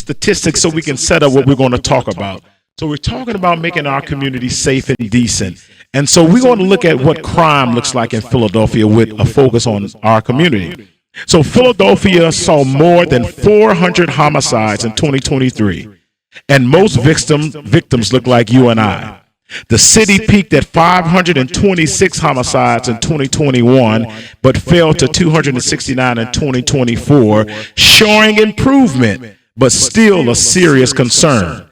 statistics so we can set up what we're going to talk about. So we're talking about making our community safe and decent. And so we're going to look at what crime looks like in Philadelphia with a focus on our community. So Philadelphia saw more than 400 homicides in 2023, and most victims look like you and I. The city peaked at 526 homicides in 2021, but fell to 269 in 2024, showing improvement, but still a serious concern.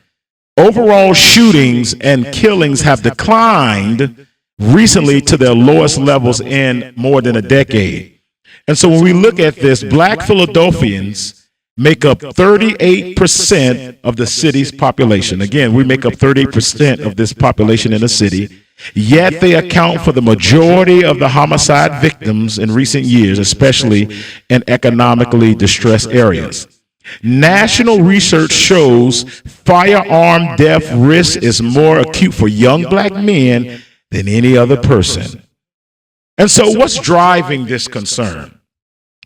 Overall shootings and killings have declined recently to their lowest levels in more than a decade. And so when we look at this, Black Philadelphians make up 38% of the city's population. Again, we make up 38% of this population in the city, yet they account for the majority of the homicide victims in recent years, especially in economically distressed areas. National research shows firearm death risk is more acute for young Black men than any other person. And so what's driving this concern?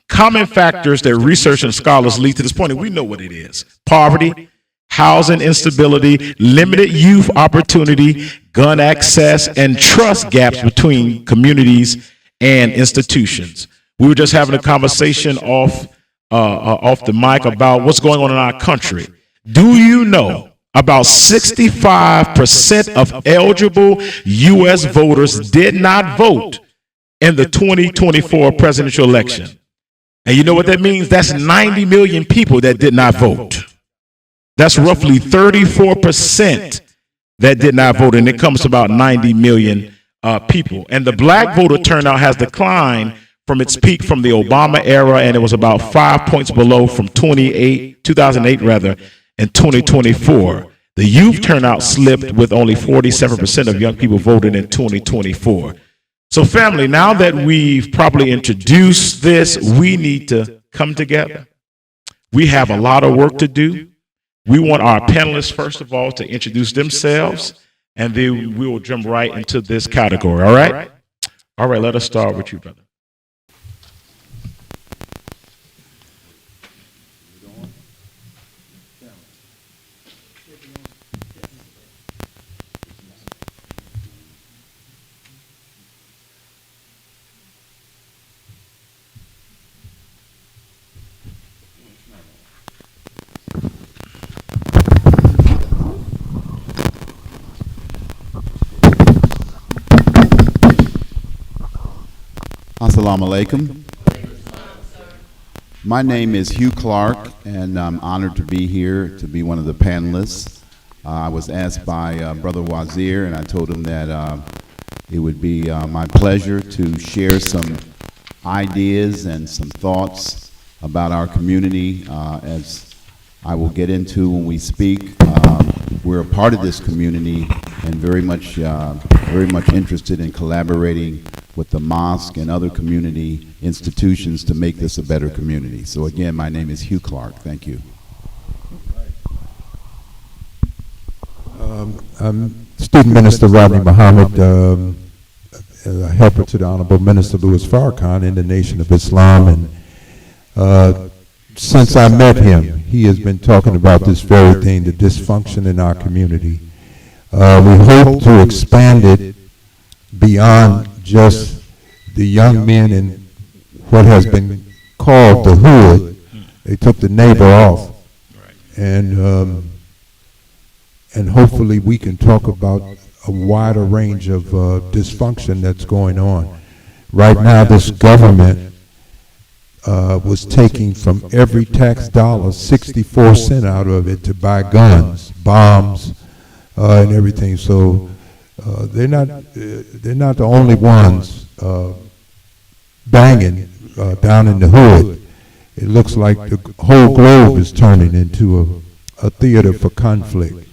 Common factors that research and scholars lead to this point, and we know what it is: poverty, housing instability, limited youth opportunity, gun access, and trust gaps between communities and institutions. We were just having a conversation off the mic about what's going on in our country. Do you know about 65% of eligible U.S. voters did not vote in the 2024 presidential election? And you know what that means? That's 90 million people that did not vote. That's roughly 34% that did not vote, and it comes to about 90 million people. And the Black voter turnout has declined from its peak from the Obama era, and it was about 5 points below from 2008 in 2024. The youth turnout slipped with only 47% of young people voting in 2024. So family, now that we've probably introduced this, we need to come together. We have a lot of work to do. We want our panelists, first of all, to introduce themselves, and then we will jump right into this category, all right? All right, let us start with you, brother. Assalamu alaikum. My name is Hugh Clark, and I'm honored to be here to be one of the panelists. I was asked by Brother Wazir, and I told him that it would be my pleasure to share some ideas and some thoughts about our community, as I will get into when we speak. We're a part of this community and very much interested in collaborating with the mosque and other community institutions to make this a better community. So again, my name is Hugh Clark. Thank you. I'm Student Minister Rodney Muhammad, a helper to the Honorable Minister Louis Farrakhan in the Nation of Islam. And since I met him, he has been talking about this very thing, the dysfunction in our community. We hope to expand it beyond just the young men in what has been called the hood. They took the neighbor off, and hopefully we can talk about a wider range of dysfunction that's going on. Right now, this government was taking from every tax dollar 64 cents out of it to buy guns, bombs, and everything. So they're not the only ones banging down in the hood. It looks like the whole globe is turning into a theater for conflict.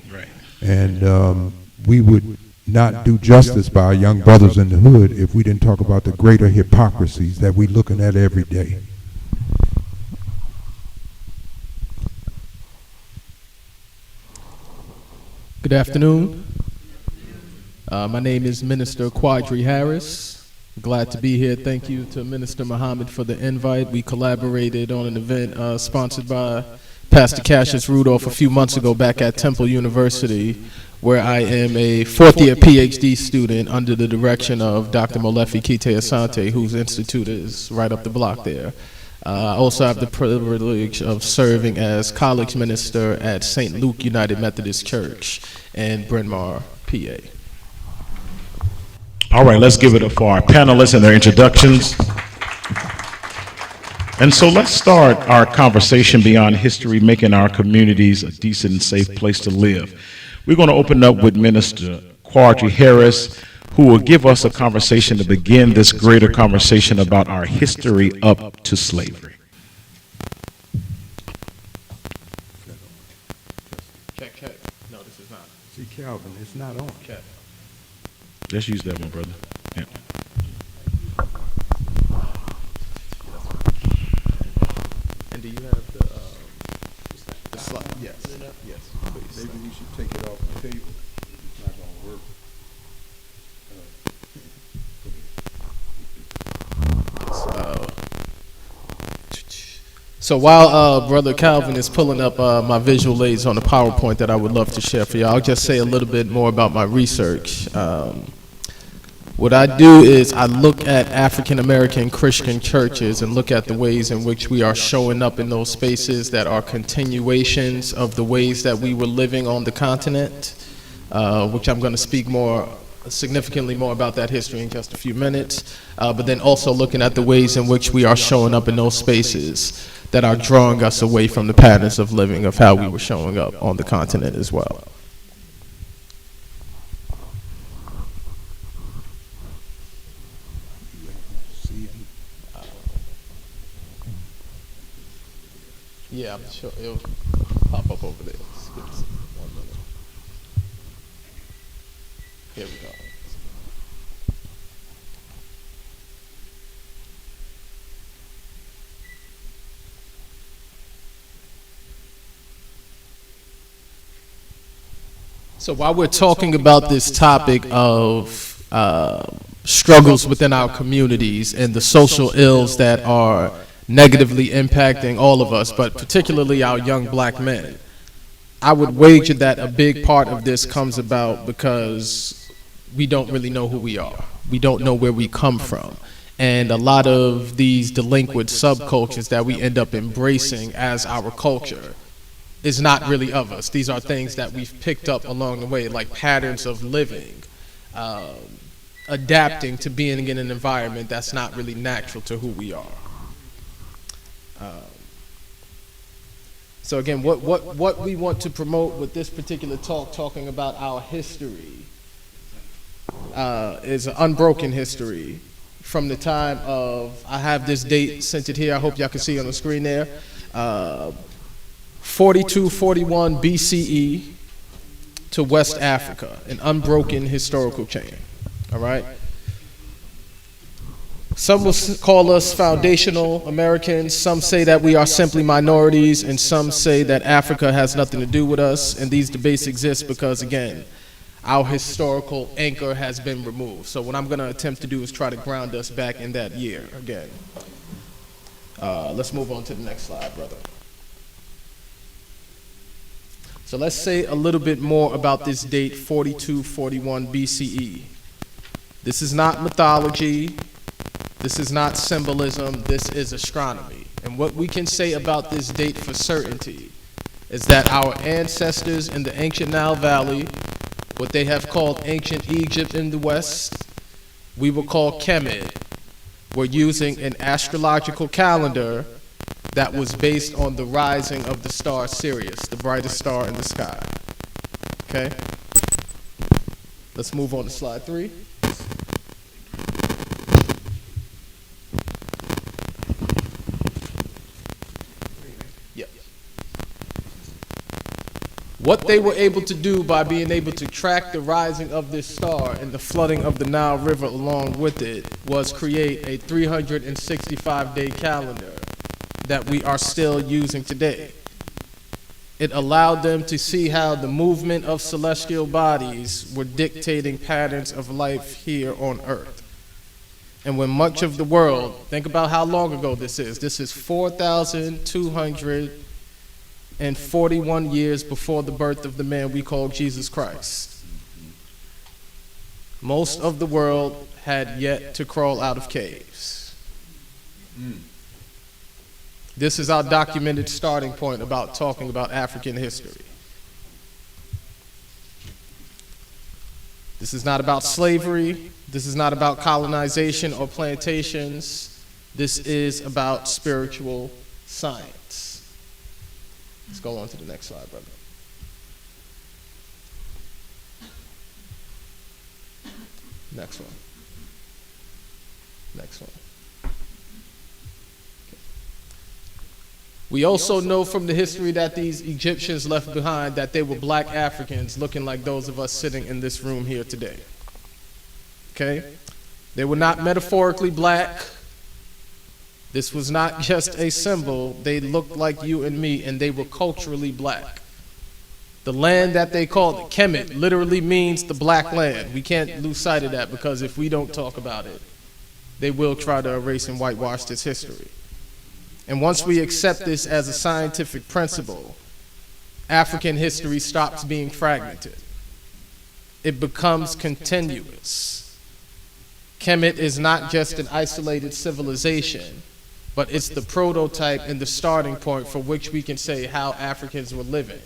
And we would not do justice by our young brothers in the hood if we didn't talk about the greater hypocrisies that we're looking at every day. Good afternoon. My name is Minister Quadri Harris. Glad to be here. Thank you to Minister Muhammad for the invite. We collaborated on an event sponsored by Pastor Cassius Rudolph a few months ago back at Temple University, where I am a fourth-year PhD student under the direction of Dr. Molefi Kite Asante, whose institute is right up the block there. I also have the privilege of serving as college minister at St. Luke United Methodist Church in Bryn Mawr, PA. All right, let's give it up for our panelists and their introductions. And so let's start our conversation beyond history, making our communities a decent and safe place to live. We're going to open up with Minister Quadri Harris, who will give us a conversation to begin this greater conversation about our history up to slavery. Check. No, this is not. See, Calvin, it's not on. Check. Let's use that one, brother. Yeah. And do you have the slide? Yes. Yes, please. Maybe we should take it off the table. It's not gonna work. So while Brother Calvin is pulling up my visual aids on the PowerPoint that I would love to share for you, I'll just say a little bit more about my research. What I do is I look at African American Christian churches and look at the ways in which we are showing up in those spaces that are continuations of the ways that we were living on the continent, which I'm going to speak significantly more about that history in just a few minutes, but then also looking at the ways in which we are showing up in those spaces that are drawing us away from the patterns of living of how we were showing up on the continent as well. Yeah, I'm sure it'll pop up over there. Just give us 1 minute. Here we go. So while we're talking about this topic of struggles within our communities and the social ills that are negatively impacting all of us, but particularly our young black men, I would wager that a big part of this comes about because we don't really know who we are. We don't know where we come from. And a lot of these delinquent subcultures that we end up embracing as our culture is not really of us. These are things that we've picked up along the way, like patterns of living, adapting to being in an environment that's not really natural to who we are. So again, what we want to promote with this particular talk, talking about our history, is an unbroken history from the time of, I have this date centered here, I hope y'all can see on the screen there, 4241 BCE to West Africa, an unbroken historical chain, all right? Some will call us foundational Americans, some say that we are simply minorities, and some say that Africa has nothing to do with us, and these debates exist because, again, our historical anchor has been removed. So what I'm going to attempt to do is try to ground us back in that year again. Let's move on to the next slide, brother. So let's say a little bit more about this date, 4241 BCE. This is not mythology. This is not symbolism. This is astronomy. And what we can say about this date for certainty is that our ancestors in the ancient Nile Valley, what they have called ancient Egypt in the West, we will call Kemet, were using an astrological calendar that was based on the rising of the star Sirius, the brightest star in the sky. Okay? Let's move on to slide 3. Yep. What they were able to do by being able to track the rising of this star and the flooding of the Nile River along with it was create a 365-day calendar that we are still using today. It allowed them to see how the movement of celestial bodies were dictating patterns of life here on Earth. And when much of the world, think about how long ago this is. This is 4,200 141 years before the birth of the man we call Jesus Christ. Most of the world had yet to crawl out of caves. This is our documented starting point about talking about African history. This is not about slavery. This is not about colonization or plantations. This is about spiritual science. Let's go on to the next slide, brother. Next one. Next one. We also know from the history that these Egyptians left behind that they were black Africans looking like those of us sitting in this room here today. Okay? They were not metaphorically black. This was not just a symbol. They looked like you and me, and they were culturally black. The land that they called it, Kemet, literally means the black land. We can't lose sight of that, because if we don't talk about it, they will try to erase and whitewash this history. And once we accept this as a scientific principle, African history stops being fragmented. It becomes continuous. Kemet is not just an isolated civilization, but it's the prototype and the starting point for which we can say how Africans were living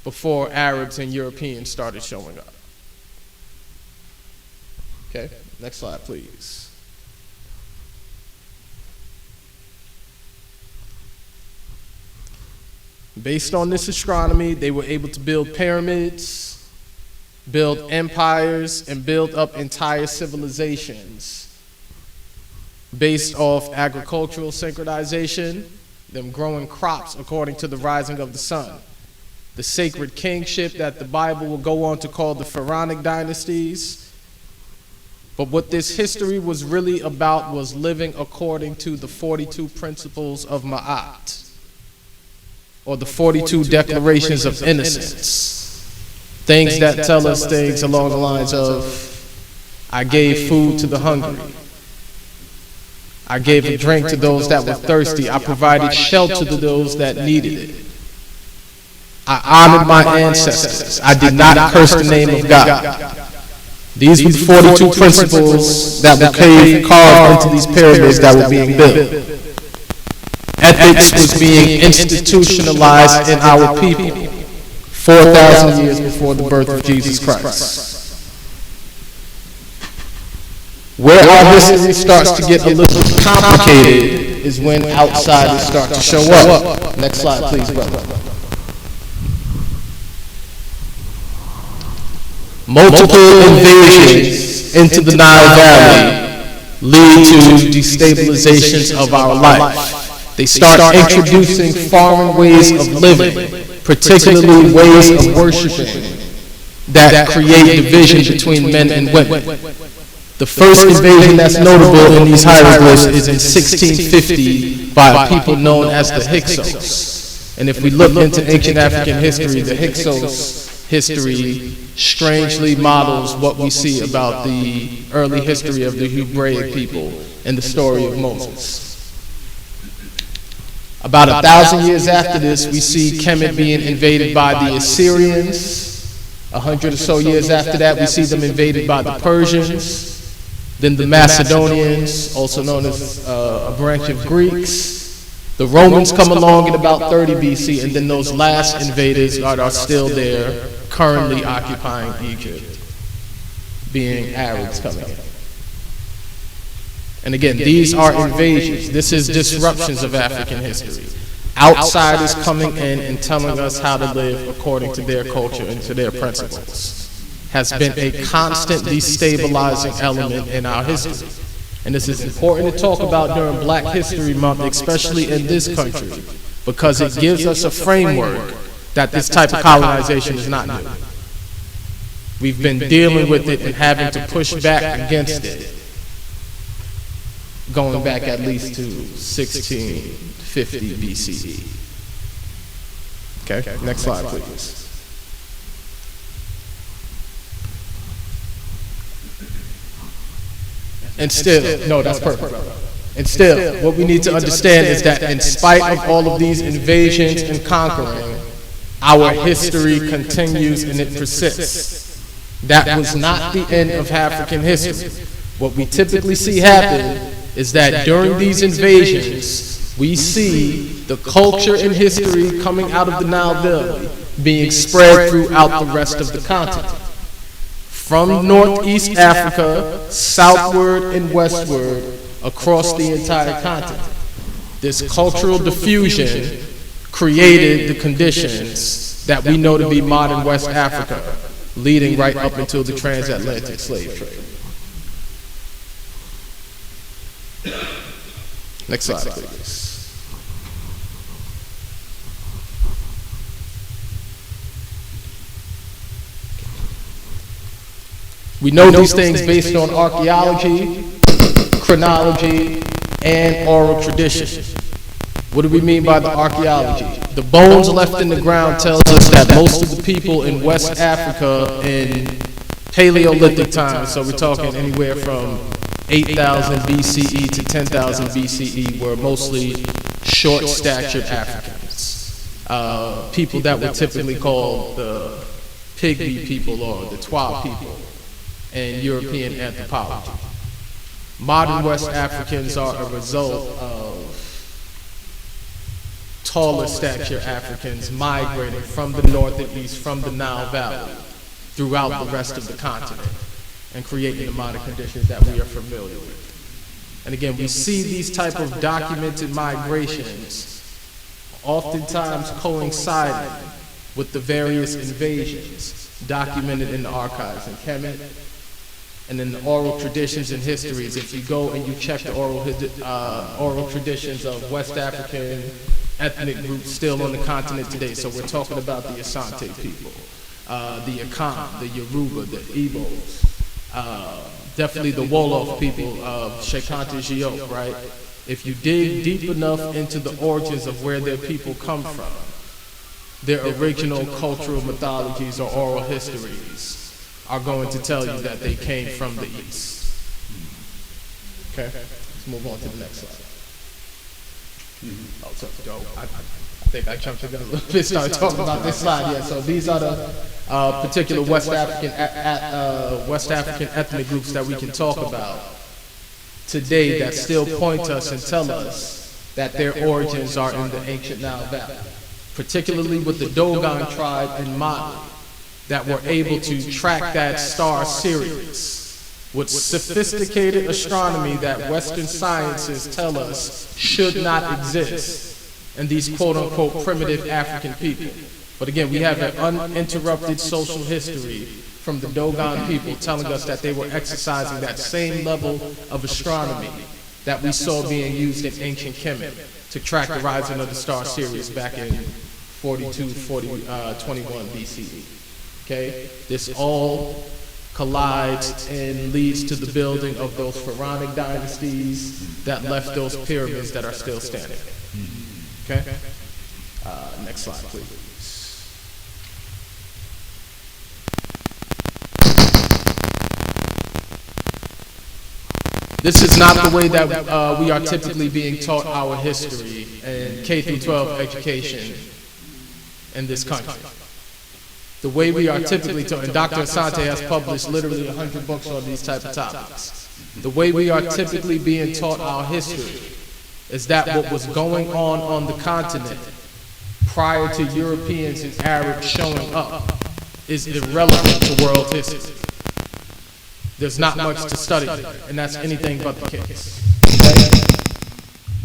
before Arabs and Europeans started showing up. Okay, next slide, please. Based on this astronomy, they were able to build pyramids, build empires, and build up entire civilizations based off agricultural synchronization, them growing crops according to the rising of the sun, the sacred kingship that the Bible will go on to call the Pharaonic dynasties. But what this history was really about was living according to the 42 principles of Ma'at, or the 42 declarations of innocence. Things that tell us things along the lines of, I gave food to the hungry. I gave a drink to those that were thirsty. I provided shelter to those that needed it. I honored my ancestors. I did not curse the name of God. These were the 42 principles that were carved into these pyramids that were being built. Ethics was being institutionalized in our people 4,000 years before the birth of Jesus Christ. Where our history starts to get a little complicated is when outsiders start to show up. Next slide, please, brother. Multiple invasions into the Nile Valley lead to destabilizations of our life. They start introducing foreign ways of living, particularly ways of worshiping, that create division between men and women. The first invasion that's notable in these hieroglyphs is in 1650 by a people known as the Hyksos. And if we look into ancient African history, the Hyksos history strangely models what we see about the early history of the Hebraic people and the story of Moses. About 1,000 years after this, we see Kemet being invaded by the Assyrians. 100 or so years after that, we see them invaded by the Persians. Then the Macedonians, also known as a branch of Greeks. The Romans come along in about 30 BC, and then those last invaders are still there, currently occupying Egypt, being Arabs coming in. And again, these are invasions. This is disruptions of African history. Outsiders coming in and telling us how to live according to their culture and to their principles has been a constant destabilizing element in our history. And this is important to talk about during Black History Month, especially in this country, because it gives us a framework that this type of colonization is not new. We've been dealing with it and having to push back against it, going back at least to 1650 BCE. Okay, next slide, please. And still, no, that's perfect, brother. And still, what we need to understand is that in spite of all of these invasions and conquering, our history continues and it persists. That was not the end of African history. What we typically see happen is that during these invasions, we see the culture and history coming out of the Nile Valley being spread throughout the rest of the continent. From Northeast Africa, southward and westward, across the entire continent. This cultural diffusion created the conditions that we know to be modern West Africa, leading right up until the transatlantic slave trade. Next slide, please. We know these things based on archaeology, chronology, and oral tradition. What do we mean by the archaeology? The bones left in the ground tells us that most of the people in West Africa in Paleolithic times, so we're talking anywhere from 8,000 BCE to 10,000 BCE, were mostly short-statured Africans. People that were typically called the Pygmy people or the Twa people in European anthropology. Modern West Africans are a result of taller stature Africans migrating from the north and east, from the Nile Valley, throughout the rest of the continent, and creating the modern conditions that we are familiar with. And again, we see these type of documented migrations oftentimes coinciding with the various invasions documented in the archives in Kemet and in the oral traditions and histories. If you go and you check the oral traditions of West African ethnic groups still on the continent today, so we're talking about the Asante people, the Akan, the Yoruba, the Igbos, definitely the Wolof people of Shekanta Giok, right? If you dig deep enough into the origins of where their people come from, their original cultural mythologies or oral histories are going to tell you that they came from the east. Okay, let's move on to the next slide. Oh, so go. I think I jumped the gun a little bit, started talking about this slide. Yeah, so these are the particular West African ethnic groups that we can talk about today that still point us and tell us that their origins are in the ancient Nile Valley, particularly with the Dogon tribe in Mali, that were able to track that star Sirius with sophisticated astronomy that Western sciences tell us should not exist in these quote-unquote primitive African people. But again, we have an uninterrupted social history from the Dogon people telling us that they were exercising that same level of astronomy that we saw being used in ancient Kemet to track the rising of the star Sirius back in 21 BCE. Okay, this all collides and leads to the building of those pharaonic dynasties that left those pyramids that are still standing. Okay, next slide, please. This is not the way that we are typically being taught our history in K through 12 education in this country. The way we are typically taught, and Dr. Asante has published literally 100 books on these type of topics. The way we are typically being taught our history is that what was going on the continent prior to Europeans and Arabs showing up is irrelevant to world history. There's not much to study there, and that's anything but the case. Okay?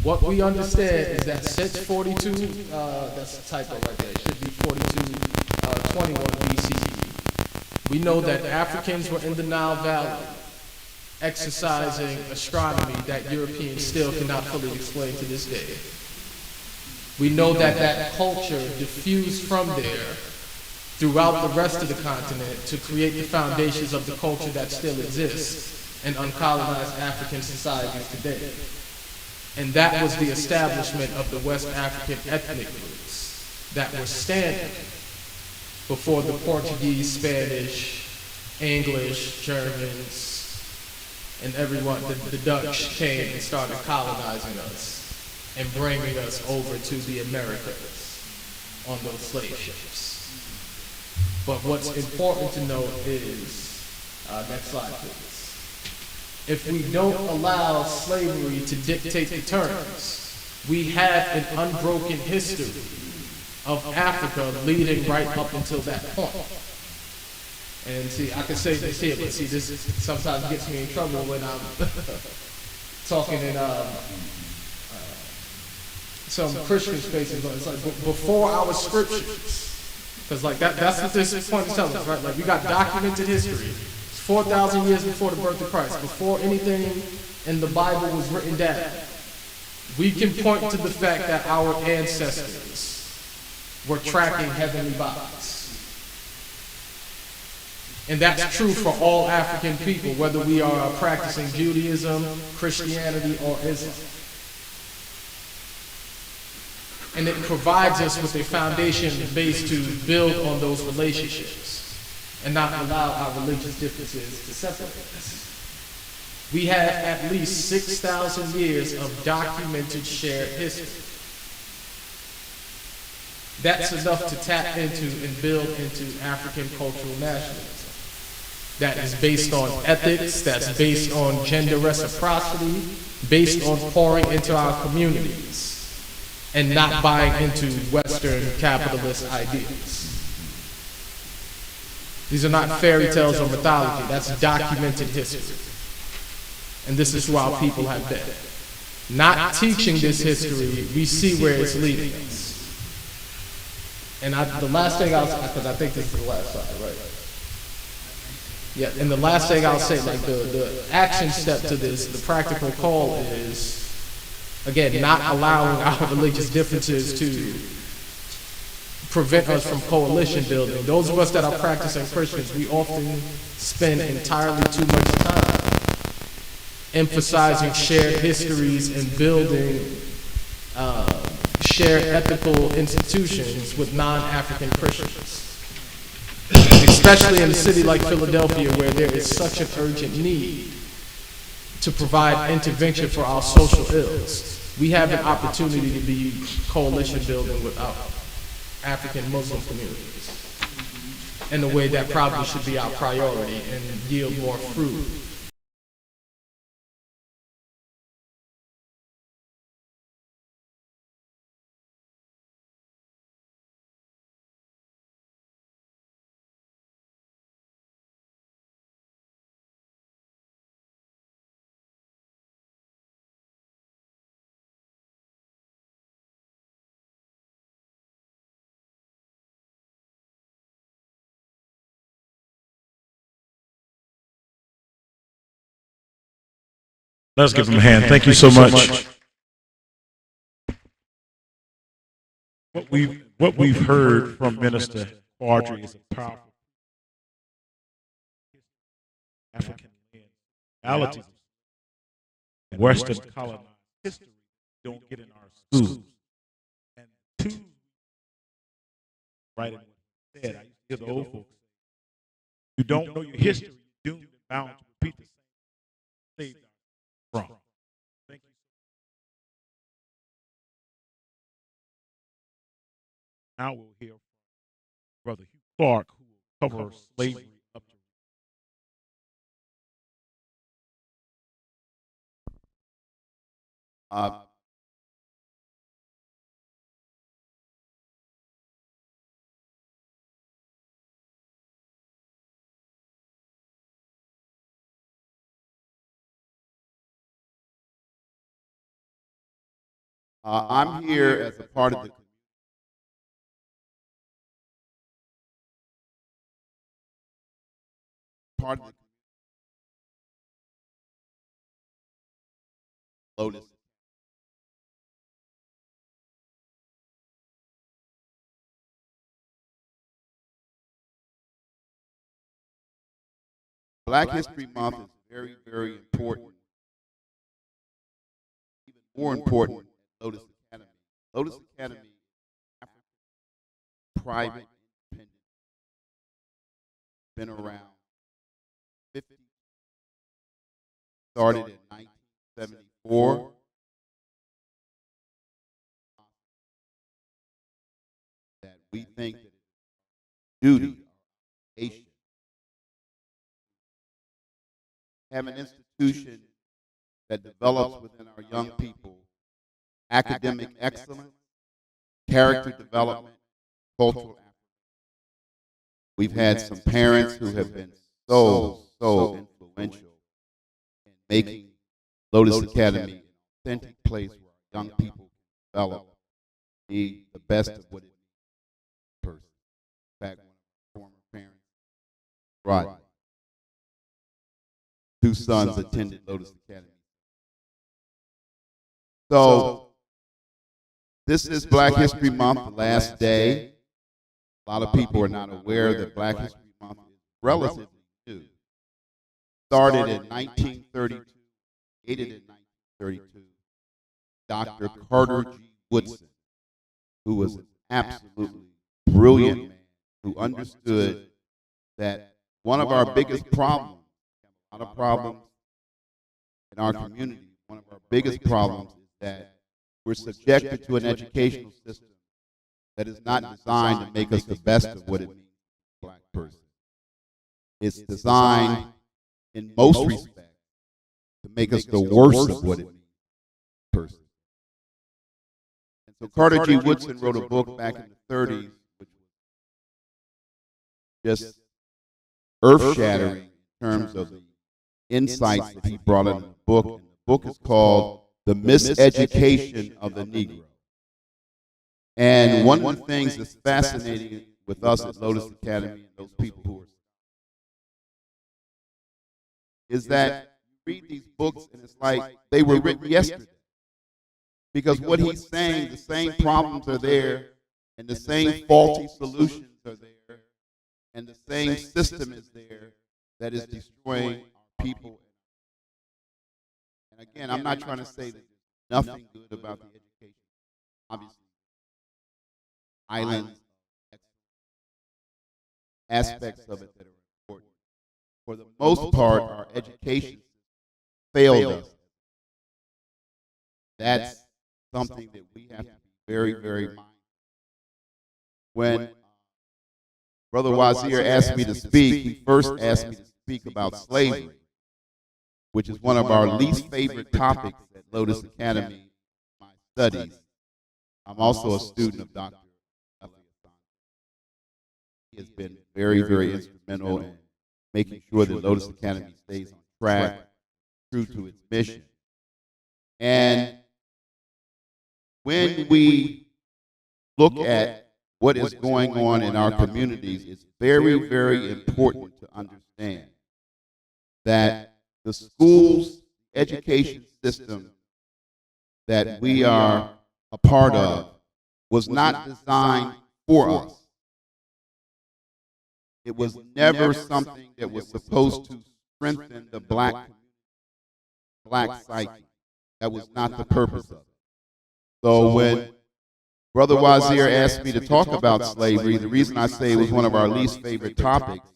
What we understand is that since 42, that's a typo right there, it should be 21 BCE, we know that Africans were in the Nile Valley exercising astronomy that Europeans still cannot fully explain to this day. We know that that culture diffused from there throughout the rest of the continent to create the foundations of the culture that still exists in uncolonized African societies today. And that was the establishment of the West African ethnic groups that were standing before the Portuguese, Spanish, English, Germans, and everyone, the Dutch came and started colonizing us and bringing us over to the Americas on those slave ships. But what's important to note is, next slide please. If we don't allow slavery to dictate the terms, we have an unbroken history of Africa leading right up until that point. And see, I can say this here, but see, this sometimes gets me in trouble when I'm talking in some Christian spaces. It's like before our scriptures, because like that's what this point is telling us, right? Like we got documented history. 4,000 years before the birth of Christ, before anything in the Bible was written down, we can point to the fact that our ancestors were tracking heavenly bodies. And that's true for all African people, whether we are practicing Judaism, Christianity, or Islam. And it provides us with a foundation base to build on those relationships and not allow our religious differences to separate us. We have at least 6,000 years of documented shared history. That's enough to tap into and build into African cultural nationalism. That is based on ethics, that's based on gender reciprocity, based on pouring into our communities, and not buying into Western capitalist ideas. These are not fairy tales or mythology, that's documented history. And this is who our people have been. Not teaching this history, we see where it's leading us. And the last thing I'll say, because I think this is the last slide, right? Yeah, and the last thing I'll say, like the action step to this, the practical call is, again, not allowing our religious differences to prevent us from coalition building. Those of us that are practicing Christians, we often spend entirely too much time emphasizing shared histories and building shared ethical institutions with non-African Christians. Especially in a city like Philadelphia, where there is such an urgent need to provide intervention for our social ills. We have an opportunity to be coalition building with our African Muslim communities in a way that probably should be our priority and yield more fruit. Let's give him a hand. Thank you so much. What we've heard from Minister Audrey is a powerful African reality. Western colonized history don't get in our schools. And two, right in what he said, I used to hear the old folks say, you don't know your history, you're doomed and bound to repeat the same thing. Wrong. Thank you. Now we'll hear from Brother Hugh Clark, who will cover slavery up to. I'm here as a part of the Lotus. Black History Month is very, very important. Even more important than Lotus Academy. Lotus Academy is African private, independent, been around 50 started in 1974. That we think that it's duty, nation, have an institution that develops within our young people academic excellence, character development, cultural. We've had some parents who have been so influential in making Lotus Academy an authentic place where young people can develop the best of what it is. Person. In fact, one of our former parents, Rod, 2 sons attended Lotus Academy. So, this is Black History Month, the last day. A lot of people are not aware that Black History Month is relatively new. Started in 1932, created in 1932. Dr. Carter G. Woodson, who was an absolutely brilliant man who understood that one of our biggest problems, a lot of problems in our community, one of our biggest problems is that we're subjected to an educational system that is not designed to make us the best of what it means to be a black person. It's designed, in most respects, to make us the worst of what it means to be a person. And so Carter G. Woodson wrote a book back in the 30s, which was just earth-shattering in terms of the insights that he brought in the book. And the book is called The Miseducation of the Negro. And one of the things that's fascinating with us at Lotus Academy and those people who are is that you read these books and it's like they were written yesterday. Because what he's saying, the same problems are there, and the same faulty solutions are there, and the same system is there that is destroying our people. And again, I'm not trying to say that there's nothing good about the education. Obviously, islands, aspects of it that are important. For the most part, our education failed us. That's something that we have to be very, very mindful. When Brother Wazir asked me to speak, he first asked me to speak about slavery, which is one of our least favorite topics at Lotus Academy in my studies. I'm also a student of Dr. He has been very, very instrumental in making sure that Lotus Academy stays on track, true to its mission. And when we look at what is going on in our communities, it's very, very important to understand that the schools, education system that we are a part of was not designed for us. It was never something that was supposed to strengthen the black psyche. That was not the purpose of it. So when Brother Wazir asked me to talk about slavery, the reason I say it was one of our least favorite topics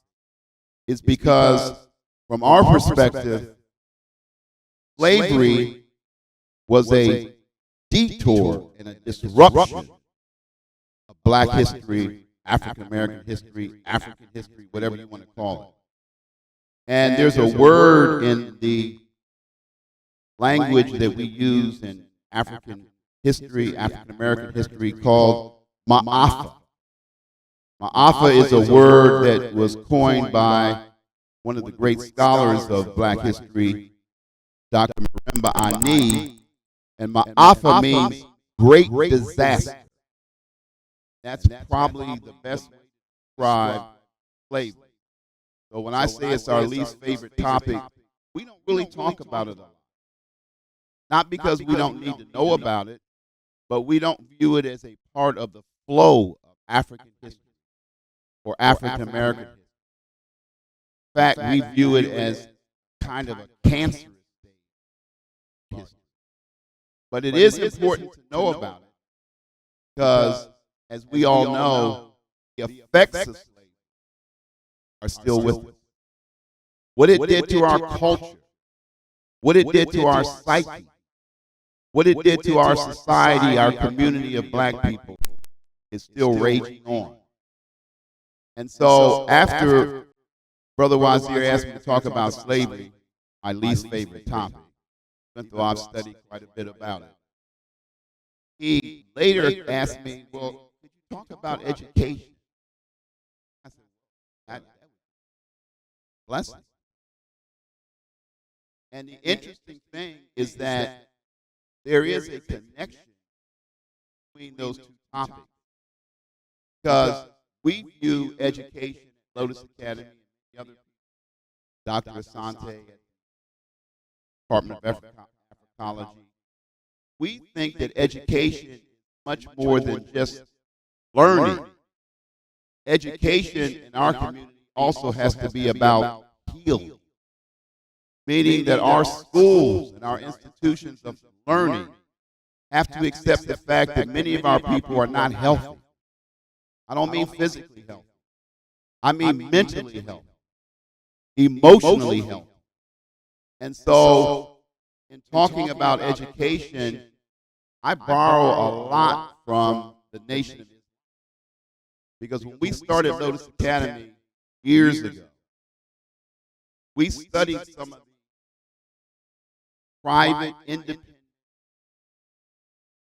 is because, from our perspective, slavery was a detour and a disruption of black history, African American history, African history, whatever you want to call it. And there's a word in the language that we use in African history, African American history, called ma'afa. Ma'afa is a word that was coined by one of the great scholars of black history, Dr. Marimba Ani, and ma'afa means great disaster. That's probably the best way to describe slavery. So when I say it's our least favorite topic, we don't really talk about it a lot. Not because we don't need to know about it, but we don't view it as a part of the flow of African history or African American history. In fact, we view it as kind of a cancerous history. But it is important to know about it because, as we all know, the effects of slavery are still with us. What it did to our culture, what it did to our psyche, what it did to our society, our community of black people, is still raging on. And so after Brother Wazir asked me to talk about slavery, my least favorite topic, even though I've studied quite a bit about it, he later asked me, well, could you talk about education? I said, that was a blessing. And the interesting thing is that there is a connection between those two topics. Because we view education at Lotus Academy and the other people, Dr. Asante at Department of Africology, we think that education is much more than just learning. Education in our community also has to be about healing, meaning that our schools and our institutions of learning have to accept the fact that many of our people are not healthy. I don't mean physically healthy. I mean mentally healthy, emotionally healthy. And so, in talking about education, I borrow a lot from the Nation of Islam. Because when we started Lotus Academy years ago, we studied some of the private, independent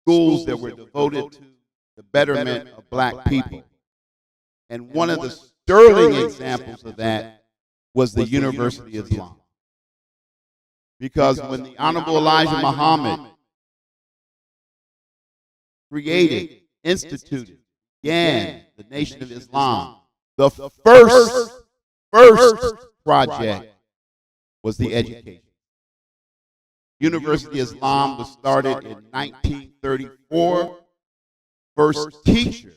schools that were devoted to the betterment of black people. And one of the sterling examples of that was the University of Islam. Because when the Honorable Elijah Muhammad created, instituted, began the Nation of Islam, the first project was the education. University of Islam was started in 1934. First teacher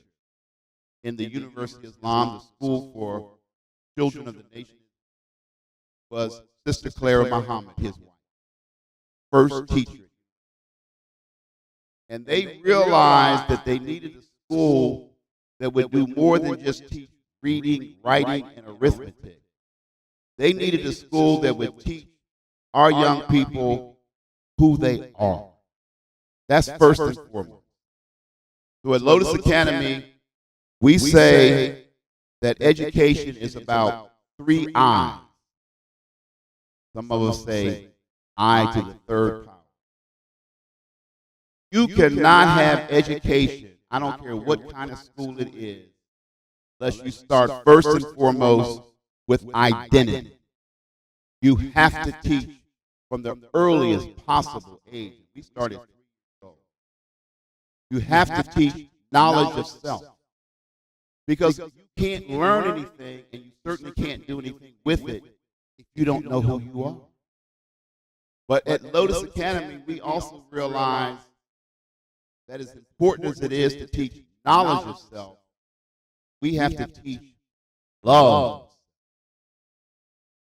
in the University of Islam, the school for children of the nation, was Sister Clara Muhammad, his wife. First teacher. And they realized that they needed a school that would do more than just teach reading, writing, and arithmetic. They needed a school that would teach our young people who they are. That's first and foremost. So at Lotus Academy, we say that education is about 3 I's. Some of us say I to the third power. You cannot have education, I don't care what kind of school it is, unless you start first and foremost with identity. You have to teach from the earliest possible age. We started 3 years old. You have to teach knowledge of self. Because you can't learn anything, and you certainly can't do anything with it if you don't know who you are. But at Lotus Academy, we also realize that as important as it is to teach knowledge of self, we have to teach love.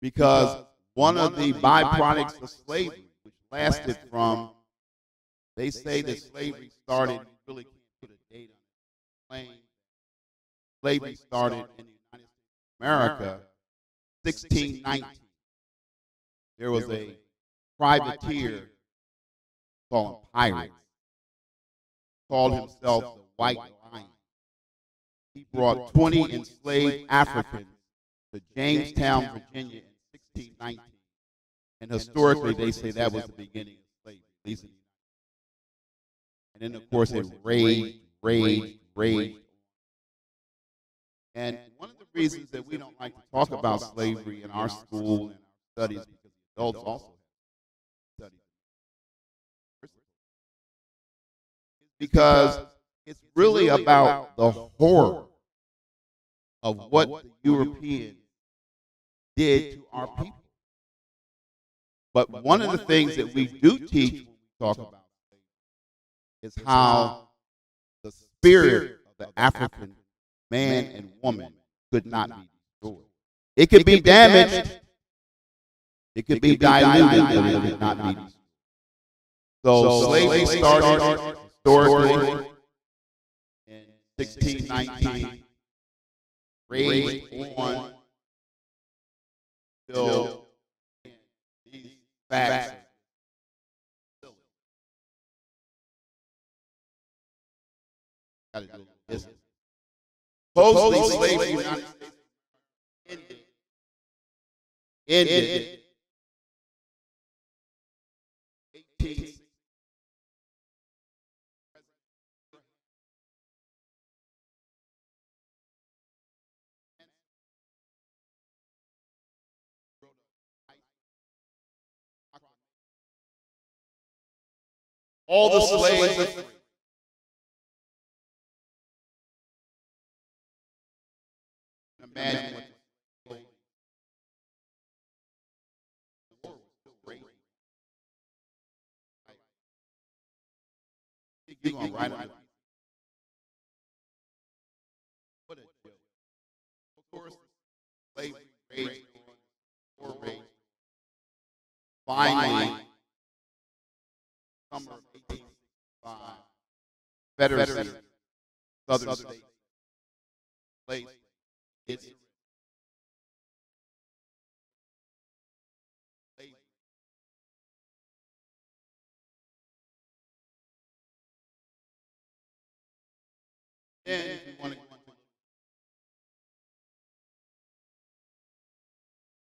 Because one of the byproducts of slavery, which lasted from, they say that slavery started, you really can't put a date on it. Slavery started in the United States of America, 1619. There was a privateer called Pirate, called himself the White Lion. He brought 20 enslaved Africans to Jamestown, Virginia in 1619. And historically, they say that was the beginning of slavery, at least in the United States. And then, of course, it raged. And one of the reasons that we don't like to talk about slavery in our school and our studies, because the adults also have studies, is because it's really about the horror of what the Europeans did to our people. But one of the things that we do teach when we talk about slavery is how the spirit of the African man and woman could not be destroyed. It could be damaged, it could be diluted, but it could not be destroyed. So slavery started historically in 1619, raged on till these facts Gotta do this. Supposedly slavery in the United States ended 18. All the slaves are free. Imagine what the slave war was still raging. You're going right on. What a joke. Of course, slavery raged on, war raged. Finally, summer of 1865, Confederacy, Southern states, slaves, it's slavery. Then, if you want to go into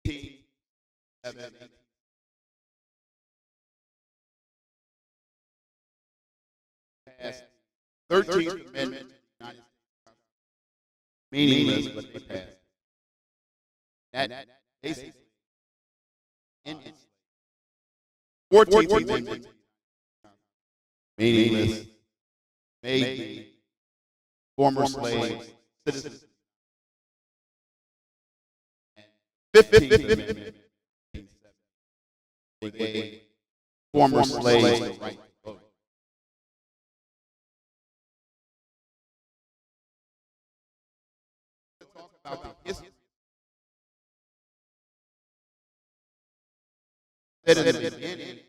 18, 13th Amendment, meaningless, but they passed. That basically ended. 14th Amendment, meaningless, made former slaves citizens. 15th Amendment, they gave former slaves the right to vote. Talk about the history. That in the beginning,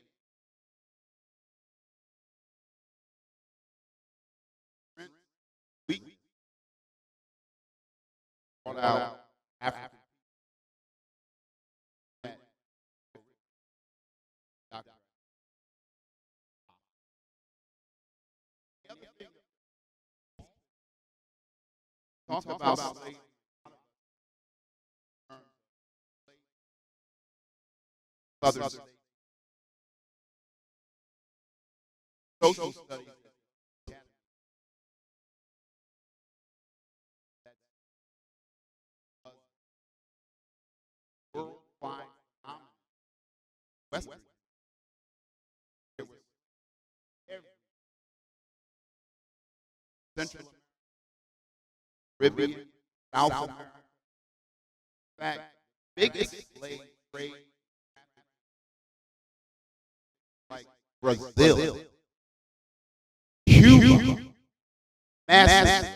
we brought out African. Talk about slavery. Southern states. Social studies. Worldwide West. It was every Central Caribbean, South America. In fact, biggest slave trade like Brazil, Cuba, massive.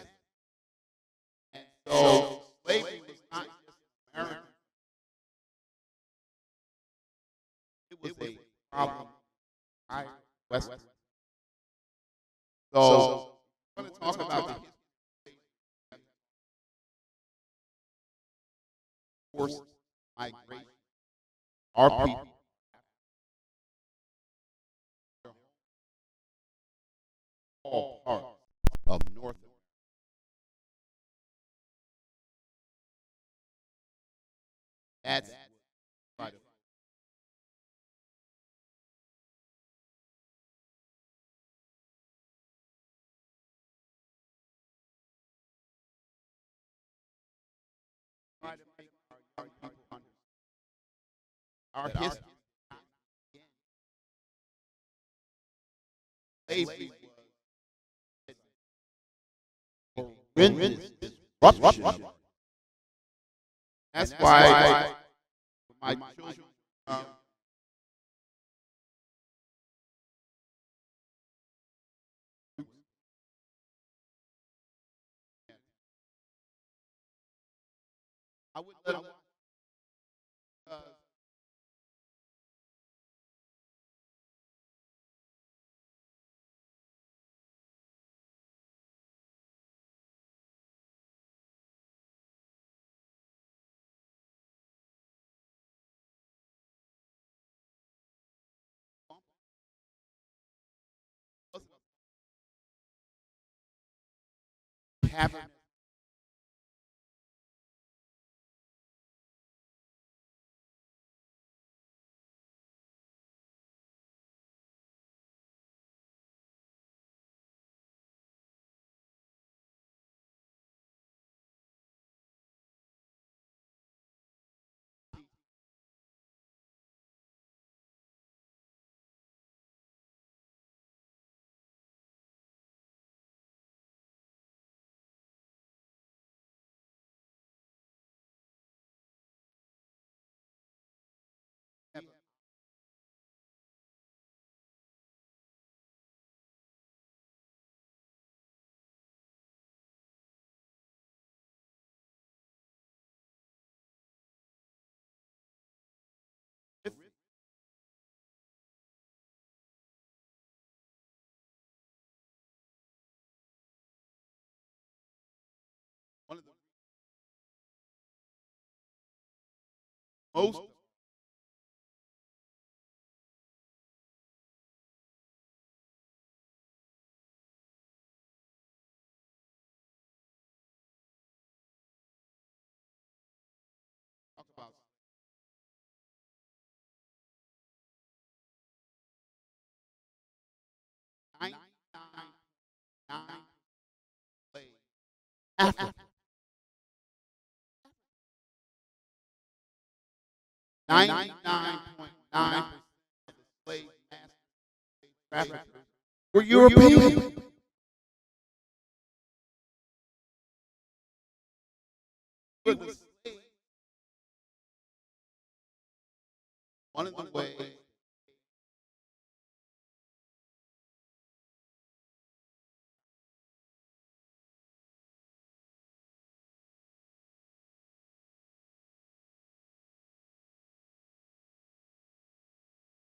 And so slavery was not just American. It was a problem in West. So I'm going to talk about the history of forced migration. Our people, all parts of North America. That's right. Try to make our young people understand our history. Slavery was horrendous disruption. That's why my children I wouldn't let them cavernous. One of the most talk about 99.9 slaves Africa. 99.9% of the slave traffickers were European. Were the slaves one of the ways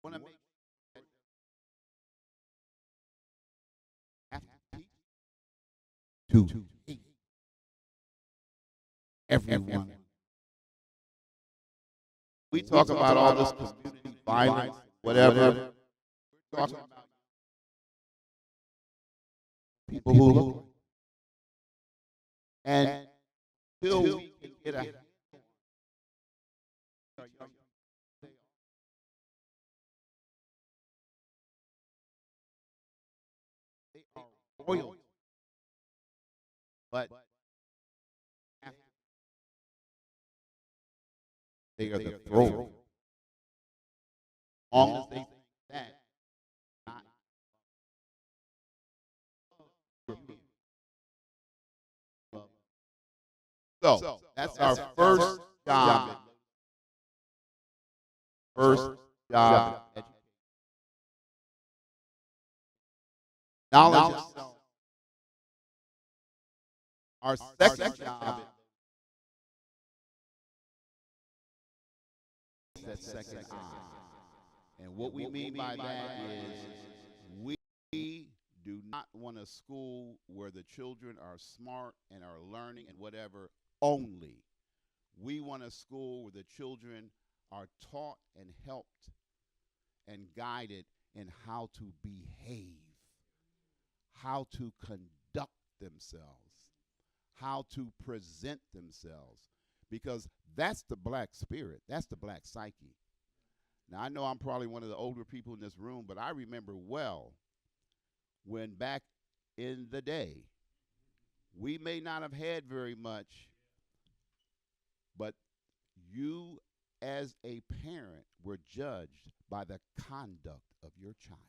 want to make have to teach to hate everyone. We talk about all this community violence, whatever. We're talking about people who look and till we can get a they are royal, but they are the throne. As long as they think that, not European. So that's our first job. First job. Knowledge itself. Our second job is that second eye. And what we mean by that is we do not want a school where the children are smart and are learning and whatever only. We want a school where the children are taught and helped and guided in how to behave, how to conduct themselves, how to present themselves, because that's the black spirit, that's the black psyche. Now, I know I'm probably one of the older people in this room, but I remember well when back in the day, we may not have had very much, but you as a parent were judged by the conduct of your child.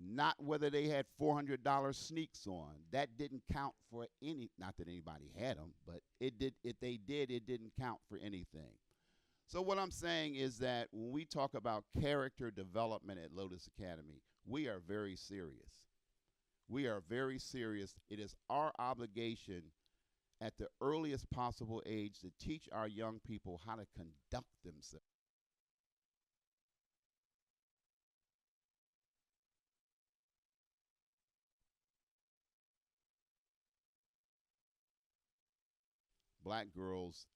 Not whether they had $400 sneaks on. That didn't count for any, not that anybody had them, but it did. If they did, it didn't count for anything. So what I'm saying is that when we talk about character development at Lotus Academy, we are very serious. We are very serious. It is our obligation at the earliest possible age to teach our young people how to conduct themselves. Black girls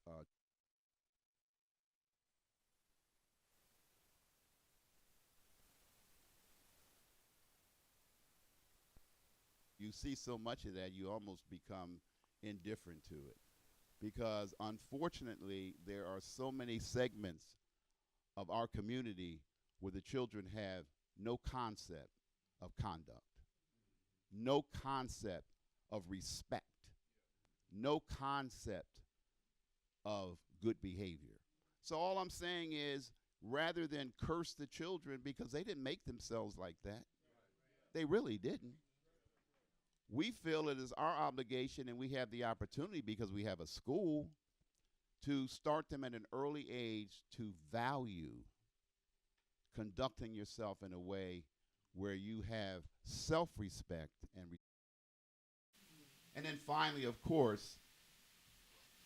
see so much of that, you almost become indifferent to it. Because unfortunately, there are so many segments of our community where the children have no concept of conduct, no concept of respect, no concept of good behavior. So all I'm saying is, rather than curse the children, because they didn't make themselves like that, they really didn't. We feel it is our obligation, and we have the opportunity because we have a school, to start them at an early age to value conducting yourself in a way where you have self-respect and then finally, of course,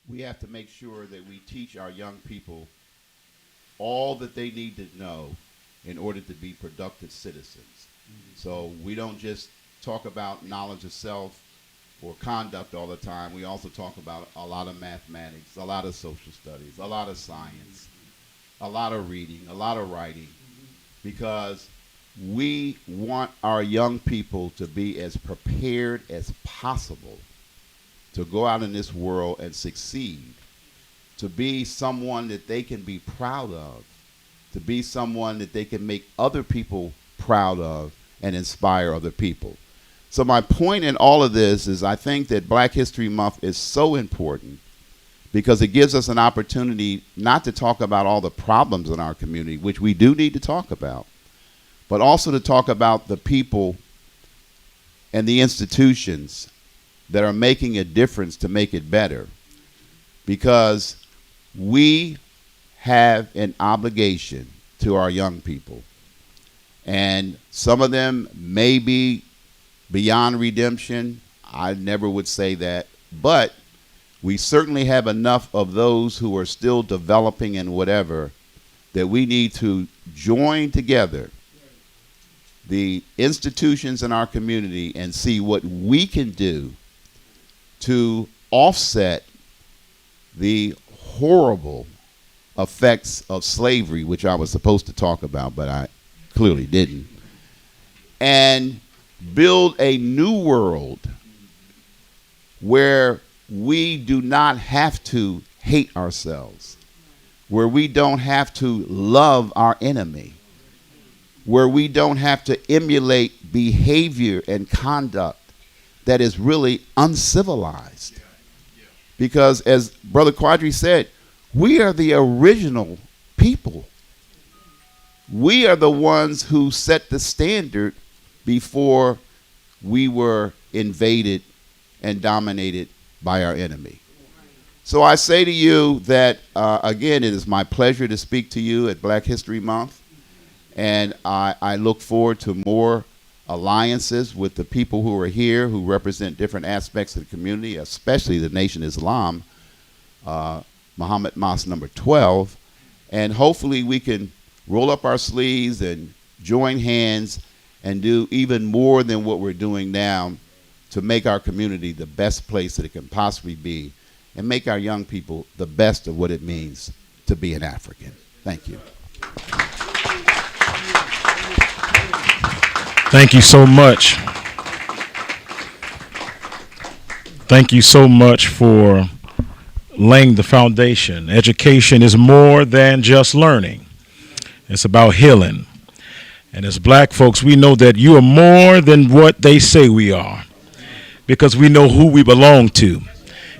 we have to make sure that we teach our young people all that they need to know in order to be productive citizens. So we don't just talk about knowledge of self or conduct all the time. We also talk about a lot of mathematics, a lot of social studies, a lot of science, a lot of reading, a lot of writing, because we want our young people to be as prepared as possible to go out in this world and succeed, to be someone that they can be proud of, to be someone that they can make other people proud of and inspire other people. So my point in all of this is, I think that Black History Month is so important because it gives us an opportunity not to talk about all the problems in our community, which we do need to talk about, but also to talk about the people and the institutions that are making a difference to make it better. Because we have an obligation to our young people. And some of them may be beyond redemption. I never would say that. But we certainly have enough of those who are still developing and whatever that we need to join together the institutions in our community and see what we can do to offset the horrible effects of slavery, which I was supposed to talk about, but I clearly didn't, and build a new world where we do not have to hate ourselves, where we don't have to love our enemy, where we don't have to emulate behavior and conduct that is really uncivilized. Because as Brother Quadri said, we are the original people. We are the ones who set the standard before we were invaded and dominated by our enemy. So I say to you that, again, it is my pleasure to speak to you at Black History Month. And I look forward to more alliances with the people who are here who represent different aspects of the community, especially the Nation of Islam, Muhammad Mosque number 12. And hopefully we can roll up our sleeves and join hands and do even more than what we're doing now to make our community the best place that it can possibly be and make our young people the best of what it means to be an African. Thank you. Thank you so much. Thank you so much for laying the foundation. Education is more than just learning. It's about healing. And as black folks, we know that you are more than what they say we are, because we know who we belong to.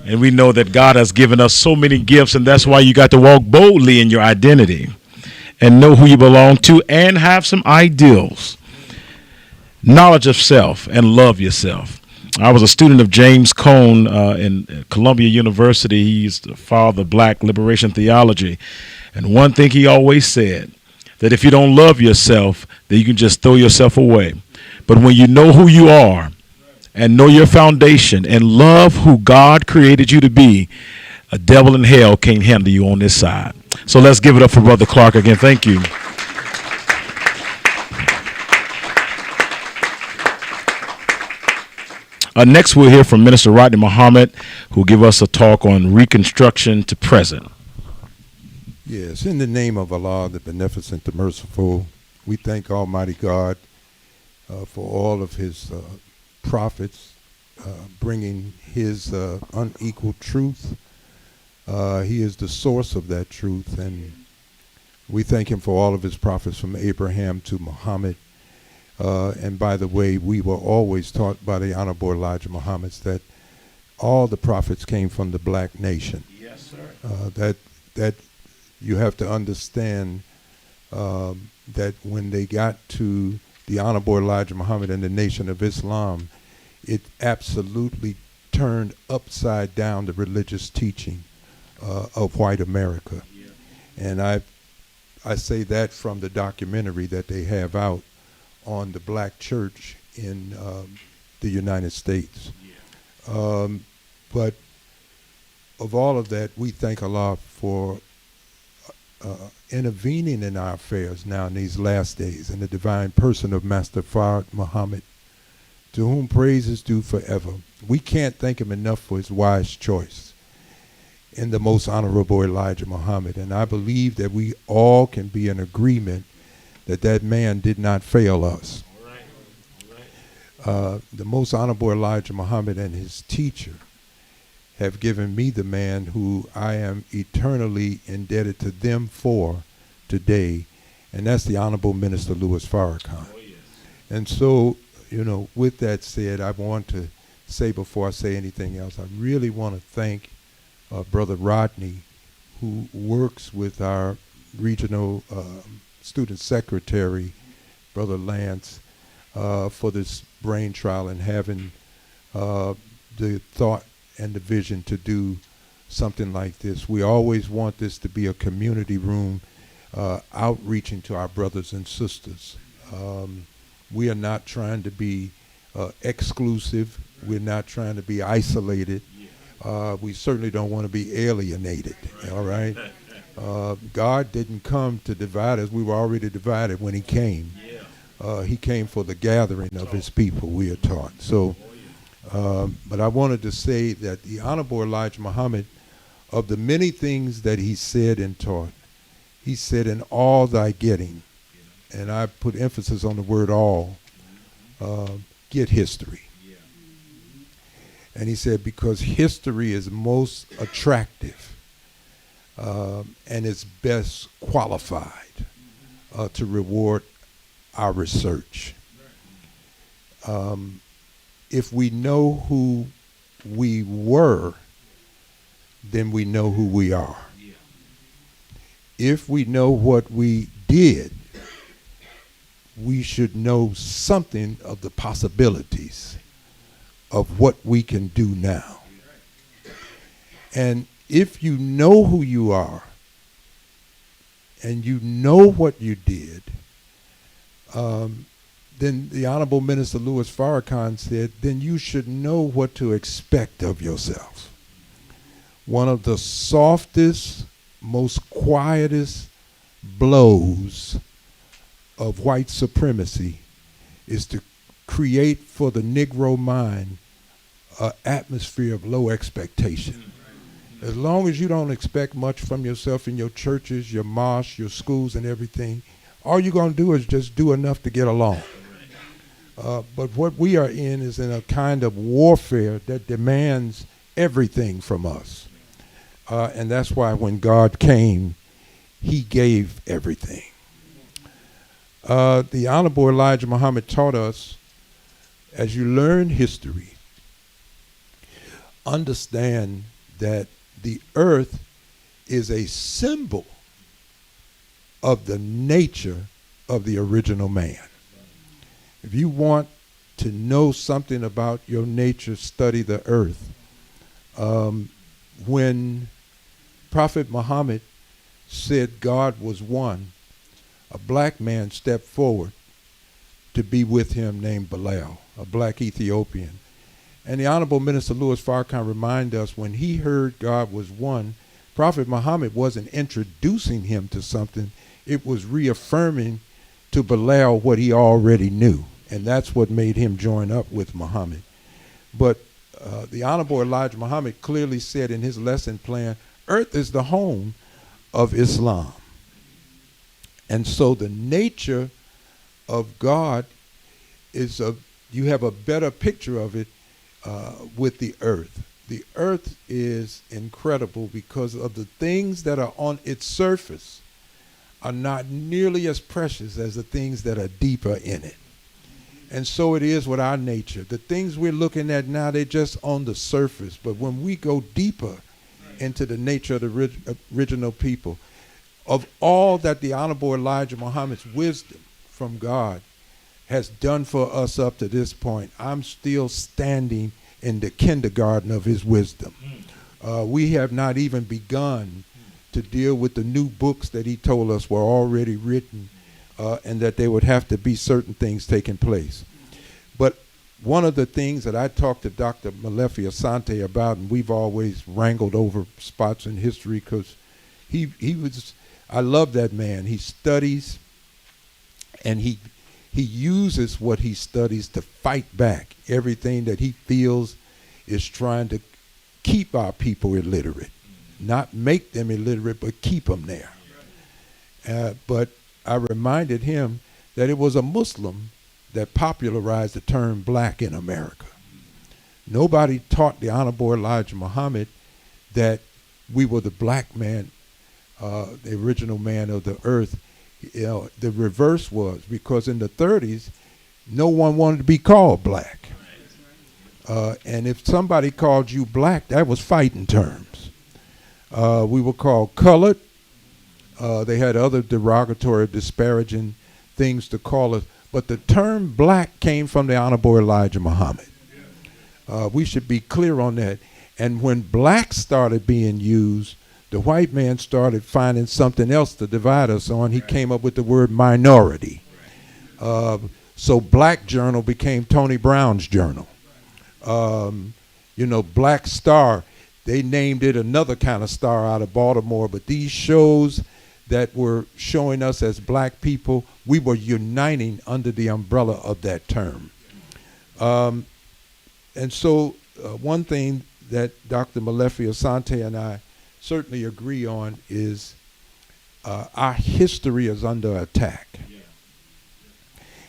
And we know that God has given us so many gifts, and that's why you got to walk boldly in your identity and know who you belong to and have some ideals. Knowledge of self and love yourself. I was a student of James Cone in Columbia University. He's the father of Black liberation theology. And one thing he always said, that if you don't love yourself, then you can just throw yourself away. But when you know who you are and know your foundation and love who God created you to be, a devil in hell can't handle you on this side. So let's give it up for Brother Clark again. Thank you. Next, we'll hear from Minister Rodney Muhammad, who will give us a talk on Reconstruction to Present. Yes, in the name of Allah, the Beneficent, the Merciful, we thank Almighty God for all of his prophets, bringing his unequaled truth. He is the source of that truth, and we thank him for all of his prophets from Abraham to Muhammad. And by the way, we were always taught by the Honorable Elijah Muhammad that all the prophets came from the black nation. Yes, sir. That you have to understand that when they got to the Honorable Elijah Muhammad and the Nation of Islam, it absolutely turned upside down the religious teaching of white America. Yeah. And I say that from the documentary that they have out on the black church in the United States. Yeah. But of all of that, we thank Allah for intervening in our affairs now in these last days in the divine person of Master Fard Muhammad, to whom praise is due forever. We can't thank him enough for his wise choice in the most honorable Elijah Muhammad. And I believe that we all can be in agreement that that man did not fail us. All right. All right. The most honorable Elijah Muhammad and his teacher have given me the man who I am eternally indebted to them for today, and that's the Honorable Minister Louis Farrakhan. Oh, yes. And so, with that said, I want to say before I say anything else, I really want to thank Brother Rodney, who works with our regional student secretary, Brother Lance, for this brain trial and having the thought and the vision to do something like this. We always want this to be a community room outreaching to our brothers and sisters. We are not trying to be exclusive. We're not trying to be isolated. We certainly don't want to be alienated, all right? God didn't come to divide us. We were already divided when he came. He came for the gathering of his people, we are taught. So, but I wanted to say that the Honorable Elijah Muhammad, of the many things that he said and taught, he said, in all thy getting, and I put emphasis on the word all, get history. And he said, because history is most attractive and is best qualified to reward our research. If we know who we were, then we know who we are. If we know what we did, we should know something of the possibilities of what we can do now. And if you know who you are and you know what you did, then the Honorable Minister Louis Farrakhan said, then you should know what to expect of yourself. One of the softest, most quietest blows of white supremacy is to create for the Negro mind an atmosphere of low expectation. As long as you don't expect much from yourself in your churches, your mosques, your schools and everything, all you're going to do is just do enough to get along. But what we are in is in a kind of warfare that demands everything from us. And that's why when God came, he gave everything. The Honorable Elijah Muhammad taught us, as you learn history, understand that the earth is a symbol of the nature of the original man. If you want to know something about your nature, study the earth. When Prophet Muhammad said God was one, a black man stepped forward to be with him named Bilal, a black Ethiopian. And the Honorable Minister Louis Farrakhan reminded us when he heard God was one, Prophet Muhammad wasn't introducing him to something, it was reaffirming to Bilal what he already knew. And that's what made him join up with Muhammad. But the Honorable Elijah Muhammad clearly said in his lesson plan, earth is the home of Islam. And so the nature of God is you have a better picture of it with the earth. The earth is incredible because of the things that are on its surface are not nearly as precious as the things that are deeper in it. And so it is with our nature. The things we're looking at now, they're just on the surface. But when we go deeper into the nature of the original people, of all that the Honorable Elijah Muhammad's wisdom from God has done for us up to this point, I'm still standing in the kindergarten of his wisdom. We have not even begun to deal with the new books that he told us were already written, and that there would have to be certain things taking place. But one of the things that I talked to Dr. Malefi Asante about, and we've always wrangled over spots in history, because he was, I love that man. He studies, and he uses what he studies to fight back everything that he feels is trying to keep our people illiterate. Not make them illiterate, but keep them there. But I reminded him that it was a Muslim that popularized the term black in America. Nobody taught the Honorable Elijah Muhammad that we were the black man, the original man of the earth. You know, the reverse was, because in the 30s, no one wanted to be called black. And if somebody called you black, that was fighting terms. We were called colored. They had other derogatory, disparaging things to call us. But the term black came from the Honorable Elijah Muhammad. We should be clear on that. And when black started being used, the white man started finding something else to divide us on. He came up with the word minority. So Black Journal became Tony Brown's journal. Black Star, they named it another kind of star out of Baltimore, but these shows that were showing us as black people, we were uniting under the umbrella of that term. And so one thing that Dr. Malefi Asante and I certainly agree on is our history is under attack.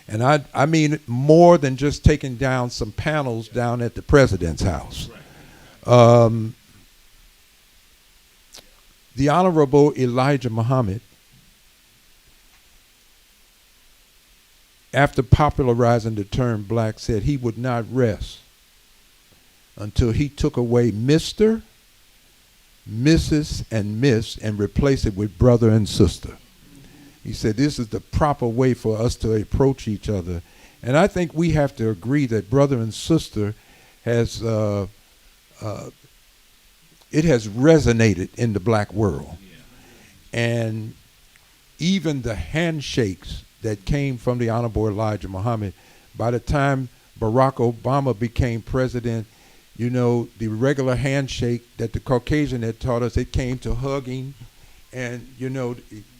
And I mean more than just taking down some panels down at the president's house. The Honorable Elijah Muhammad, after popularizing the term black, said he would not rest until he took away Mr., Mrs., and Miss and replaced it with brother and sister. He said this is the proper way for us to approach each other. And I think we have to agree that brother and sister has, it has resonated in the black world. And even the handshakes that came from the Honorable Elijah Muhammad, by the time Barack Obama became president, you know, the regular handshake that the Caucasian had taught us, it came to hugging, and, you know,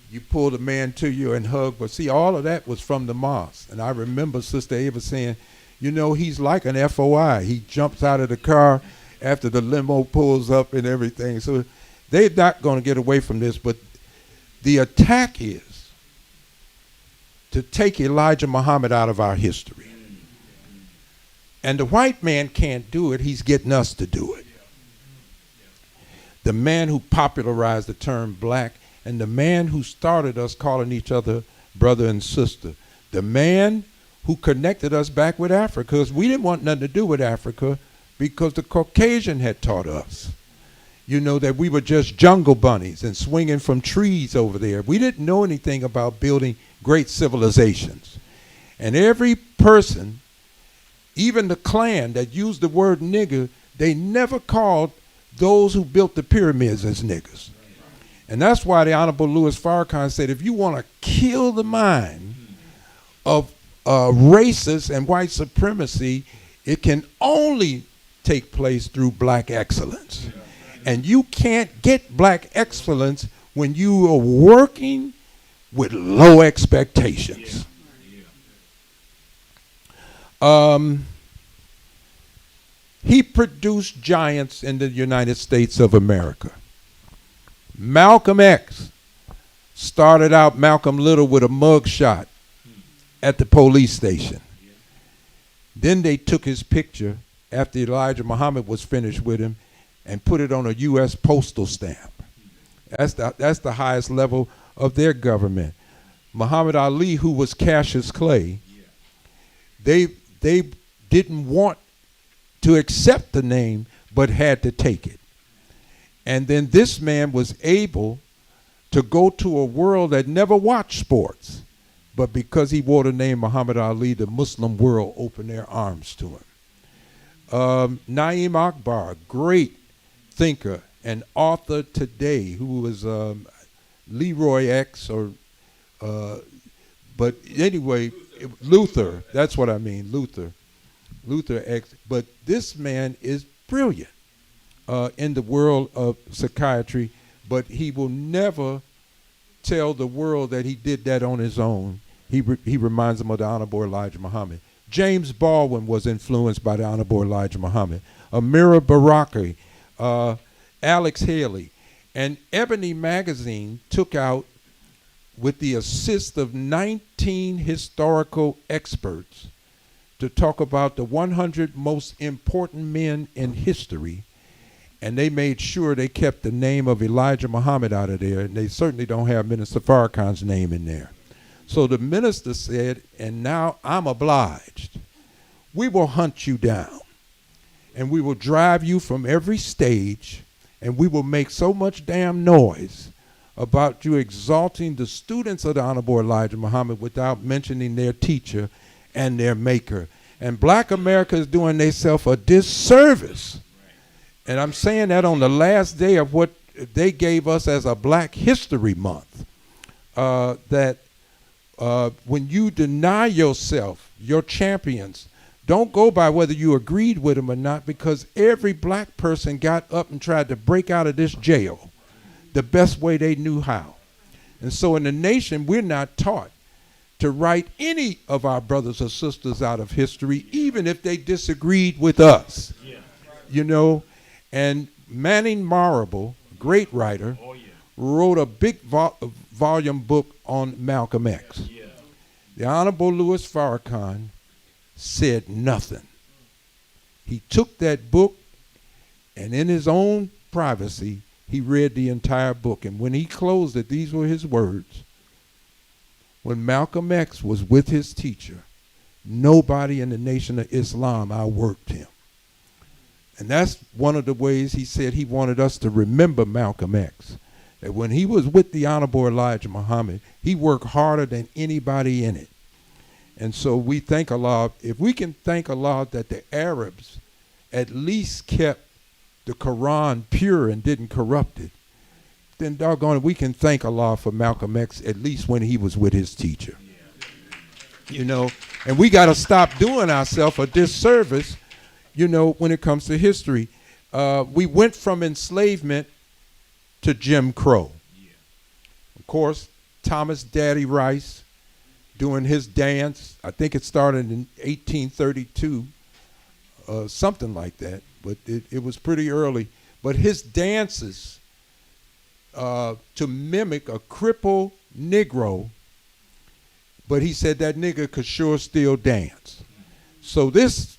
you pulled a man to you and hug. But see, all of that was from the mosque. And I remember Sister Ava saying, you know, he's like an FOI. He jumps out of the car after the limo pulls up and everything. So they're not going to get away from this. But the attack is to take Elijah Muhammad out of our history. And the white man can't do it. He's getting us to do it. The man who popularized the term black, and the man who started us calling each other brother and sister. The man who connected us back with Africa, because we didn't want nothing to do with Africa because the Caucasian had taught us, you know, that we were just jungle bunnies and swinging from trees over there. We didn't know anything about building great civilizations. And every person, even the Klan that used the word nigger, they never called those who built the pyramids as niggers. And that's why the Honorable Louis Farrakhan said, if you want to kill the mind of racists and white supremacy, it can only take place through black excellence. And you can't get black excellence when you are working with low expectations. He produced giants in the United States of America. Malcolm X started out Malcolm Little with a mugshot at the police station. Then they took his picture after Elijah Muhammad was finished with him and put it on a U.S. postal stamp. That's the highest level of their government. Muhammad Ali, who was Cassius Clay, they didn't want to accept the name, but had to take it. And then this man was able to go to a world that never watched sports, but because he wore the name Muhammad Ali, the Muslim world opened their arms to him. Naim Akbar, great thinker and author today, who was Leroy X, but anyway, Luther, that's what I mean, Luther X. But this man is brilliant in the world of psychiatry, but he will never tell the world that he did that on his own. He reminds them of the Honorable Elijah Muhammad. James Baldwin was influenced by the Honorable Elijah Muhammad. Amira Baraki, Alex Haley. And Ebony Magazine took out, with the assist of 19 historical experts, to talk about the 100 most important men in history. And they made sure they kept the name of Elijah Muhammad out of there, and they certainly don't have Minister Farrakhan's name in there. So the minister said, and now I'm obliged, we will hunt you down, and we will drive you from every stage, and we will make so much damn noise about you exalting the students of the Honorable Elijah Muhammad without mentioning their teacher and their maker. And black America is doing themselves a disservice. And I'm saying that on the last day of what they gave us as a Black History Month, that when you deny yourself, your champions, don't go by whether you agreed with them or not, because every black person got up and tried to break out of this jail the best way they knew how. And so in the nation, we're not taught to write any of our brothers or sisters out of history, even if they disagreed with us. You know, and Manning Marable, great writer, wrote a big volume book on Malcolm X. The Honorable Louis Farrakhan said nothing. He took that book, and in his own privacy, he read the entire book. And when he closed it, these were his words. When Malcolm X was with his teacher, nobody in the Nation of Islam outworked him. And that's one of the ways he said he wanted us to remember Malcolm X. That when he was with the Honorable Elijah Muhammad, he worked harder than anybody in it. And so we thank Allah, if we can thank Allah that the Arabs at least kept the Quran pure and didn't corrupt it, then doggone it, we can thank Allah for Malcolm X, at least when he was with his teacher. You know, and we got to stop doing ourselves a disservice, you know, when it comes to history. We went from enslavement to Jim Crow. Of course, Thomas Daddy Rice doing his dance. I think it started in 1832, something like that, but it was pretty early. But his dances to mimic a crippled Negro, but he said that nigga could sure still dance. So this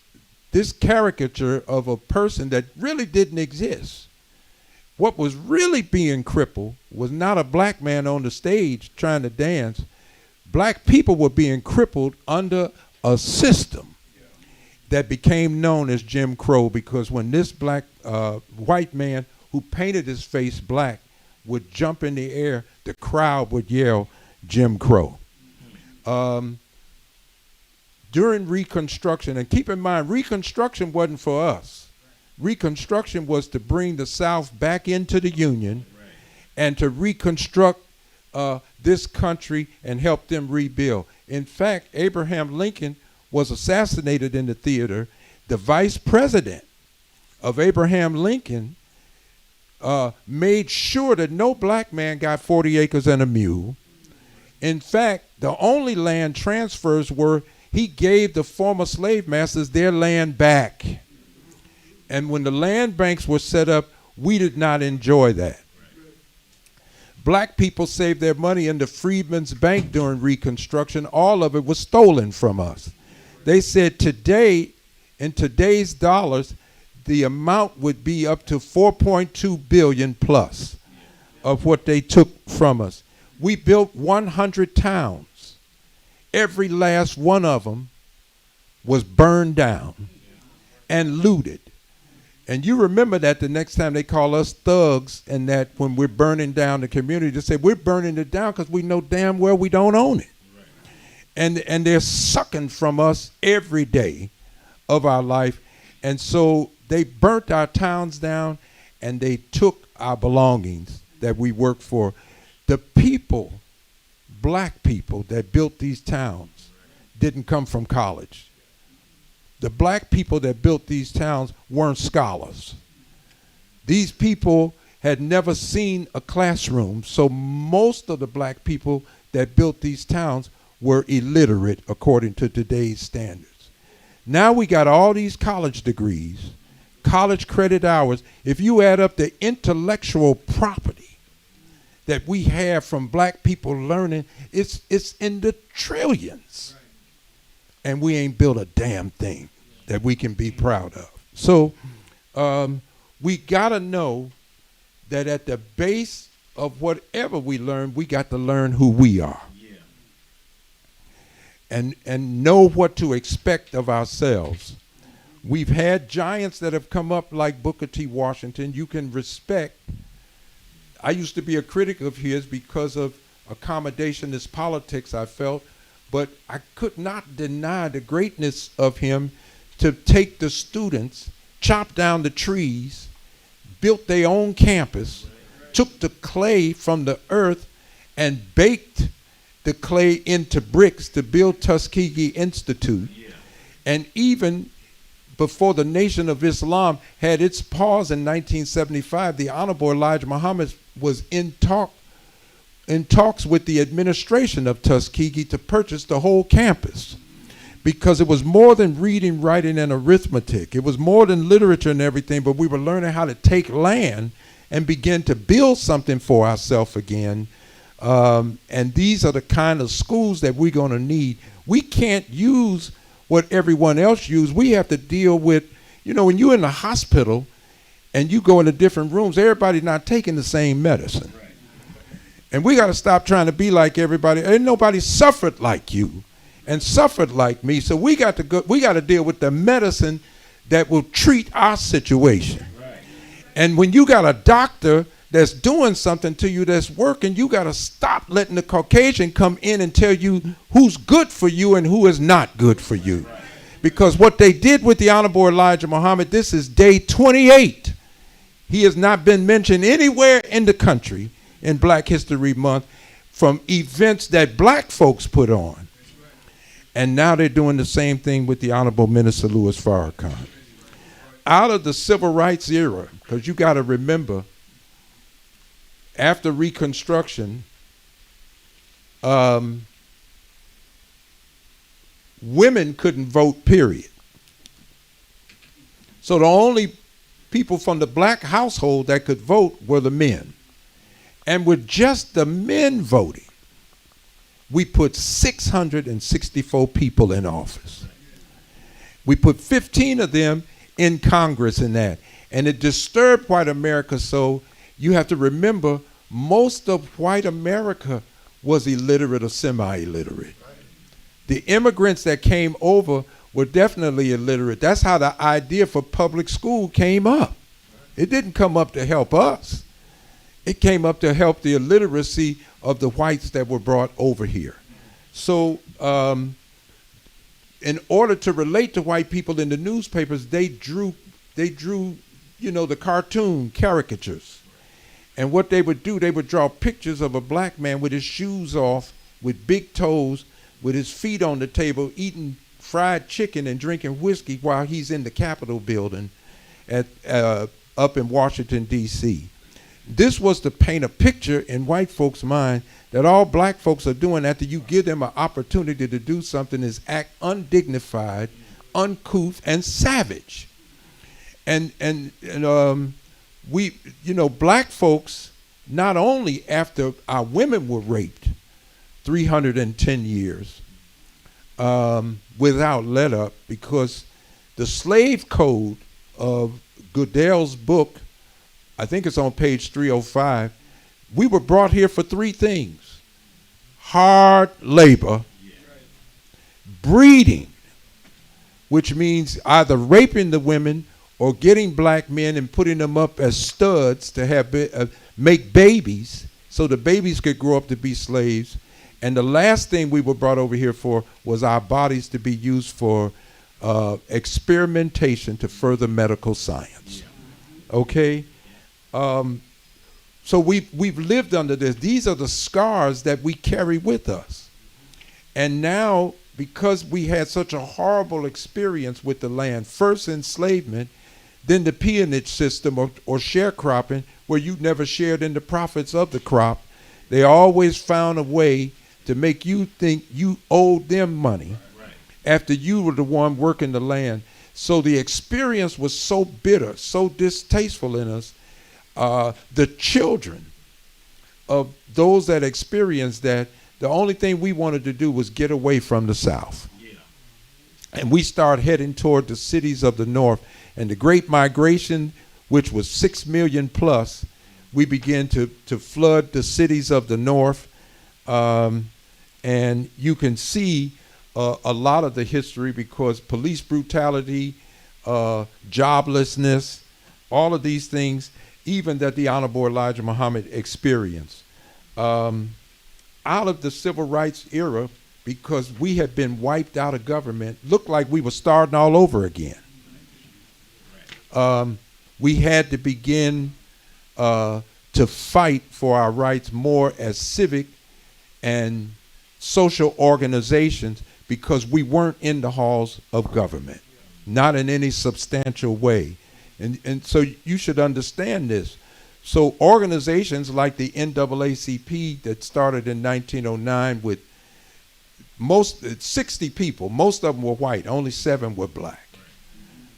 caricature of a person that really didn't exist. What was really being crippled was not a black man on the stage trying to dance. Black people were being crippled under a system that became known as Jim Crow, because when this black white man who painted his face black would jump in the air, the crowd would yell, Jim Crow. During Reconstruction, and keep in mind, Reconstruction wasn't for us. Reconstruction was to bring the South back into the Union and to reconstruct this country and help them rebuild. In fact, Abraham Lincoln was assassinated in the theater. The vice president of Abraham Lincoln made sure that no black man got 40 acres and a mule. In fact, the only land transfers were he gave the former slave masters their land back. And when the land banks were set up, we did not enjoy that. Black people saved their money in the Freedmen's Bank during Reconstruction. All of it was stolen from us. They said today In today's dollars, the amount would be up to 4.2 billion plus of what they took from us. We built 100 towns. Every last one of them was burned down and looted. And you remember that the next time they call us thugs, and that when we're burning down the community, they say we're burning it down because we know damn well we don't own it. And they're sucking from us every day of our life. And so they burnt our towns down, and they took our belongings that we worked for. The people, black people that built these towns, didn't come from college. The black people that built these towns weren't scholars. These people had never seen a classroom, so most of the black people that built these towns were illiterate according to today's standards. Now we got all these college degrees, college credit hours. If you add up the intellectual property that we have from black people learning, it's in the trillions. And we ain't built a damn thing that we can be proud of. So we gotta know that at the base of whatever we learn, we got to learn who we are. And know what to expect of ourselves. We've had giants that have come up like Booker T. Washington. You can respect. I used to be a critic of his because of accommodationist politics, I felt, but I could not deny the greatness of him to take the students, chop down the trees, built their own campus, took the clay from the earth and baked the clay into bricks to build Tuskegee Institute. And even before the Nation of Islam had its pause in 1975, the Honorable Elijah Muhammad was in talks with the administration of Tuskegee to purchase the whole campus, because it was more than reading, writing, and arithmetic. It was more than literature and everything, but we were learning how to take land and begin to build something for ourselves again. And these are the kind of schools that we're going to need. We can't use what everyone else uses. We have to deal with, when you're in the hospital and you go into different rooms, everybody's not taking the same medicine. And we got to stop trying to be like everybody. Ain't nobody suffered like you and suffered like me. So we got to deal with the medicine that will treat our situation. And when you got a doctor that's doing something to you that's working, you got to stop letting the Caucasian come in and tell you who's good for you and who is not good for you. Because what they did with the Honorable Elijah Muhammad, this is day 28. He has not been mentioned anywhere in the country in Black History Month from events that black folks put on. And now they're doing the same thing with the Honorable Minister Louis Farrakhan. Out of the civil rights era, because you got to remember, after Reconstruction, women couldn't vote, period. So the only people from the black household that could vote were the men. And with just the men voting, we put 664 people in office. We put 15 of them in Congress and that. And it disturbed white America, so you have to remember, most of white America was illiterate or semi-illiterate. The immigrants that came over were definitely illiterate. That's how the idea for public school came up. It didn't come up to help us. It came up to help the illiteracy of the whites that were brought over here. So in order to relate to white people in the newspapers, they drew the cartoon caricatures. And what they would do, they would draw pictures of a black man with his shoes off, with big toes, with his feet on the table, eating fried chicken and drinking whiskey while he's in the Capitol building up in Washington, D.C. This was to paint a picture in white folks' mind that all black folks are doing after you give them an opportunity to do something is act undignified, uncouth, and savage. And we, black folks, not only after our women were raped 310 years without let up, because the slave code of Goodell's book, I think it's on page 305, we were brought here for three things: hard labor, breeding, which means either raping the women or getting black men and putting them up as studs to have make babies so the babies could grow up to be slaves. And the last thing we were brought over here for was our bodies to be used for experimentation to further medical science. Okay? So we've lived under this. These are the scars that we carry with us. And now, because we had such a horrible experience with the land, first enslavement, then the peonage system or sharecropping, where you never shared in the profits of the crop, they always found a way to make you think you owed them money after you were the one working the land. So the experience was so bitter, so distasteful in us. The children of those that experienced that, the only thing we wanted to do was get away from the South. And we started heading toward the cities of the North. And the Great Migration, which was 6 million plus, we began to flood the cities of the North. And you can see a lot of the history, because police brutality, joblessness, all of these things, even that the Honorable Elijah Muhammad experienced. Out of the civil rights era, because we had been wiped out of government, looked like we were starting all over again. We had to begin to fight for our rights more as civic and social organizations, because we weren't in the halls of government, not in any substantial way. And so you should understand this. So organizations like the NAACP that started in 1909 with 60 people, most of them were white, only 7 were black.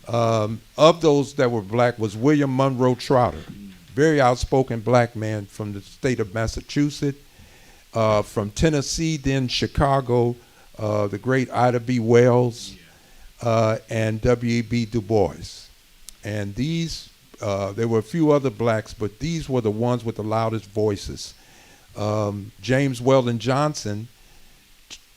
Of those that were black was William Monroe Trotter, very outspoken black man from the state of Massachusetts. From Tennessee, then Chicago, the great Ida B. Wells, and W.E.B. Du Bois. And these, there were a few other blacks, but these were the ones with the loudest voices. James Weldon Johnson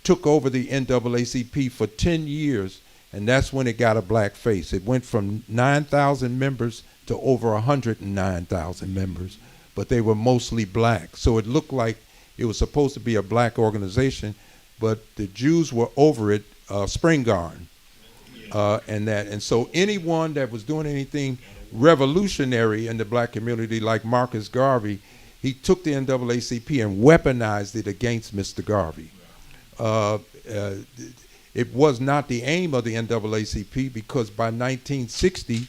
took over the NAACP for 10 years, and that's when it got a black face. It went from 9,000 members to over 109,000 members, but they were mostly black. So it looked like it was supposed to be a black organization, but the Jews were over it, Spring Garden, and that. And so anyone that was doing anything revolutionary in the black community, like Marcus Garvey, he took the NAACP and weaponized it against Mr. Garvey. It was not the aim of the NAACP, because by 1960,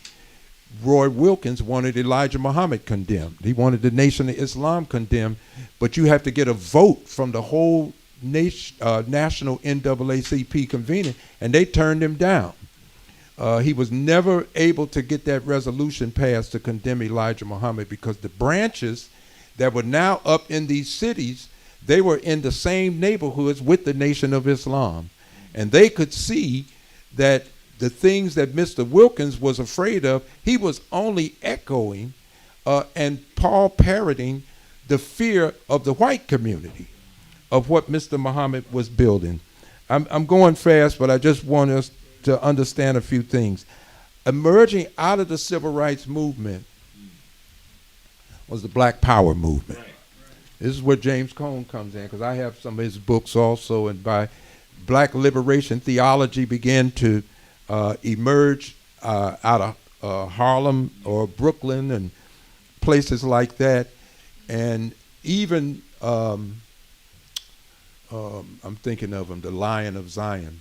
Roy Wilkins wanted Elijah Muhammad condemned. He wanted the Nation of Islam condemned, but you have to get a vote from the whole national NAACP convening, and they turned him down. He was never able to get that resolution passed to condemn Elijah Muhammad, because the branches that were now up in these cities, they were in the same neighborhoods with the Nation of Islam. And they could see that the things that Mr. Wilkins was afraid of, he was only echoing and Paul parroting the fear of the white community of what Mr. Muhammad was building. I'm going fast, but I just want us to understand a few things. Emerging out of the civil rights movement was the Black Power movement. This is where James Cone comes in, because I have some of his books also, and by Black liberation theology began to emerge out of Harlem or Brooklyn and places like that. And even, I'm thinking of him, the Lion of Zion,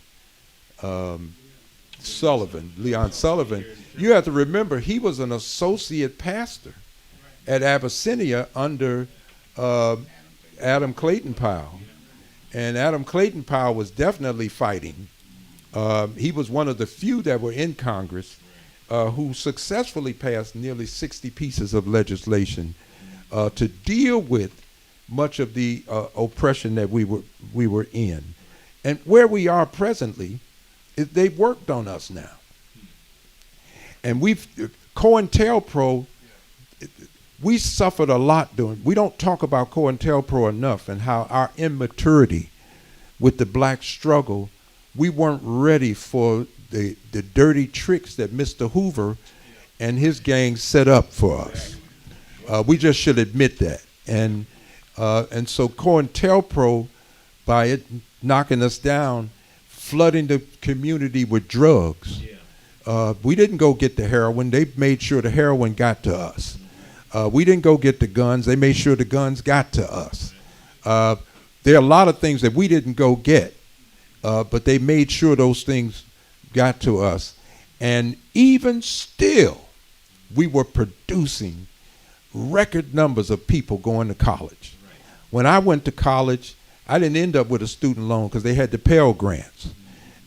Sullivan, Leon Sullivan. You have to remember, he was an associate pastor at Abyssinia under Adam Clayton Powell. And Adam Clayton Powell was definitely fighting. He was one of the few that were in Congress who successfully passed nearly 60 pieces of legislation to deal with much of the oppression that we were in. And where we are presently, they've worked on us now. And COINTELPRO, we suffered a lot doing. We don't talk about COINTELPRO enough and how our immaturity with the black struggle, we weren't ready for the dirty tricks that Mr. Hoover and his gang set up for us. We just should admit that. And so COINTELPRO, by it knocking us down, flooding the community with drugs. We didn't go get the heroin. They made sure the heroin got to us. We didn't go get the guns. They made sure the guns got to us. There are a lot of things that we didn't go get, but they made sure those things got to us. And even still, we were producing record numbers of people going to college. When I went to college, I didn't end up with a student loan because they had the Pell Grants.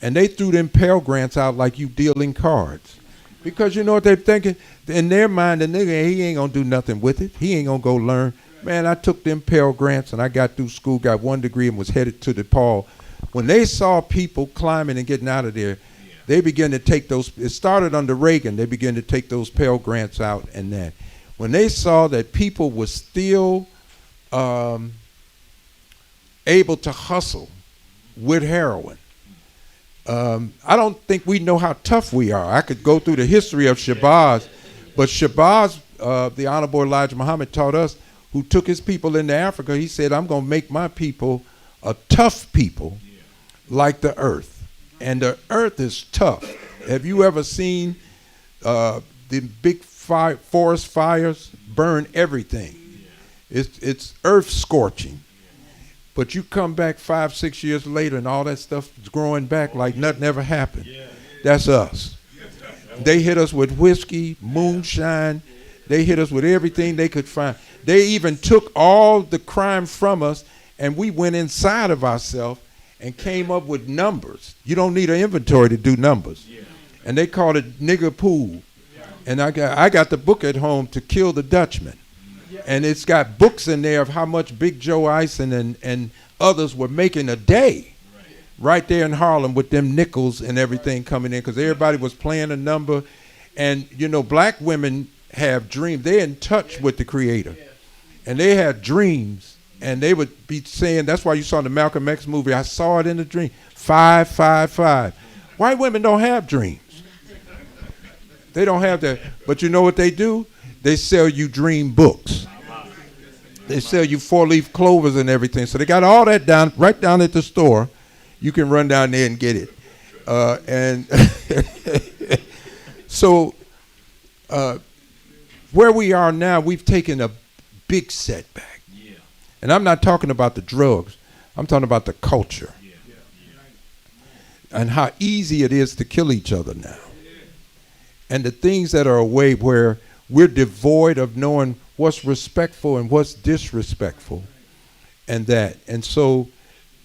And they threw them Pell Grants out like you dealing cards. Because you know what they're thinking? In their mind, the nigga, he ain't going to do nothing with it. He ain't going to go learn. Man, I took them Pell Grants and I got through school, got 1 degree and was headed to DePaul. When they saw people climbing and getting out of there, they began to take those, it started under Reagan, they began to take those Pell Grants out and that. When they saw that people were still able to hustle with heroin, I don't think we know how tough we are. I could go through the history of Shabazz, but Shabazz, the Honorable Elijah Muhammad taught us, who took his people into Africa, he said, I'm going to make my people a tough people like the earth. And the earth is tough. Have you ever seen the big forest fires burn everything? It's earth scorching. But you come back 5-6 years later and all that stuff is growing back like nothing ever happened. That's us. They hit us with whiskey, moonshine. They hit us with everything they could find. They even took all the crime from us, and we went inside of ourselves and came up with numbers. You don't need an inventory to do numbers. And they called it nigger pool. And I got the book at home, To Kill the Dutchman. And it's got books in there of how much Big Joe Eisen and others were making a day right there in Harlem with them nickels and everything coming in, because everybody was playing a number. And, you know, black women have dreams. They're in touch with the Creator. And they had dreams. And they would be saying, that's why you saw the Malcolm X movie, I saw it in a dream, 5, 5, 5. White women don't have dreams. They don't have that. But you know what they do? They sell you dream books. They sell you 4-leaf clovers and everything. So they got all that down, right down at the store. You can run down there and get it. And so where we are now, we've taken a big setback. And I'm not talking about the drugs. I'm talking about the culture. And how easy it is to kill each other now. And the things that are away where we're devoid of knowing what's respectful and what's disrespectful. And that. And so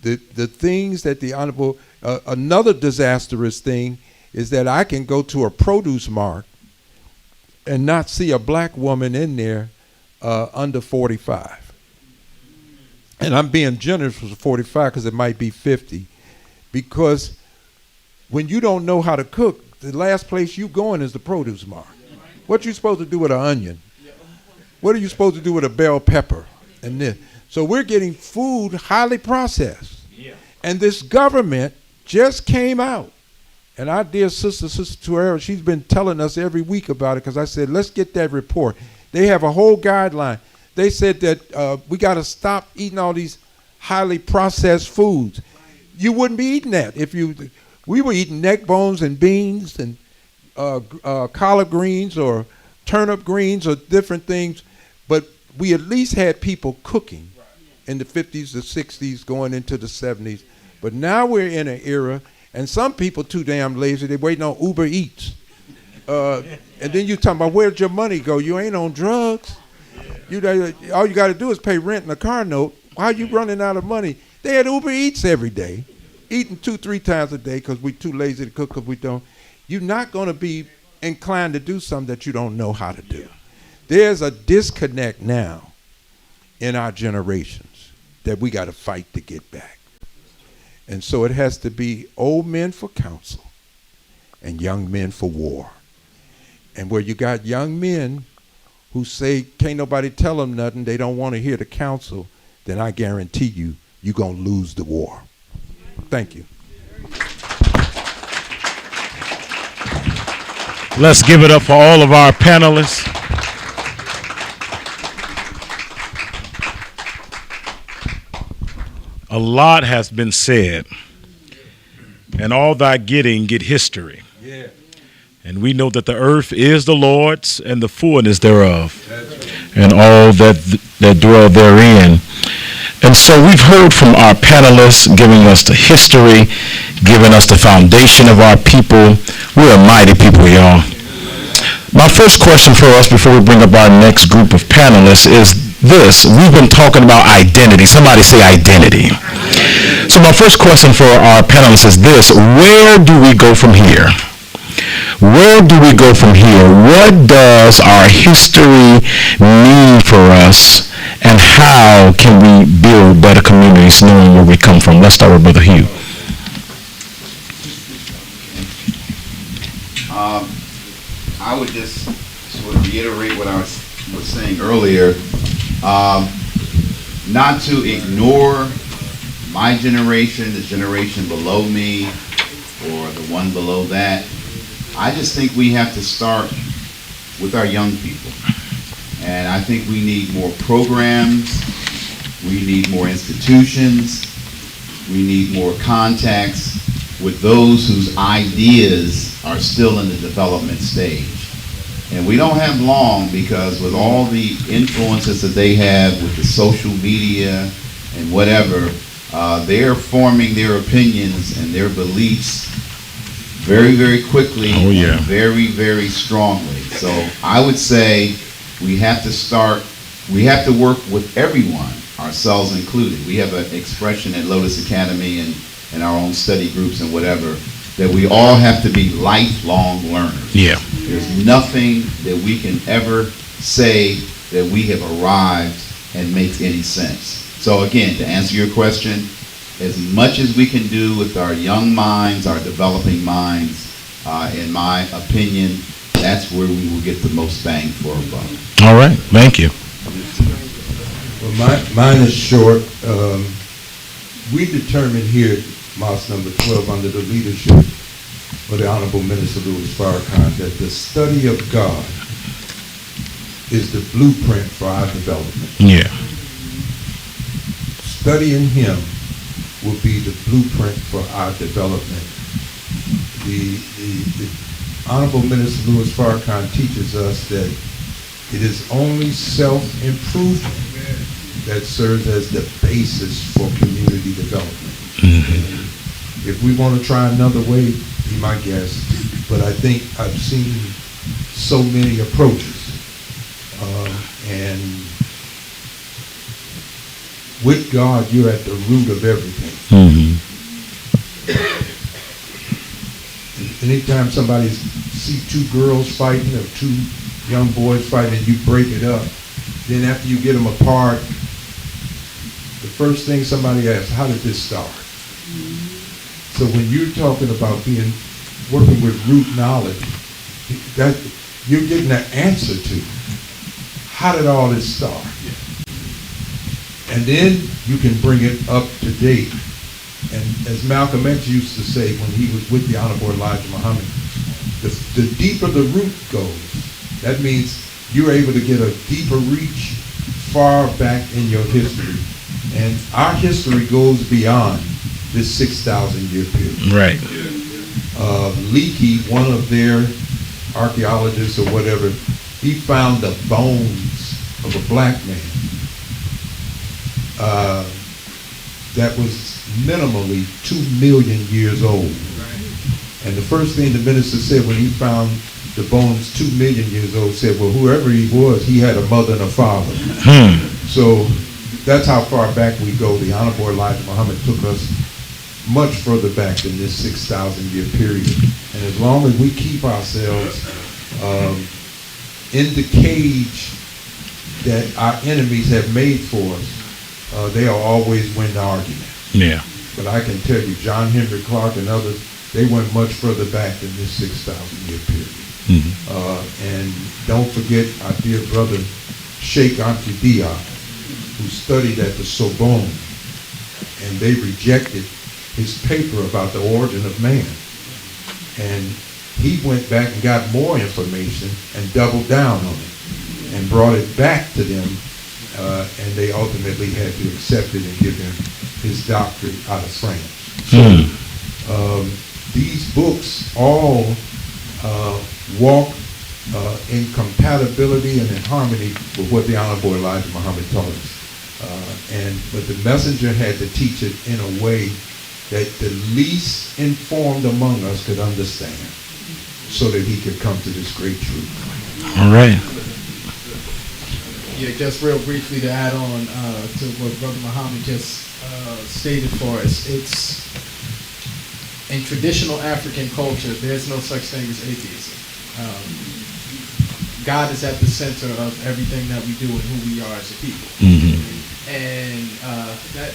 the things that the Honorable, another disastrous thing is that I can go to a produce mart and not see a black woman in there under 45. And I'm being generous for 45 because it might be 50. Because when you don't know how to cook, the last place you going is the produce mart. What you supposed to do with an onion? What are you supposed to do with a bell pepper? And this. So we're getting food highly processed. And this government just came out. And our dear Sister Tuera, she's been telling us every week about it, because I said, let's get that report. They have a whole guideline. They said that we got to stop eating all these highly processed foods. You wouldn't be eating that if we were eating neck bones and beans and collard greens or turnip greens or different things, but we at least had people cooking in the 50s, the 60s, going into the 70s. But now we're in an era, and some people too damn lazy, they're waiting on Uber Eats. And then you talking about, where'd your money go? You ain't on drugs. All you got to do is pay rent and a car note. Why are you running out of money? They had Uber Eats every day, eating 2-3 times a day because we're too lazy to cook because we don't. You're not going to be inclined to do something that you don't know how to do. There's a disconnect now in our generations that we got to fight to get back. And so it has to be old men for counsel and young men for war. And where you got young men who say can't nobody tell them nothing, they don't want to hear the counsel, then I guarantee you, you're going to lose the war. Thank you. Let's give it up for all of our panelists. A lot has been said, and all thy getting, get history. Yeah. And we know that the earth is the Lord's and the fullness thereof, and all that dwell therein. And so we've heard from our panelists, giving us the history, giving us the foundation of our people. We're a mighty people, y'all. My first question for us before we bring up our next group of panelists is this. We've been talking about identity. Somebody say identity. So my first question for our panelists is this. Where do we go from here? Where do we go from here? What does our history mean for us? And how can we build better communities knowing where we come from? Let's start with Brother Hugh. I would just sort of reiterate what I was saying earlier. Not to ignore my generation, the generation below me, or the one below that. I just think we have to start with our young people. And I think we need more programs, we need more institutions, we need more contacts with those whose ideas are still in the development stage. And we don't have long, because with all the influences that they have with the social media and whatever, they're forming their opinions and their beliefs very, very quickly. Oh, yeah. And very, very strongly. So I would say we have to work with everyone, ourselves included. We have an expression at Lotus Academy and our own study groups and whatever, that we all have to be lifelong learners. Yeah. There's nothing that we can ever say that we have arrived and makes any sense. So again, to answer your question, as much as we can do with our young minds, our developing minds, in my opinion, that's where we will get the most bang for our buck. All right. Thank you. Well, mine is short. We determined here at Mosque number 12 under the leadership of the Honorable Minister Louis Farrakhan that the study of God is the blueprint for our development. Yeah. Studying Him will be the blueprint for our development. The Honorable Minister Louis Farrakhan teaches us that it is only self-improvement that serves as the basis for community development. Mm-hmm. If we want to try another way, be my guest. But I think I've seen so many approaches. And with God, you're at the root of everything. Mm-hmm. Anytime somebody see two girls fighting or two young boys fighting and you break it up, then after you get them apart, the first thing somebody asks, how did this start? So when you're talking about working with root knowledge, that you're getting an answer to how did all this start? And then you can bring it up to date. And as Malcolm X used to say when he was with the Honorable Elijah Muhammad, the deeper the root goes, that means you're able to get a deeper reach far back in your history. And our history goes beyond this 6,000-year period. Right. Leakey, one of their archaeologists or whatever, he found the bones of a black man that was minimally 2 million years old. And the first thing the minister said when he found the bones 2 million years old, said, well, whoever he was, he had a mother and a father. So that's how far back we go. The Honorable Elijah Muhammad took us much further back than this 6,000-year period. And as long as we keep ourselves in the cage that our enemies have made for us, they'll always win the argument. Yeah. But I can tell you, John Henry Clark and others, they went much further back than this 6,000-year period. And don't forget our dear brother Sheikh Anta Diop, who studied at the Sorbonne, and they rejected his paper about the origin of man. And he went back and got more information and doubled down on it and brought it back to them, and they ultimately had to accept it and give him his doctorate out of France. So these books all walk in compatibility and in harmony with what the Honorable Elijah Muhammad taught us. But the messenger had to teach it in a way that the least informed among us could understand, so that he could come to this great truth. All right. Yeah, just real briefly to add on to what Brother Muhammad just stated for us. It's in traditional African culture, there's no such thing as atheism. God is at the center of everything that we do and who we are as a people. And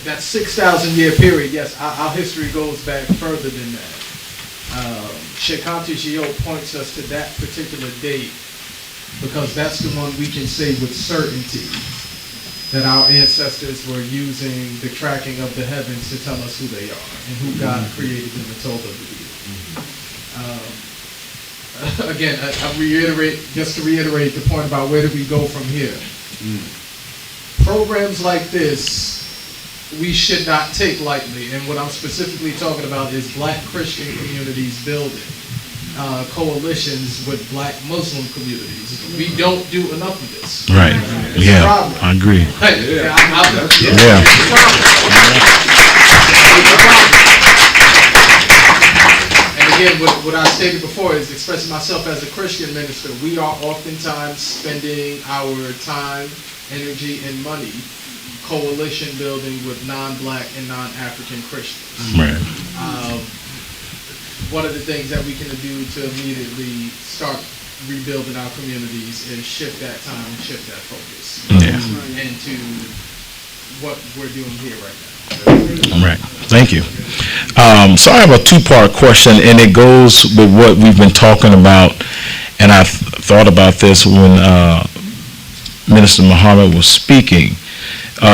that 6,000 year period, yes, our history goes back further than that. Sheikh Anta Diop points us to that particular date because that's the one we can say with certainty that our ancestors were using the tracking of the heavens to tell us who they are and who God created them and told them to be. Again, just to reiterate the point about where do we go from here. Programs like this, we should not take lightly. And what I'm specifically talking about is Black Christian communities building coalitions with Black Muslim communities. We don't do enough of this. Right. It's a Yeah, problem. I agree. Yeah. And again, what I stated before is expressing myself as a Christian minister. We are oftentimes spending our time, energy, and money coalition building with non-Black and non-African Christians. Right. One of the things that we can do to immediately start rebuilding our communities is shift that time and shift that focus into what we're doing here right now. All right. Thank you. So I have a two-part question, and it goes with what we've been talking about, and I thought about this when Minister Muhammad was speaking.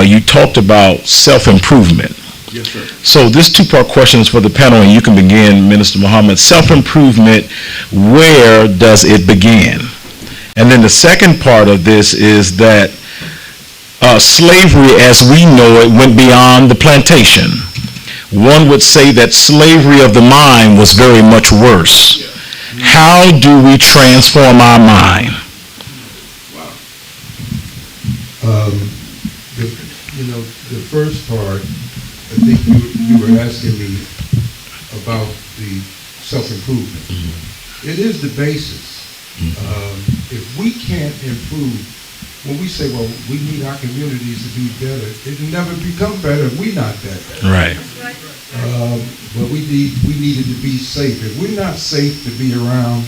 You talked about self-improvement. Yes, sir. So this two-part question is for the panel, and you can begin, Minister Muhammad. Self-improvement, where does it begin? And then the second part of this is that slavery as we know it went beyond the plantation. One would say that slavery of the mind was very much worse. How do we transform our mind? The first part, I think you were asking me about the self-improvement. It is the basis. If we can't improve, when we say, well, we need our communities to be better, it'll never become better if we're not better. Right. But we needed to be safe. If we're not safe to be around,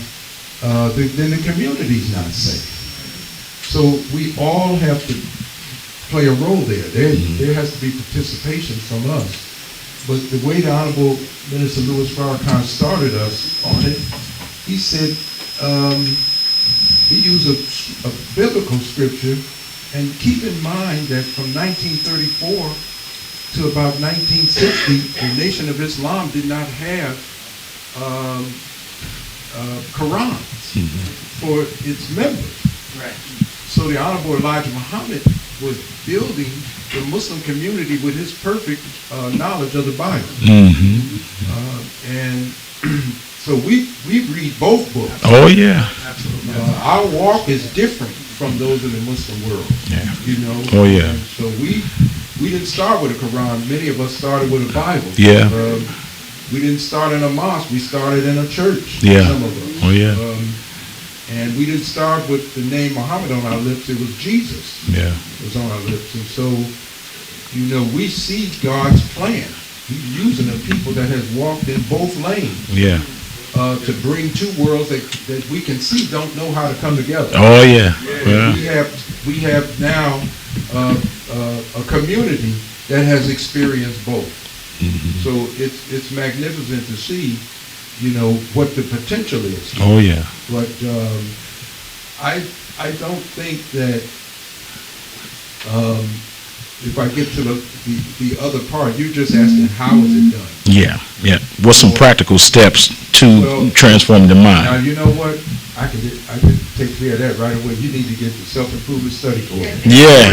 then the community's not safe. So we all have to play a role there. There has to be participation from us. But the way the Honorable Minister Louis Farrakhan started us on it, he said, he used a biblical scripture, and keep in mind that from 1934 to about 1960, the Nation of Islam did not have Qurans for its members. Right. So the Honorable Elijah Muhammad was building the Muslim community with his perfect knowledge of the Bible. And so we read both books. Oh, yeah. Our walk is different from those in the Muslim world. Yeah. You know? Oh, yeah. And so we didn't start with a Quran. Many of us started with a Bible. Yeah. We didn't start in a mosque. We started in a church. Yeah. Some of us. Oh, yeah. And we didn't start with the name Muhammad on our lips. It was Jesus. Yeah. It was on our lips. And so, we see God's plan. He's using a people that has walked in both lanes. Yeah. To bring two worlds that we can see don't know how to come together. Oh, yeah. We have now a community that has experienced both. So it's magnificent to see what the potential is. Oh yeah. But I don't think that if I get to the other part, you're just asking how is it done. Yeah. Yeah. What's some practical steps to transform the Now mind? you know what? I can take care of that right away. You need to get the self-improvement study course. Yeah.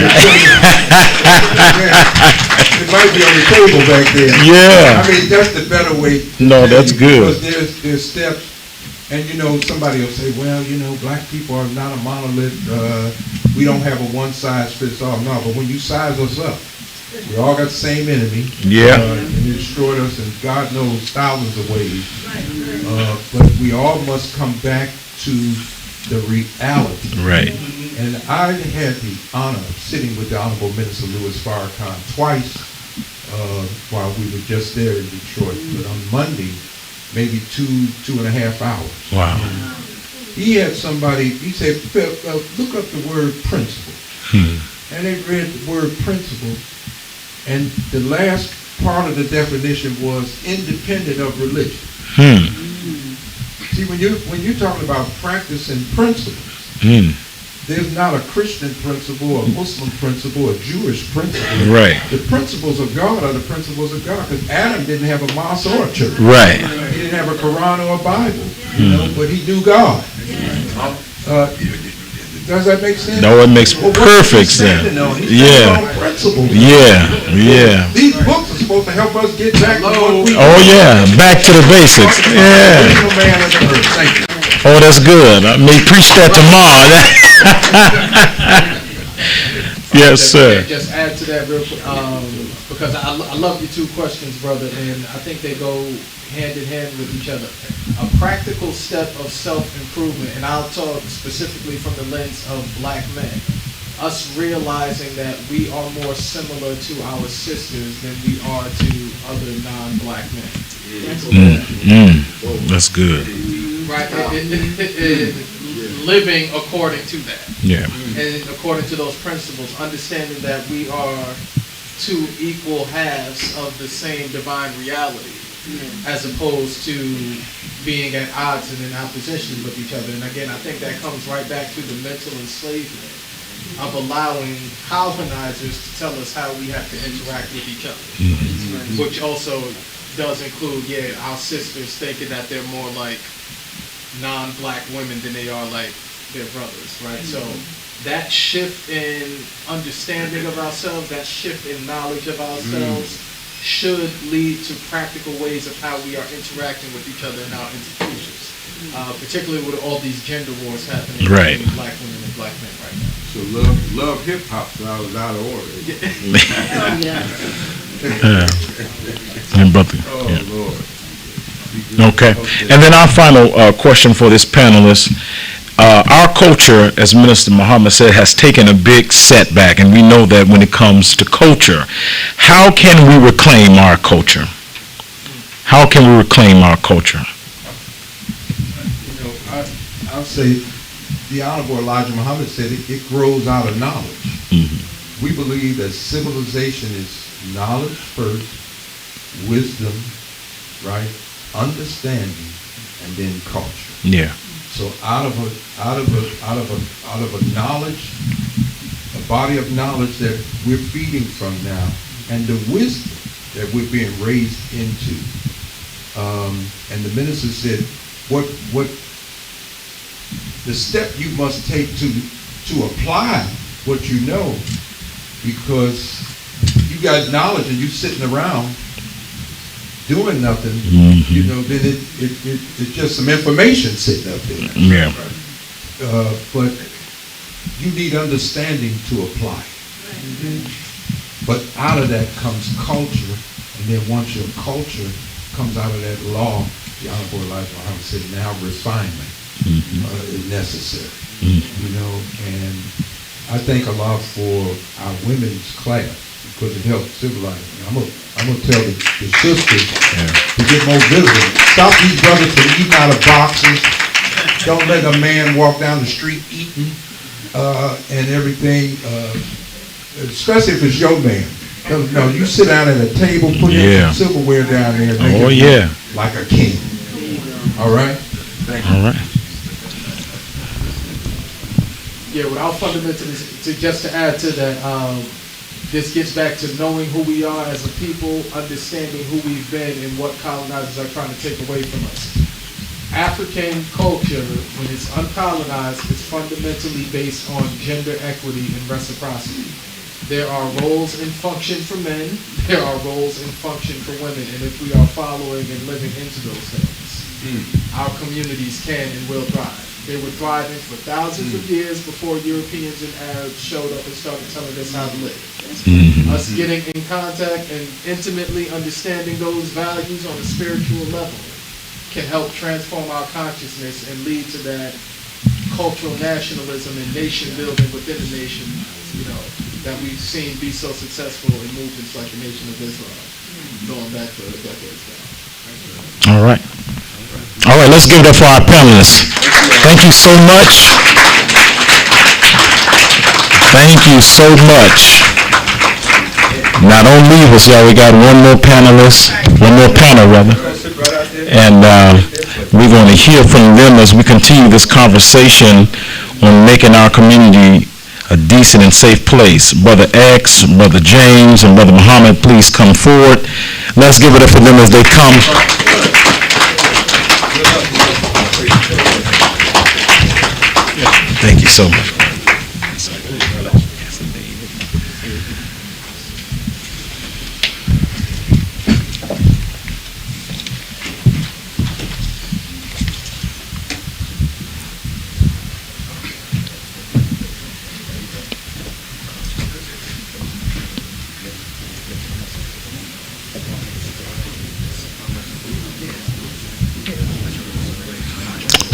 It might be on the table back there. Yeah. I mean, that's the better way. No, that's good. Because there's steps, and somebody will say, well, black people are not a monolith. We don't have a one size fits all. No, but when you size us up, we all got the same enemy. Yeah. And it destroyed us in God knows thousands of ways. But we all must come back to the reality. Right. And I had the honor of sitting with the Honorable Minister Louis Farrakhan twice while we were just there in Detroit. But on Monday, maybe 2.5 hours. Wow. He had somebody, he said, look up the word principle. And they read the word principle. And the last part of the definition was independent of religion. See, when you're talking about practicing principles, there's not a Christian principle, a Muslim principle, a Jewish principle. Right. The principles of God are the principles of God, because Adam didn't have a mosque or a church. Right. He didn't have a Quran or a Bible, but he knew God. Does that make sense? No, it makes perfect sense. Yeah. Yeah. These books are supposed to help us get back to what we Oh yeah, back to the basics. Yeah. original man of the earth. Thank you. Oh, that's good. I may preach that tomorrow. Yes, sir. Just add to that real quick, because I love your two questions, brother, and I think they go hand in hand with each other. A practical step of self-improvement, and I'll talk specifically from the lens of black men. Us realizing that we are more similar to our sisters than we are to other non-black men. That's good. Right? Living according to that. Yeah. And according to those principles, understanding that we are two equal halves of the same divine reality, as opposed to being at odds and in opposition with each other. And again, I think that comes right back to the mental enslavement of allowing colonizers to tell us how we have to interact with each other, which also does include, our sisters thinking that they're more like non-black women than they are like their brothers, right? So that shift in understanding of ourselves, that shift in knowledge of ourselves should lead to practical ways of how we are interacting with each other in our institutions, particularly with all these gender wars happening between black women and black men right now. So love hip hop, so I was out of order. And brother. Oh Lord. Okay. And then our final question for this panelist. Our culture, as Minister Muhammad said, has taken a big setback, and we know that when it comes to culture. How can we reclaim our culture? How can we reclaim our culture? I'll say the Honorable Elijah Muhammad said it grows out of knowledge. We believe that civilization is knowledge first, wisdom, right, understanding, and then culture. Yeah. So out of a knowledge, a body of knowledge that we're feeding from now, and the wisdom that we're being raised into. And the minister said, what the step you must take to apply what you know, because you got knowledge and you sitting around doing nothing, then it's just some information sitting up there. Yeah. But you need understanding to apply. But out of that comes culture, and then once your culture comes out of that law, the Honorable Elijah Muhammad said, now refinement is necessary. And I thank Allah for our women's class, because it helps civilize. I'm gonna tell the sisters to get more visible. Stop these brothers from eating out of boxes. Don't let a man walk down the street eating and everything, especially if it's your man. No, you sit down at a table, put in some silverware down there, and make it like a king. All right? All right. Yeah, without fundamentally, just to add to that, this gets back to knowing who we are as a people, understanding who we've been and what colonizers are trying to take away from us. African culture, when it's uncolonized, is fundamentally based on gender equity and reciprocity. There are roles and function for men, there are roles and function for women, and if we are following and living into those things, our communities can and will thrive. They were thriving for thousands of years before Europeans and Arabs showed up and started telling us how to live. Us getting in contact and intimately understanding those values on a spiritual level can help transform our consciousness and lead to that cultural nationalism and nation building within the nation, that we've seen be so successful in movements like the Nation of Islam, going back for decades now. All right. All right, let's give it up for our panelists. Thank you so much. Thank you so much. Now don't leave us, y'all. We got one more panel rather. And we're going to hear from them as we continue this conversation on making our community a decent and safe place. Brother X, Brother James, and Brother Muhammad, please come forward. Let's give it up for them as they come. Thank you so much.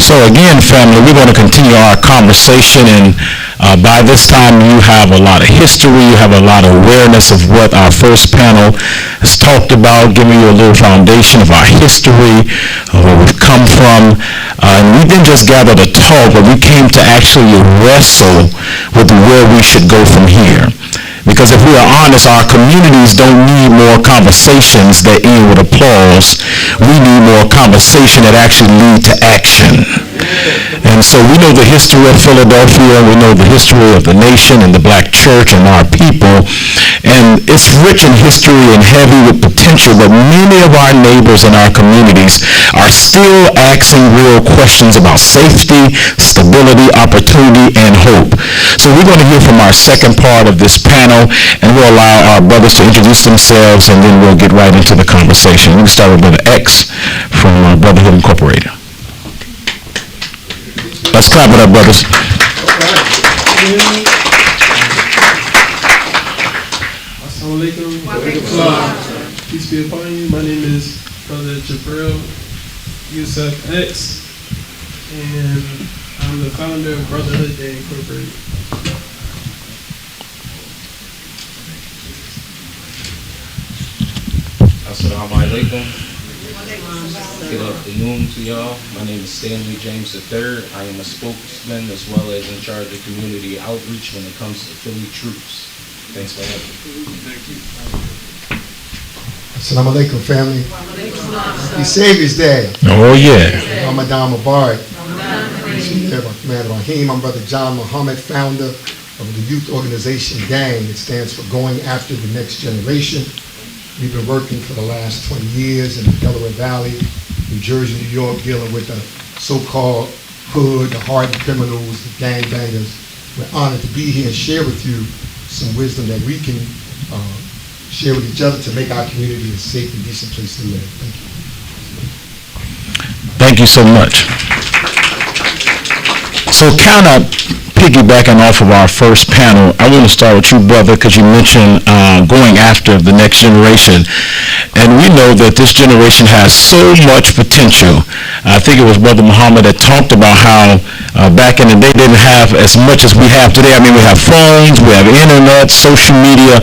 So again, family, we're going to continue our conversation, and by this time you have a lot of history, you have a lot of awareness of what our first panel has talked about, giving you a little foundation of our history, of where we've come from. And we didn't just gather to talk, but we came to actually wrestle with where we should go from here. Because if we are honest, our communities don't need more conversations that end with applause. We need more conversation that actually lead to action. And so we know the history of Philadelphia, we know the history of the nation and the black church and our people. And it's rich in history and heavy with potential, but many of our neighbors in our communities are still asking real questions about safety, stability, opportunity, and hope. So we're going to hear from our second part of this panel, and we'll allow our brothers to introduce themselves, and then we'll get right into the conversation. We can start with Brother X from Brotherhood Incorporated. Let's clap it up, brothers. Assalamualaikum. Peace be upon you. My name is Brother Jabril Yusuf X, and I'm the founder of Brotherhood Day Incorporated. Assalamualaikum. Good afternoon to y'all. My name is Stanley James III. I am a spokesman as well as in charge of community outreach when it comes to Philly troops. Thanks for having me. Thank you. Assalamu alaikum, family. Happy Savior's Day. Oh, yeah. Ramadan Mubarak. Rahim. I'm Brother John Muhammad, founder of the youth organization GANG. It stands for Going After the Next Generation. We've been working for the last 20 years in the Delaware Valley, New Jersey, New York, dealing with the so-called hood, the hardened criminals, the gangbangers. We're honored to be here and share with you some wisdom that we can share with each other to make our community a safe and decent place to live. Thank you. Thank you so much. So kind of piggybacking off of our first panel, I want to start with you, brother, because you mentioned going after the next generation. And we know that this generation has so much potential. I think it was Brother Muhammad that talked about how back in the day they didn't have as much as we have today. I mean, we have phones, we have internet, social media.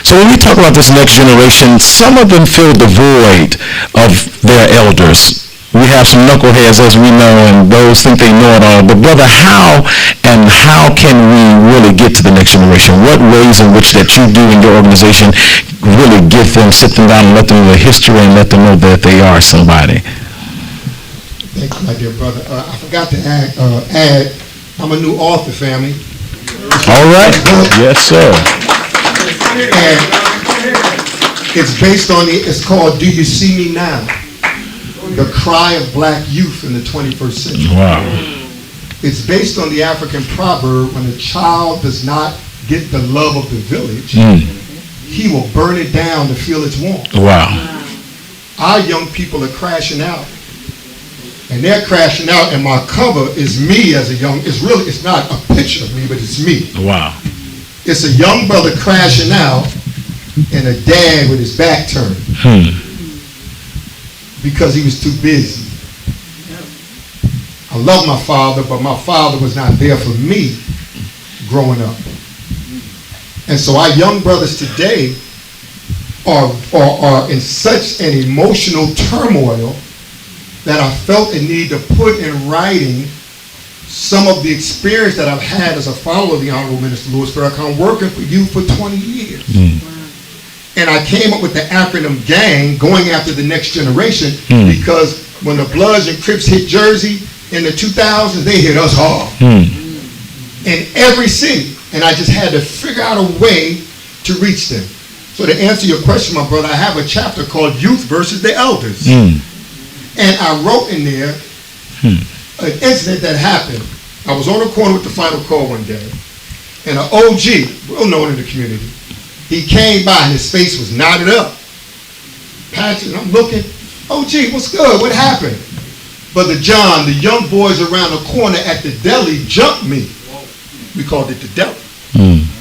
So when we talk about this next generation, some of them feel devoid of their elders. We have some knuckleheads, as we know, and those think they know it all. But brother, how can we really get to the next generation? What ways in which that you do in your organization really get them, sit them down and let them know the history and let them know that they are somebody? Thank you, my dear brother. I forgot to add, I'm a new author, family. All right. Yes, sir. And it's based on it's called Do You See Me Now? The Cry of Black Youth in the 21st Century. Wow. It's based on the African proverb, when a child does not get the love of the village, he will burn it down to feel its warmth. Wow. Our young people are crashing out. And they're crashing out, and my cover is me as a young, it's not a picture of me, but it's me. Wow. It's a young brother crashing out and a dad with his back turned because he was too busy. I love my father, but my father was not there for me growing up. And so our young brothers today are in such an emotional turmoil that I felt a need to put in writing some of the experience that I've had as a follower of the Honorable Minister Louis Farrakhan, working for you for 20 years. And I came up with the acronym GANG, going after the next generation, because when the Bloods and Crips hit Jersey in the 2000s, they hit us hard. In every city. And I just had to figure out a way to reach them. So to answer your question, my brother, I have a chapter called Youth versus the Elders. And I wrote in there an incident that happened. I was on the corner with the Final Call one day, and an OG, well known in the community, he came by and his face was knotted up. Patrick, I'm looking, OG, what's good? What happened? Brother John, the young boys around the corner at the deli jumped me. We called it the deli.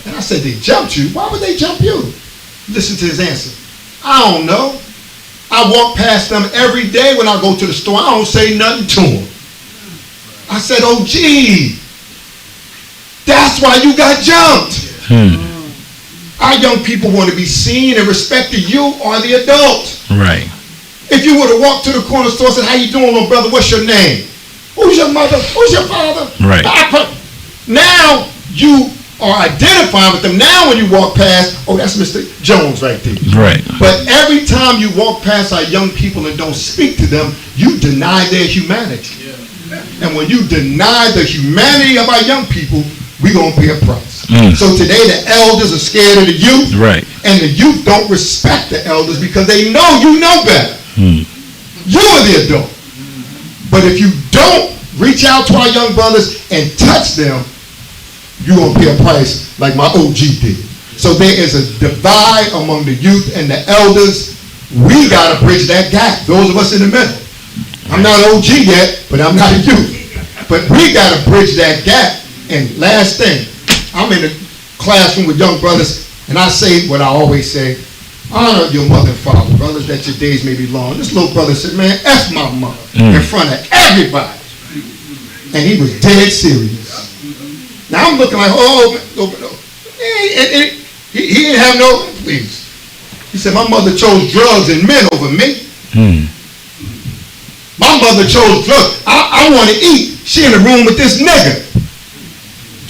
And I said, they jumped you? Why would they jump you? Listen to his answer. I don't know. I walk past them every day when I go to the store. I don't say nothing to them. I said, oh, gee, that's why you got jumped. Our young people want to be seen and respected. You are the adult. Right. If you would have walked to the corner store and said, how you doing, little brother? What's your name? Who's your mother? Who's your father? Right. Now you are identifying with them. Now when you walk past, oh, that's Mr. Jones right there. Right. But every time you walk past our young people and don't speak to them, you deny their humanity. And when you deny the humanity of our young people, we're going to pay a price. So today the elders are scared of the youth. Right. And the youth don't respect the elders because they know you know better. You are the adult. But if you don't reach out to our young brothers and touch them, you're going to pay a price like my OG did. So there is a divide among the youth and the elders. We got to bridge that gap, those of us in the middle. I'm not an OG yet, but I'm not a youth. But we got to bridge that gap. And last thing, I'm in a classroom with young brothers, and I say what I always say, honor your mother and father, brothers, that your days may be long. This little brother said, man, F my mother in front of everybody. And he was dead serious. Now I'm looking like, oh. He didn't have no, please. He said, my mother chose drugs and men over me. My mother chose drugs. I want to eat. She in the room with this nigga.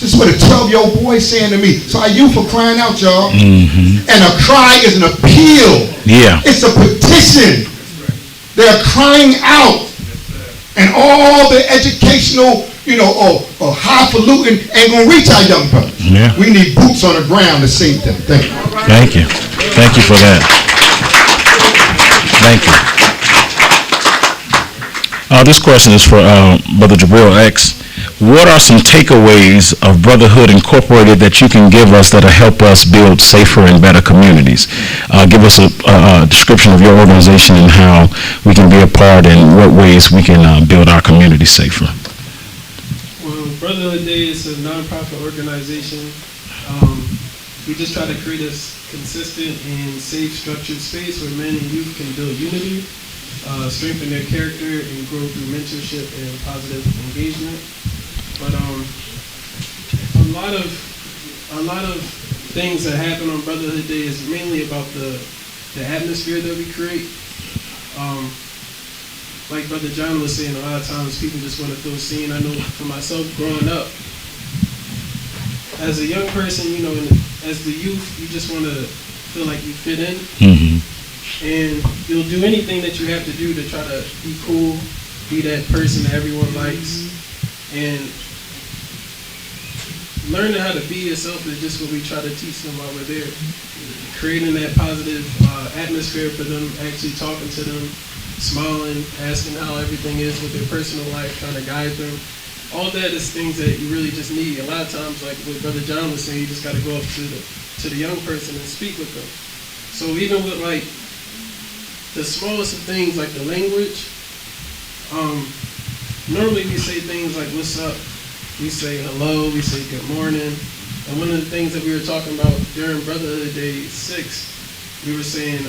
This is what a 12-year-old boy saying to me. So our youth are crying out, y'all. And a cry is an appeal. Yeah. It's a petition. They're crying out. And all the educational, or highfalutin ain't gonna reach our young brothers. Yeah. We need boots on the ground to save them. Thank you. Thank you. Thank you for that. Thank you. This question is for Brother Jabril X. What are some takeaways of Brotherhood Incorporated that you can give us that'll help us build safer and better communities? Give us a description of your organization and how we can be a part and what ways we can build our community safer. Well, Brotherhood Day is a nonprofit organization. We just try to create a consistent and safe, structured space where men and youth can build unity, strengthen their character, and grow through mentorship and positive engagement. But a lot of things that happen on Brotherhood Day is mainly about the atmosphere that we create. Like Brother John was saying, a lot of times people just want to feel seen. I know for myself, growing up, as a young person, as the youth, you just want to feel like you fit in. And you'll do anything that you have to do to try to be cool be that person that everyone likes, and learning how to be yourself is just what we try to teach them while we're there. Creating that positive atmosphere for them, actually talking to them, smiling, asking how everything is with their personal life, trying to guide them. All that is things that you really just need. A lot of times, like what Brother John was saying, you just got to go up to the young person and speak with them. So even with like the smallest of things, like the language, normally we say things like "What's up?" We say hello, we say good morning. And one of the things that we were talking about during Brotherhood Day 6, we were saying,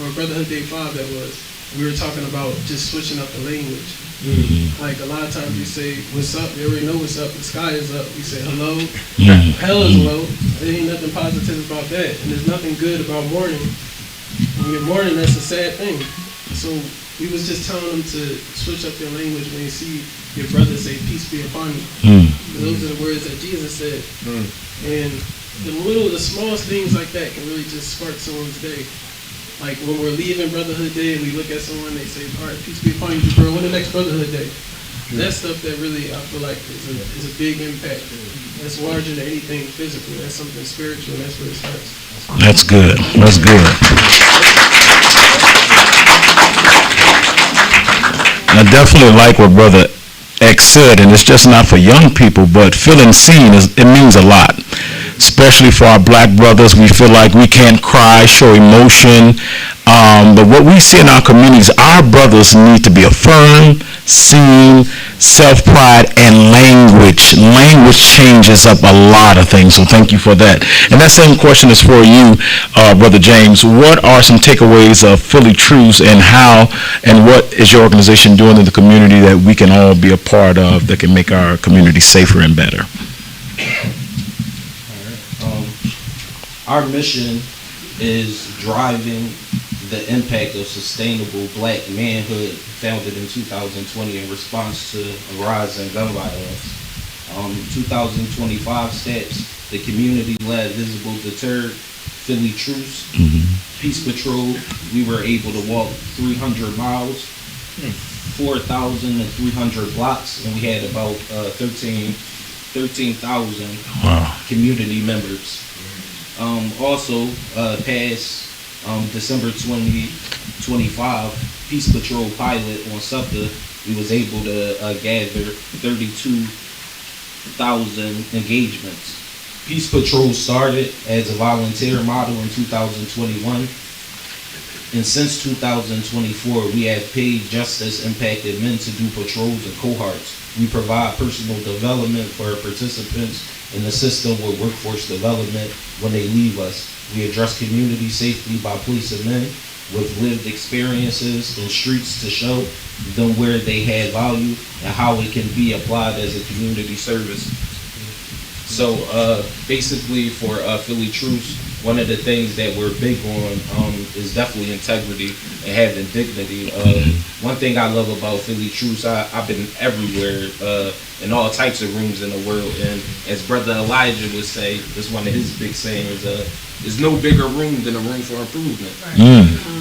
or Brotherhood Day 5 that was, we were talking about just switching up the language. Like a lot of times we say, what's up? They already know what's up. The sky is up. We say hello. Hell is low. There ain't nothing positive about that. And there's nothing good about mourning. When you're mourning, that's a sad thing. So we was just telling them to switch up their language when you see your brother say, peace be upon you. Those are the words that Jesus said. And the smallest things like that can really just spark someone's day. Like when we're leaving Brotherhood Day and we look at someone, they say, all right, peace be upon you, bro. When the next Brotherhood Day? That stuff that really, I feel like, is a big impact. That's larger than anything physical. That's something spiritual. That's where it starts. That's good. That's good. I definitely like what Brother X said, and it's just not for young people, but feeling seen, it means a lot. Especially for our black brothers, we feel like we can't cry, show emotion. But what we see in our communities, our brothers need to be affirmed, seen, self-pride, and language. Language changes up a lot of things, so thank you for that. And that same question is for you, Brother James. What are some takeaways of Philly Truths, and how and what is your organization doing in the community that we can all be a part of that can make our community safer and better? Our mission is driving the impact of sustainable black manhood founded in 2020 in response to a rise in gun violence. 2025 stats, the community-led visible deterred Philly Truths, Peace Patrol, we were able to walk 300 miles, 4,300 blocks, and we had about 13,000 community members. Also, past December 2025, Peace Patrol pilot on SUPTA, we was able to gather 32,000 engagements. Peace Patrol started as a volunteer model in 2021, and since 2024, we have paid justice impacted men to do patrols and cohorts. We provide personal development for our participants and assist them with workforce development when they leave us. We address community safety by placing men with lived experiences in streets to show them where they have value and how it can be applied as a community service. So basically for Philly Truths, one of the things that we're big on is definitely integrity and having dignity. One thing I love about Philly Truths, I've been everywhere in all types of rooms in the world, and as Brother Elijah would say, it's one of his big sayings, there's no bigger room than a room for improvement.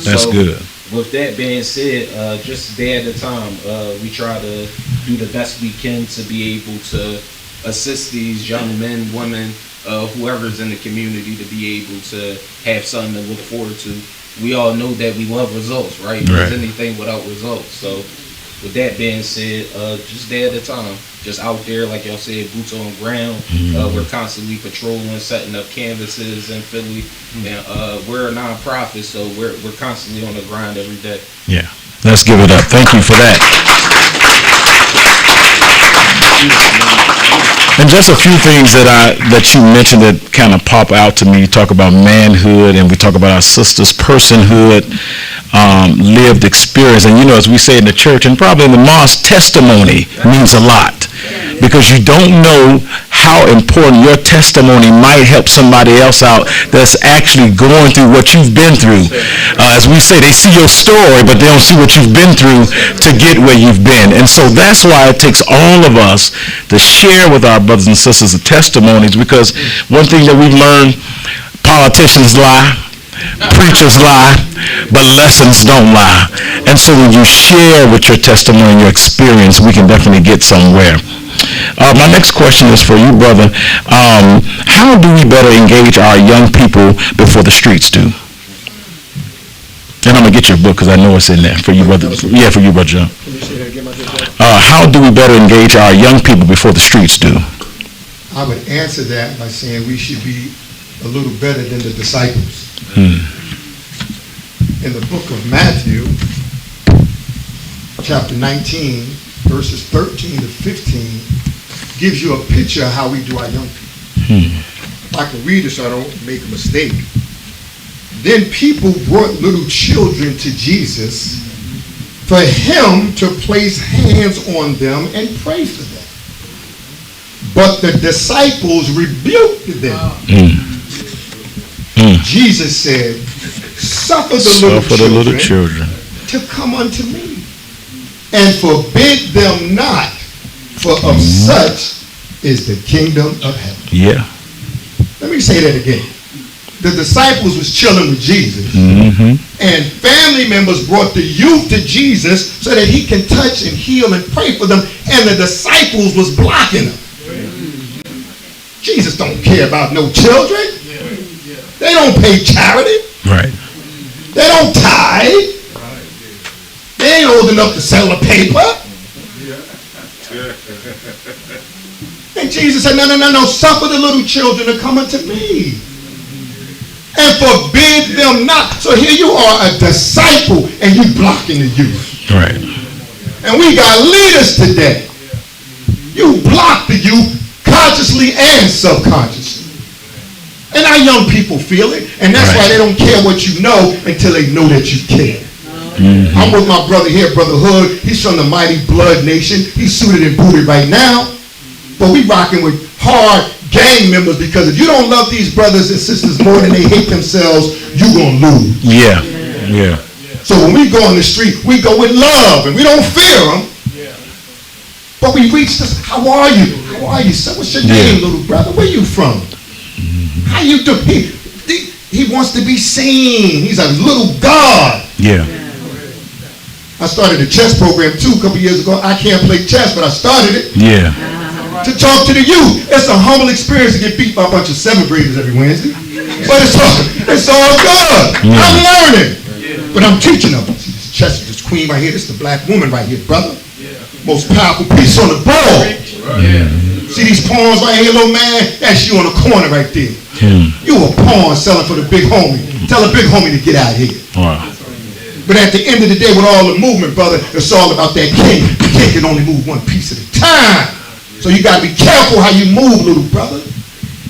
That's good. With that being said, just day at a time, we try to do the best we can to be able to assist these young men, women, whoever's in the community to be able to have something to look forward to. We all know that we love results, right? There's anything without results. So with that being said, just day at a time, just out there, like y'all said, boots on ground. We're constantly patrolling, setting up canvases in Philly. And we're a nonprofit, so we're constantly on the grind every day. Yeah, let's give it up. Thank you for that. And just a few things that you mentioned that kind of pop out to me. You talk about manhood, and we talk about our sisters' personhood, lived experience. And you know, as we say in the church and probably in the mosque, testimony means a lot, because you don't know how important your testimony might help somebody else out that's actually going through what you've been through. As we say, they see your story, but they don't see what you've been through to get where you've been. And so that's why it takes all of us to share with our brothers and sisters the testimonies, because one thing that we've learned, politicians lie, preachers lie, but lessons don't lie. And so when you share with your testimony and your experience, we can definitely get somewhere. My next question is for you, brother. How do we better engage our young people before the streets do? And I'm going to get your book because I know it's in there for you, brother. Yeah, for you, brother John. How do we better engage our young people before the streets do? I would answer that by saying we should be a little better than the disciples. In the book of Matthew, chapter 19, verses 13 to 15, gives you a picture of how we do our young people. I can read it so I don't make a mistake. Then people brought little children to Jesus for him to place hands on them and pray for them. But the disciples rebuked them. Jesus said, suffer the little children to come unto me, and forbid them not, for of such is the kingdom of heaven. Yeah. Let me say that again. The disciples was chilling with Jesus, and family members brought the youth to Jesus so that he can touch and heal and pray for them, and the disciples was blocking them. Jesus don't care about no children. They don't pay charity. Right. They don't tithe. They ain't old enough to sell a paper. And Jesus said, no, suffer the little children to come unto me, and forbid them not. So here you are, a disciple, and you blocking the youth. Right. And we got leaders today. You block the youth consciously and subconsciously. And our young people feel it, and that's why they don't care what you know until they know that you care. I'm with my brother here, Brother Hood. He's from the mighty Blood Nation. He's suited and booted right now. But we rocking with hard gang members, because if you don't love these brothers and sisters more than they hate themselves, you're going to lose. Yeah. Yeah. So when we go on the street, we go with love, and we don't fear them. But we reach this, how are you? How are you, son? What's your name, little brother? Where you from? How you do? He wants to be seen. He's a little God. Yeah. I started a chess program too a couple years ago. I can't play chess, but I started it. Yeah. To talk to the youth. It's a humble experience to get beat by a bunch of 7th graders every Wednesday. But it's all good. I'm learning. But I'm teaching them. Chess is this queen right here. This is the black woman right here, brother. Most powerful piece on the board. See these pawns right here, little man? That's you on the corner right there. You a pawn selling for the big homie. Tell the big homie to get out of here. Wow. But at the end of the day, with all the movement, brother, it's all about that king. The king can only move one piece at a time. So you got to be careful how you move, little brother.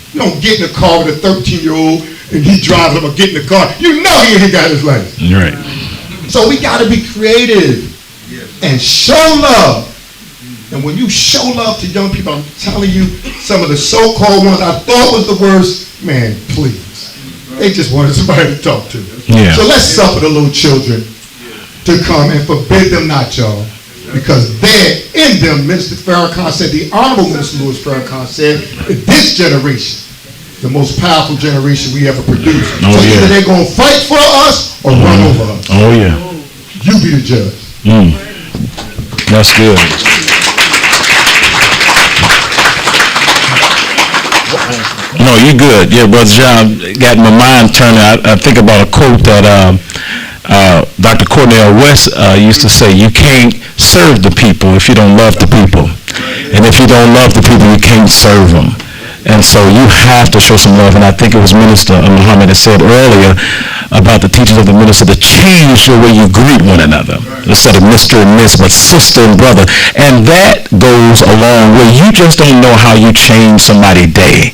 You don't get in the car with a 13-year-old and he drives him or get in the car. You know he ain't got his license. Right. So we got to be creative and show love. And when you show love to young people, I'm telling you, some of the so-called ones I thought was the worst, man, please. They just wanted somebody to talk to. Yeah. So let's suffer the little children to come and forbid them not, y'all. Because there in them, Minister Farrakhan said, the Honorable Minister Louis Farrakhan said, this generation, the most powerful generation we ever produced. So either they're going to fight for us or run over us. Oh, yeah. You be the judge. That's good. No, you're good. Yeah, Brother John got my mind turning. I think about a quote that Dr. Cornel West used to say, you can't serve the people if you don't love the people. And if you don't love the people, you can't serve them. And so you have to show some love. And I think it was Minister Muhammad that said earlier about the teachings of the minister to change the way you greet one another. Instead of Mr. and Miss, but sister and brother. And that goes a long way. You just don't know how you change somebody's day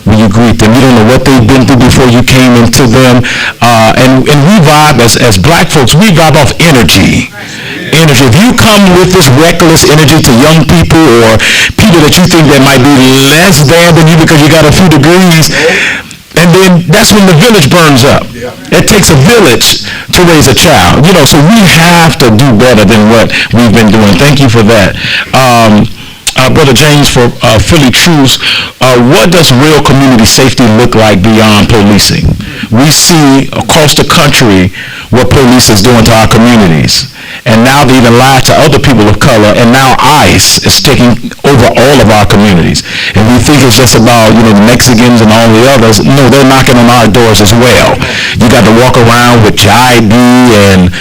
when you greet them. You don't know what they've been through before you came into them. And we vibe, as black folks, we vibe off energy. If you come with this reckless energy to young people or people that you think that might be less than you because you got a few degrees, and then that's when the village burns up. It takes a village to raise a child. So we have to do better than what we've been doing. Thank you for that. Brother James, for Philly Truths, what does real community safety look like beyond policing? We see across the country what police is doing to our communities. and now they even lie to other people of color, and now ICE is taking over all of our communities. And we think it's just about, the Mexicans and all the others. No, they're knocking on our doors as well. You got to walk around with your ID and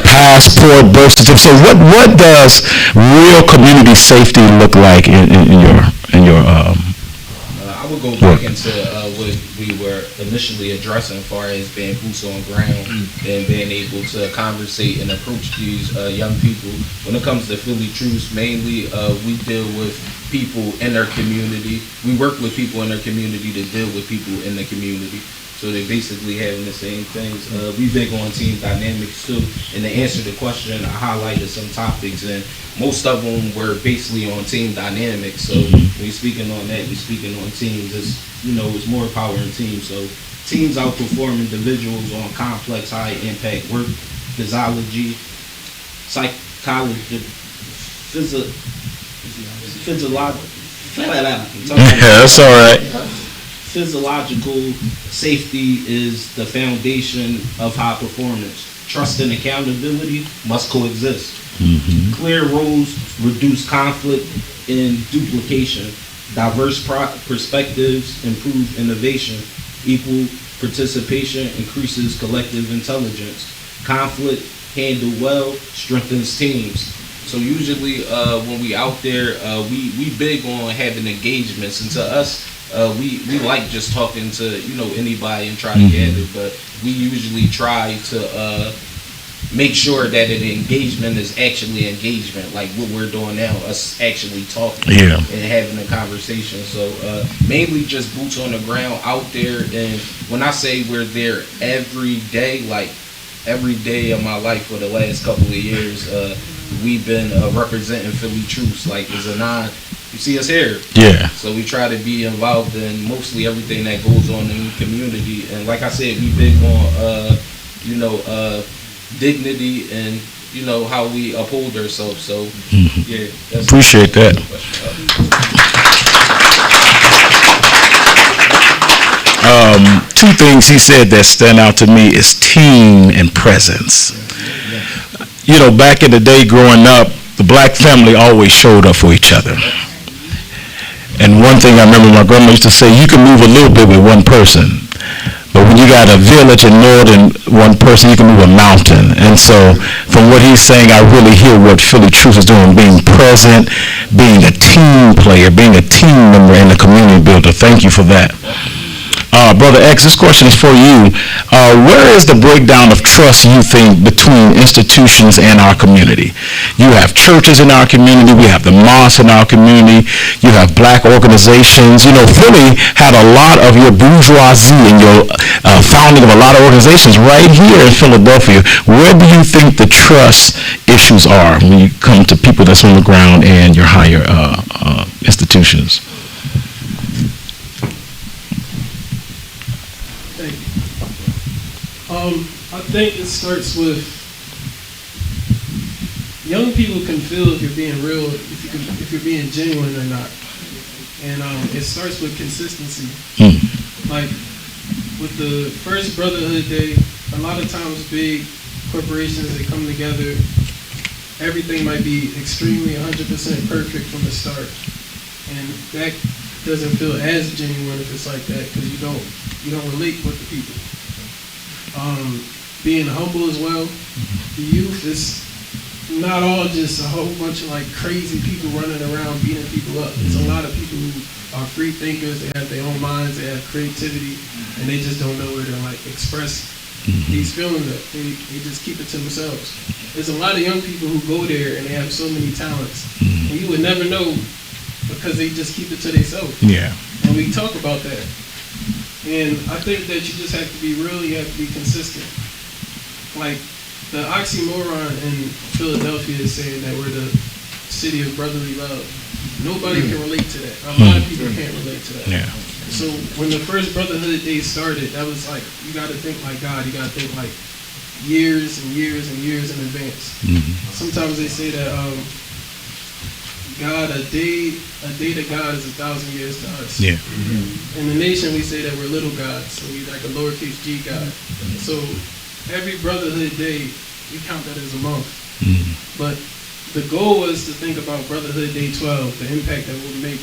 passport, birth certificate. So what does real community safety look like in your I would go back into what we were initially addressing as far as being boots on ground and being able to conversate and approach these young people. When it comes to Philly Truths, mainly we deal with people in their community. We work with people in their community to deal with people in the community. So they're basically having the same things. We big on team dynamics too. And to answer the question, I highlighted some topics, and most of them were basically on team dynamics. So when you're speaking on that, you're speaking on teams. It's more power in teams. So teams outperform individuals on complex, high impact work, physiology, psychology, that's all right. Physiological safety is the foundation of high performance. Trust and accountability must coexist. Clear roles reduce conflict and duplication. Diverse perspectives improve innovation. Equal participation increases collective intelligence. Conflict handled well strengthens teams. So usually when we out there, we big on having engagements, and to us, we like just talking to anybody and try to gather, but we usually try to make sure that an engagement is actually engagement, like what we're doing now, us actually talking and having a conversation. So mainly just boots on the ground out there. And when I say we're there every day, like every day of my life for the last couple of years, we've been representing Philly Truths. Like as a you see us here. Yeah. So we try to be involved in mostly everything that goes on in the community. And like I said, we big on, dignity and, how we uphold ourselves. So, yeah. Appreciate that. Two things he said that stand out to me is team and presence. Back in the day growing up, the black family always showed up for each other. And one thing I remember my grandma used to say, you can move a little bit with one person, but when you got a village and more than one person, you can move a mountain. And so from what he's saying, I really hear what Philly Truth is doing, being present, being a team player, being a team member and a community builder. Thank you for that. Brother X, this question is for you. Where is the breakdown of trust, you think, between institutions and our community? You have churches in our community. We have the mosques in our community. You have black organizations. Philly had a lot of your bourgeoisie and your founding of a lot of organizations right here in Philadelphia. Where do you think the trust issues are when you come to people that's on the ground and your higher institutions? I think it starts with young people can feel if you're being real, if you're being genuine or not, and it starts with consistency. Like with the first Brotherhood Day, a lot of times big corporations, they come together. Everything might be extremely 100% perfect from the start, and that doesn't feel as genuine if it's like that because you don't relate with the people. Being humble as well. The youth is not all just a whole bunch of like crazy people running around beating people up. It's a lot of people who are free thinkers. They have their own minds. They have creativity, and they just don't know where to like express these feelings. That they just keep it to themselves. There's a lot of young people who go there and they have so many talents, and you would never know because they just keep it to themselves. Yeah. And we talk about that. And I think that you just have to be real, you have to be consistent. Like, the oxymoron in Philadelphia is saying that we're the city of brotherly love. Nobody can relate to that. A lot of people can't relate to that. Yeah. So when the first Brotherhood Day started, that was like, you gotta think like God, you gotta think like years and years and years in advance. Sometimes they say that God, a day to God is 1,000 years to us. Yeah. In the nation, we say that we're little gods, so we like a lowercase g God. So every Brotherhood Day, we count that as a month. But the goal was to think about Brotherhood Day 12, the impact that we'll make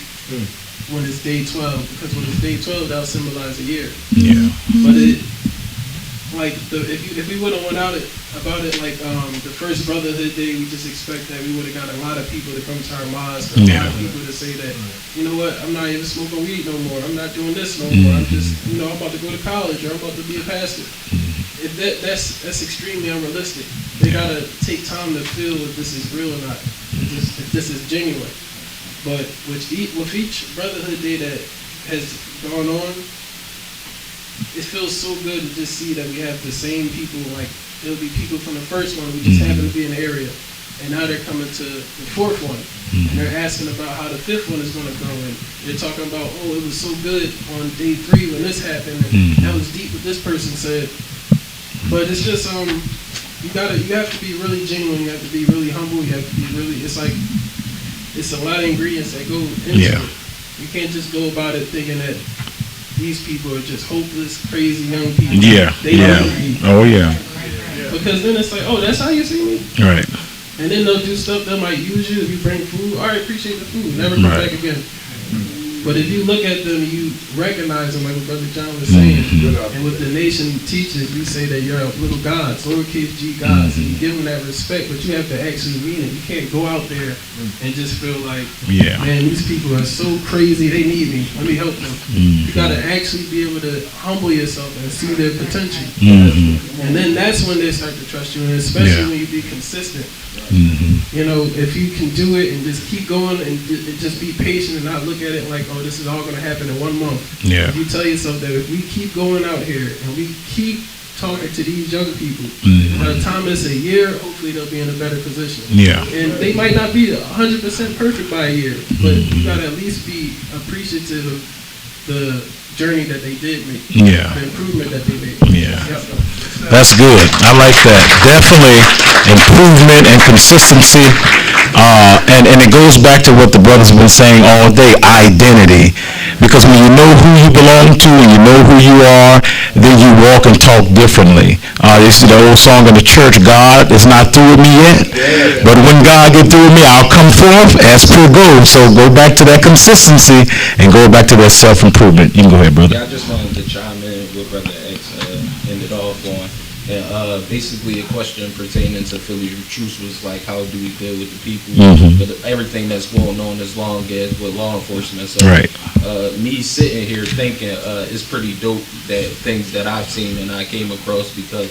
when it's Day 12, because when it's Day 12, that'll symbolize a year. Yeah. But if we would have went about it like the first Brotherhood Day, we just expect that we would have got a lot of people to come to our mosque, a lot of people to say that, you know what, I'm not even smoking weed no more, I'm not doing this no more, I'm just, I'm about to go to college, or I'm about to be a pastor. If that's extremely unrealistic. They gotta take time to feel if this is real or not, if this is genuine. But with each Brotherhood Day that has gone on, it feels so good to just see that we have the same people. Like, it'll be people from the first one who just happen to be in the area, and now they're coming to the fourth one, and they're asking about how the fifth one is going to go, and they're talking about, oh, it was so good on Day 3 when this happened, and that was deep what this person said. But it's just you have to be really genuine, you have to be really humble, you have to be really, it's a lot of ingredients that go into it. You can't just go about it thinking that these people are just hopeless, crazy young people. They don't need. Oh yeah. Because then it's like, oh, that's how you see me? Right. And then they'll do stuff that might use you. If you bring food, all right, appreciate the food, never come back again. But if you look at them, you recognize them, like what Brother John was saying, and what the nation teaches, we say that you're little gods, lowercase g gods, and you give them that respect, but you have to actually mean it. You can't go out there and just feel like, man, these people are so crazy, they need me, let me help them. You got to actually be able to humble yourself and see their potential. And then that's when they start to trust you, and especially when you be consistent. You know, if you can do it and just keep going and just be patient and not look at it like, oh, this is all going to happen in 1 month. If you tell yourself that if we keep going out here and we keep talking to these young people, by the time it's a year, hopefully they'll be in a better position. And they might not be 100% perfect by a year, but you got to at least be appreciative of the journey that they did make, the improvement that they made. That's good. I like that. Definitely improvement and consistency. And it goes back to what the brothers have been saying all day, identity. Because when you know who you belong to and you know who you are, then you walk and talk differently. This is the old song in the church, God is not through with me yet. But when God get through with me, I'll come forth as pure gold. So go back to that consistency and go back to that self-improvement. You can go ahead, brother. Yeah, I just wanted to chime in with Brother X ended off on. And basically a question pertaining to Philly Truth was like, how do we deal with the people? But everything that's going on as long as with law enforcement. So me sitting here thinking it's pretty dope that things that I've seen and I came across, because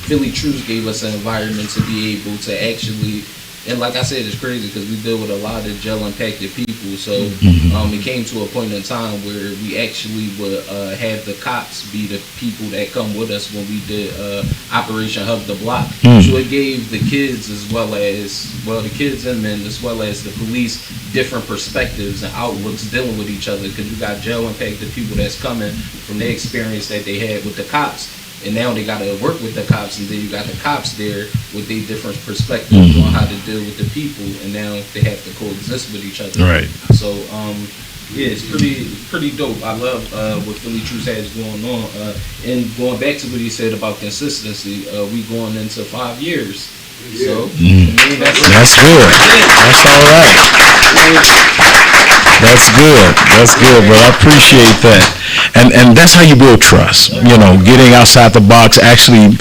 Philly Truth gave us an environment to be able to actually, and like I said, it's crazy because we deal with a lot of jail-impacted people. So it came to a point in time where we actually would have the cops be the people that come with us when we did Operation Hug the Block. So it gave the kids as well as, the kids and men as well as the police different perspectives and outlooks dealing with each other, because you got jail-impacted people that's coming from their experience that they had with the cops. And now they got to work with the cops, and then you got the cops there with their different perspectives on how to deal with the people, and now they have to coexist with each other. So, yeah, it's pretty dope. I love what Philly Truth has going on. And going back to what he said about consistency, we going into 5 years. So, that's good. That's all right. That's good. That's good, bro. I appreciate that. And that's how you build trust. You know, getting outside the box, actually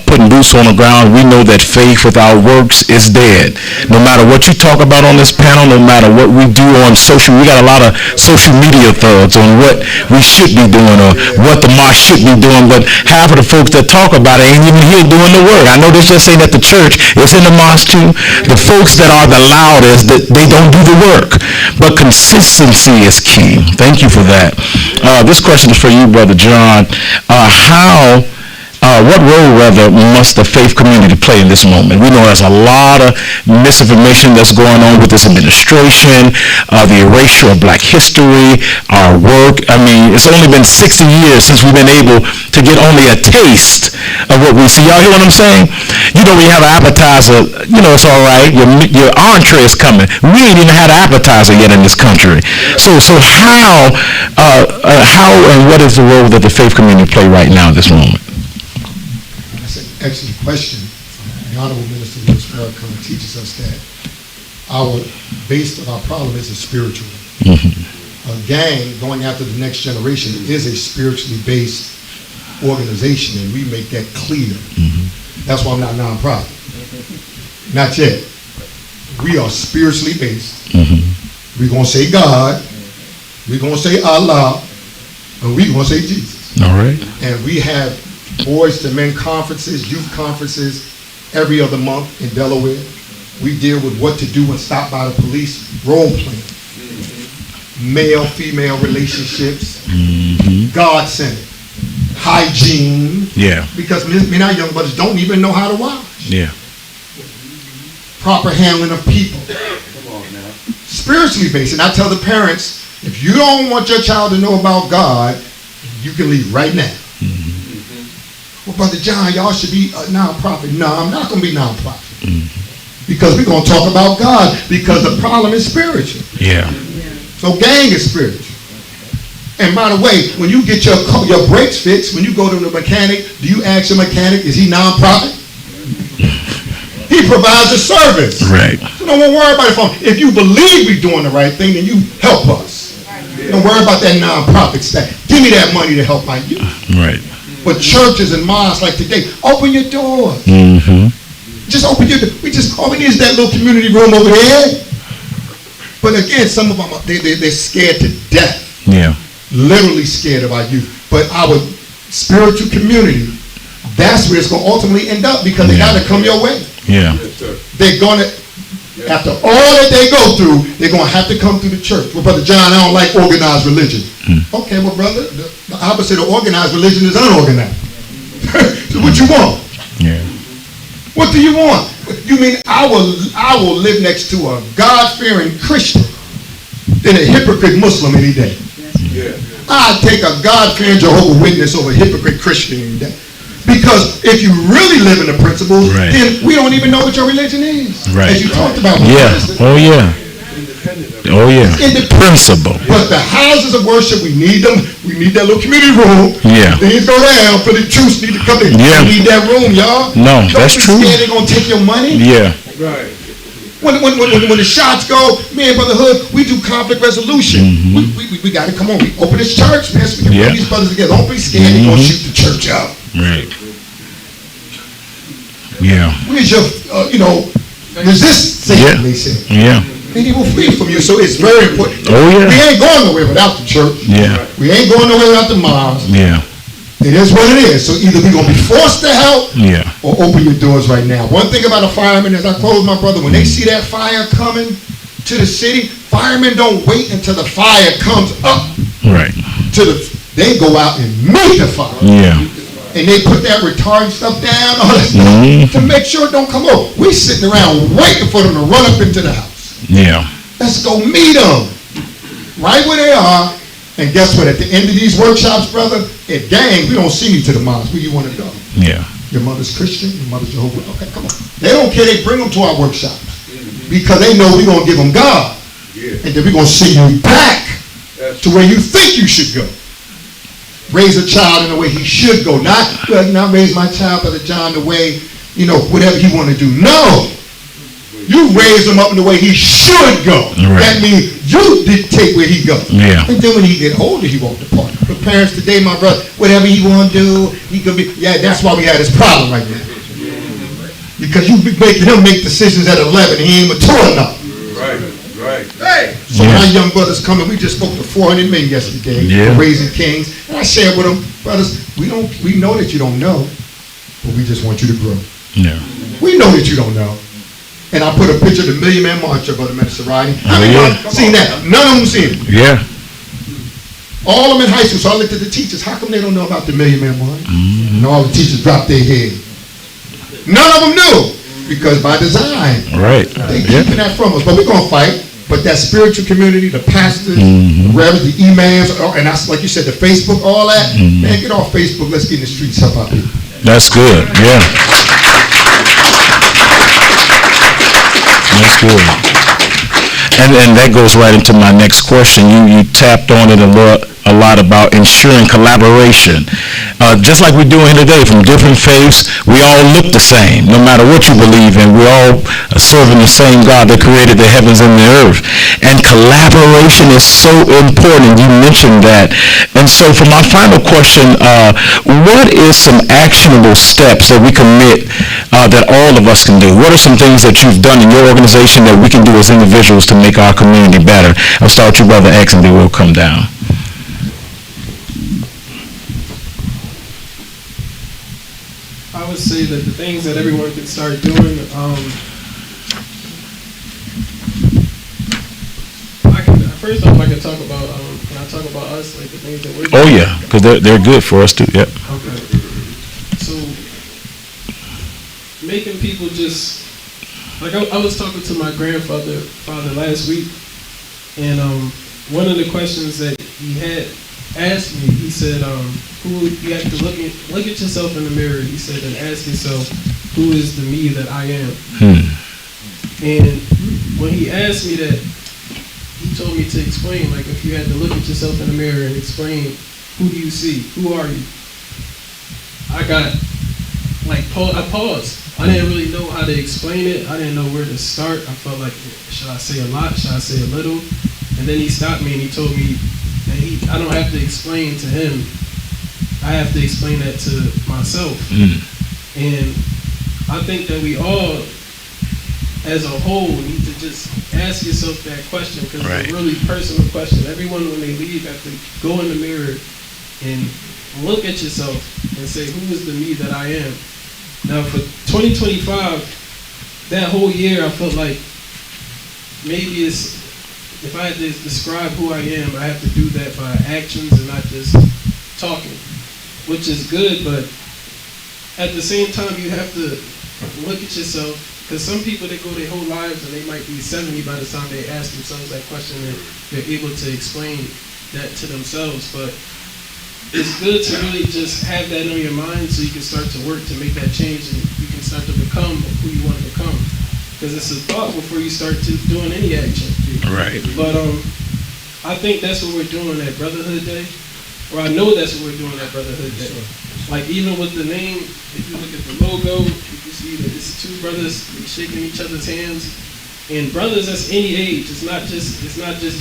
putting boots on the ground. We know that faith without works is dead. No matter what you talk about on this panel, no matter what we do on social, we got a lot of social media thugs on what we should be doing or what the mosque should be doing, but half of the folks that talk about it ain't even here doing the work. I know this just ain't at the church, it's in the mosque too. The folks that are the loudest, that they don't do the work. But consistency is king. Thank you for that. This question is for you, Brother John. What role, rather, must the faith community play in this moment? We know there's a lot of misinformation that's going on with this administration, the erasure of black history, our work. I mean, it's only been 60 years since we've been able to get only a taste of what we see. Y'all hear what I'm saying? You know, when you have an appetizer, you know, it's all right. Your entree is coming. We ain't even had an appetizer yet in this country. So how and what is the role that the faith community play right now in this moment? Excellent question. The Honorable Minister Louis Farrakhan teaches us that our base of our problem is a spiritual. A gang going after the next generation is a spiritually based organization, and we make that clear. That's why I'm not nonprofit. Not yet. We are spiritually based. We're going to say God, we're going to say Allah, and we're going to say Jesus. All right. And we have boys to men conferences, youth conferences every other month in Delaware. We deal with what to do when stopped by the police, role playing, male, female relationships, God-centered, hygiene. Yeah. Because many our young brothers don't even know how to wash. Yeah. Proper handling of people. Spiritually based. And I tell the parents, if you don't want your child to know about God, you can leave right now. Well, Brother John, y'all should be a nonprofit. No, I'm not going to be nonprofit. Because we're going to talk about God, because the problem is spiritual. Yeah. So gang is spiritual. And by the way, when you get your brakes fixed, when you go to the mechanic, do you ask your mechanic, is he nonprofit? He provides a service. Right. So don't worry about it. If you believe we're doing the right thing, then you help us. Don't worry about that nonprofit stuff. Give me that money to help my youth. Right. But churches and mosques like today, open your doors. Just open your door. All we need is that little community room over there. But again, some of them, they're scared to death. Yeah. Literally scared of our youth. But our spiritual community, that's where it's going to ultimately end up, because they got to come your way. Yeah. They're going to, after all that they go through, they're going to have to come through the church. Well, Brother John, I don't like organized religion. Okay, well, brother, the opposite of organized religion is unorganized. So what you want? Yeah. What do you want? You mean I will live next to a God-fearing Christian than a hypocrite Muslim any day? I'd take a God-fearing Jehovah's Witness over a hypocrite Christian any day. Because if you really live in the principles, then we don't even know what your religion is. Right. As you talked about. Yeah. Oh, yeah. Oh, yeah. Principle. But the houses of worship, we need them. We need that little community room. Yeah. Things go down. For the troops need to come in. Yeah. We need that room, y'all. No, that's true. Don't be scared they're going to take your money. Yeah. Right. When the shots go, me and Brother Hood, we do conflict resolution. We got to come on. We open this church, man, so we can bring these brothers together. Don't be scared they're going to shoot the church up. Right. Yeah. Where's your, resist Satan, they say. Yeah. And he will flee from you. So it's very important. Oh, yeah. We ain't going nowhere without the church. Yeah. We ain't going nowhere without the mosques. Yeah. It is what it is. So either we're going to be forced to help or open your doors right now. One thing about a fireman, as I close, my brother, when they see that fire coming to the city, firemen don't wait until the fire comes up. Right. They go out and meet the fire. Yeah. And they put that retardant stuff down, all that stuff, to make sure it don't come over. We sitting around waiting for them to run up into the house. Yeah. Let's go meet them right where they are. And guess what? At the end of these workshops, brother, at gang, we don't see you to the mosque. Where you want to go? Yeah. Your mother's Christian, your mother's Jehovah. Okay, come on. They don't care. They bring them to our workshops because they know we're going to give them God. And then we're going to send you back to where you think you should go. Raise a child in the way he should go. Not raise my child, Brother John, the way, whatever he want to do. No. You raise him up in the way he should go. Right. That means you dictate where he goes. Yeah. And then when he get older, he won't depart. But parents today, my brother, whatever he want to do, he could be. Yeah, that's why we had this problem right now. Because you making him make decisions at 11 and he ain't mature enough. Right. Hey. So when our young brothers coming, we just spoke to 400 men yesterday. Yeah. Raising Kings. And I shared with them, brothers, we know that you don't know, but we just want you to grow. Yeah. We know that you don't know. And I put a picture of the Million Man March, Brother Minister Rodney. Oh, yeah. Seen that? None of them seen it. Yeah. All of them in high school. So I looked at the teachers. How come they don't know about the Million Man March? And all the teachers dropped their head. None of them knew. Because by design, Right. they keeping that from us. But we're going to fight. But that spiritual community, the pastors, the reverends, the imams, and that's like you said, the Facebook, all that. Man, get off Facebook. Let's get in the streets, help out people. That's good. Yeah. That's good. And that goes right into my next question. You tapped on it a lot about ensuring collaboration. just like we're doing today, from different faiths, we all look the same, no matter what you believe in. We're all serving the same God that created the heavens and the earth. And collaboration is so important. You mentioned that. And so for my final question, what is some actionable steps that we commit that all of us can do? What are some things that you've done in your organization that we can do as individuals to make our community better? I'll start with you, Brother X, and then we'll come down. I would say that the things that everyone can start doing, first off, I can talk about, can I talk about us, like the things that we're doing? Oh yeah, because they're good for us too, yep. Okay. So, making people just, like I was talking to my grandfather last week, and one of the questions that he had asked me, he said, you have to look at yourself in the mirror, he said, and ask yourself, who is the me that I am? And when he asked me that, he told me to explain, like, if you had to look at yourself in the mirror and explain, who do you see? Who are you? I got, like, I paused. I didn't really know how to explain it. I didn't know where to start. I felt like, should I say a lot? Should I say a little? And then he stopped me and he told me that I don't have to explain to him. I have to explain that to myself. And I think that we all, as a whole, need to just ask yourself that question, because it's a really personal question. Everyone, when they leave, have to go in the mirror and look at yourself and say, who is the me that I am? Now, for 2025, that whole year, I felt like maybe if I had to describe who I am, I have to do that by actions and not just talking, which is good, but at the same time, you have to look at yourself, because some people, they go their whole lives and they might be 70 by the time they ask themselves that question, and they're able to explain that to themselves. But it's good to really just have that on your mind so you can start to work to make that change and you can start to become who you want to become. Because it's a thought before you start to doing any action. Right. But I think that's what we're doing at Brotherhood Day, or I know that's what we're doing at Brotherhood Day. Like, even with the name, if you look at the logo, you can see that it's two brothers shaking each other's hands. And brothers, that's any age. It's not just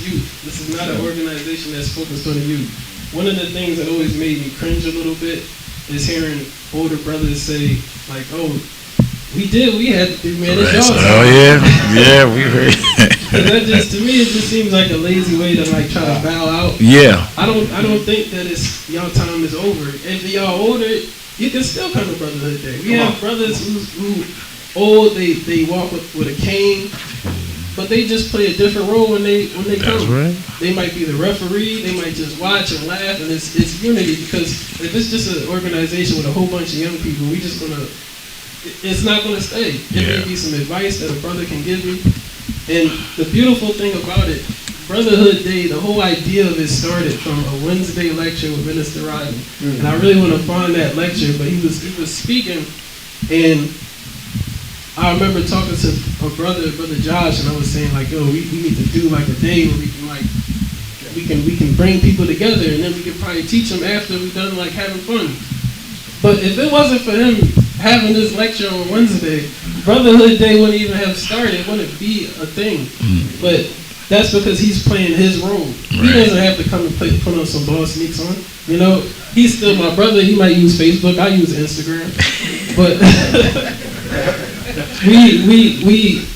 youth. This is not an organization that's focused on the youth. One of the things that always made me cringe a little bit is hearing older brothers say, like, oh, we had to do, man, it's y'all time. Oh yeah, we heard. That just, to me, it just seems like a lazy way to, like, try to bow out. Yeah. I don't think that it's y'all time is over. If y'all older, you can still come to Brotherhood Day. We have brothers who old, they walk with a cane, but they just play a different role when they come. That's right. They might be the referee, they might just watch and laugh, and it's unity, because if it's just an organization with a whole bunch of young people, it's not gonna stay. It may be some advice that a brother can give you. And the beautiful thing about it, Brotherhood Day, the whole idea of it started from a Wednesday lecture with Minister Rodney. And I really want to find that lecture, but he was speaking, and I remember talking to a brother Josh, and I was saying, like, yo, we need to do like a day where we can bring people together, and then we can probably teach them after we're done, like, having fun. But if it wasn't for him having this lecture on Wednesday, Brotherhood Day wouldn't even have started. It wouldn't be a thing. But that's because he's playing his role. He doesn't have to come and put on some boss sneaks on. You know, he's still my brother. He might use Facebook. I use Instagram. But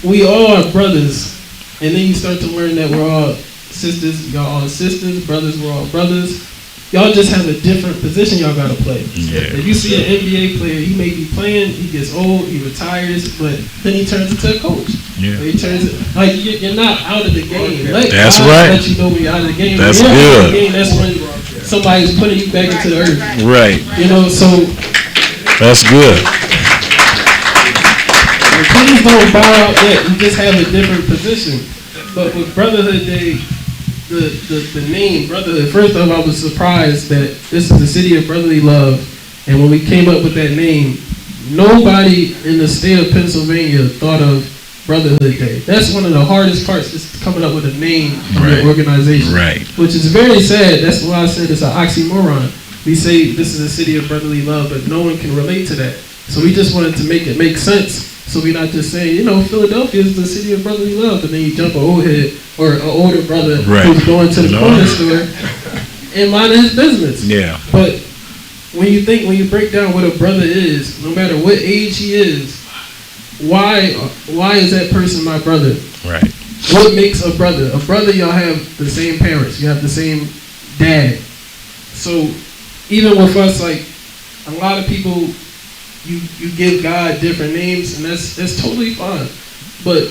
we all are brothers. And then you start to learn that we're all sisters. Y'all all sisters. Brothers, we're all brothers. Y'all just have a different position y'all gotta play. If you see an NBA player, he may be playing, he gets old, he retires, but then he turns into a coach. He turns like, you're not out of the game. That's right. Let you know when you're out of the game. That's good. Out of the game, that's when somebody's putting you back into the earth. Right. You know, so that's good. Please don't bow out yet. You just have a different position. But with Brotherhood Day, the name Brotherhood, first off, I was surprised that this is the city of brotherly love, and when we came up with that name, nobody in the state of Pennsylvania thought of Brotherhood Day. That's one of the hardest parts, is coming up with a name for your organization, which is very sad. That's why I said it's an oxymoron, we say this is a city of brotherly love, but no one can relate to that. So we just wanted to make it make sense. So we're not just saying, Philadelphia is the city of brotherly love, and then you jump an old head or an older brother who's going to the corner store and minding his business. Yeah. But when you break down what a brother is, no matter what age he is, why is that person my brother? Right. What makes a brother? A brother, y'all have the same parents. You have the same dad. So even with us, like, a lot of people, you give God different names, and that's totally fine. But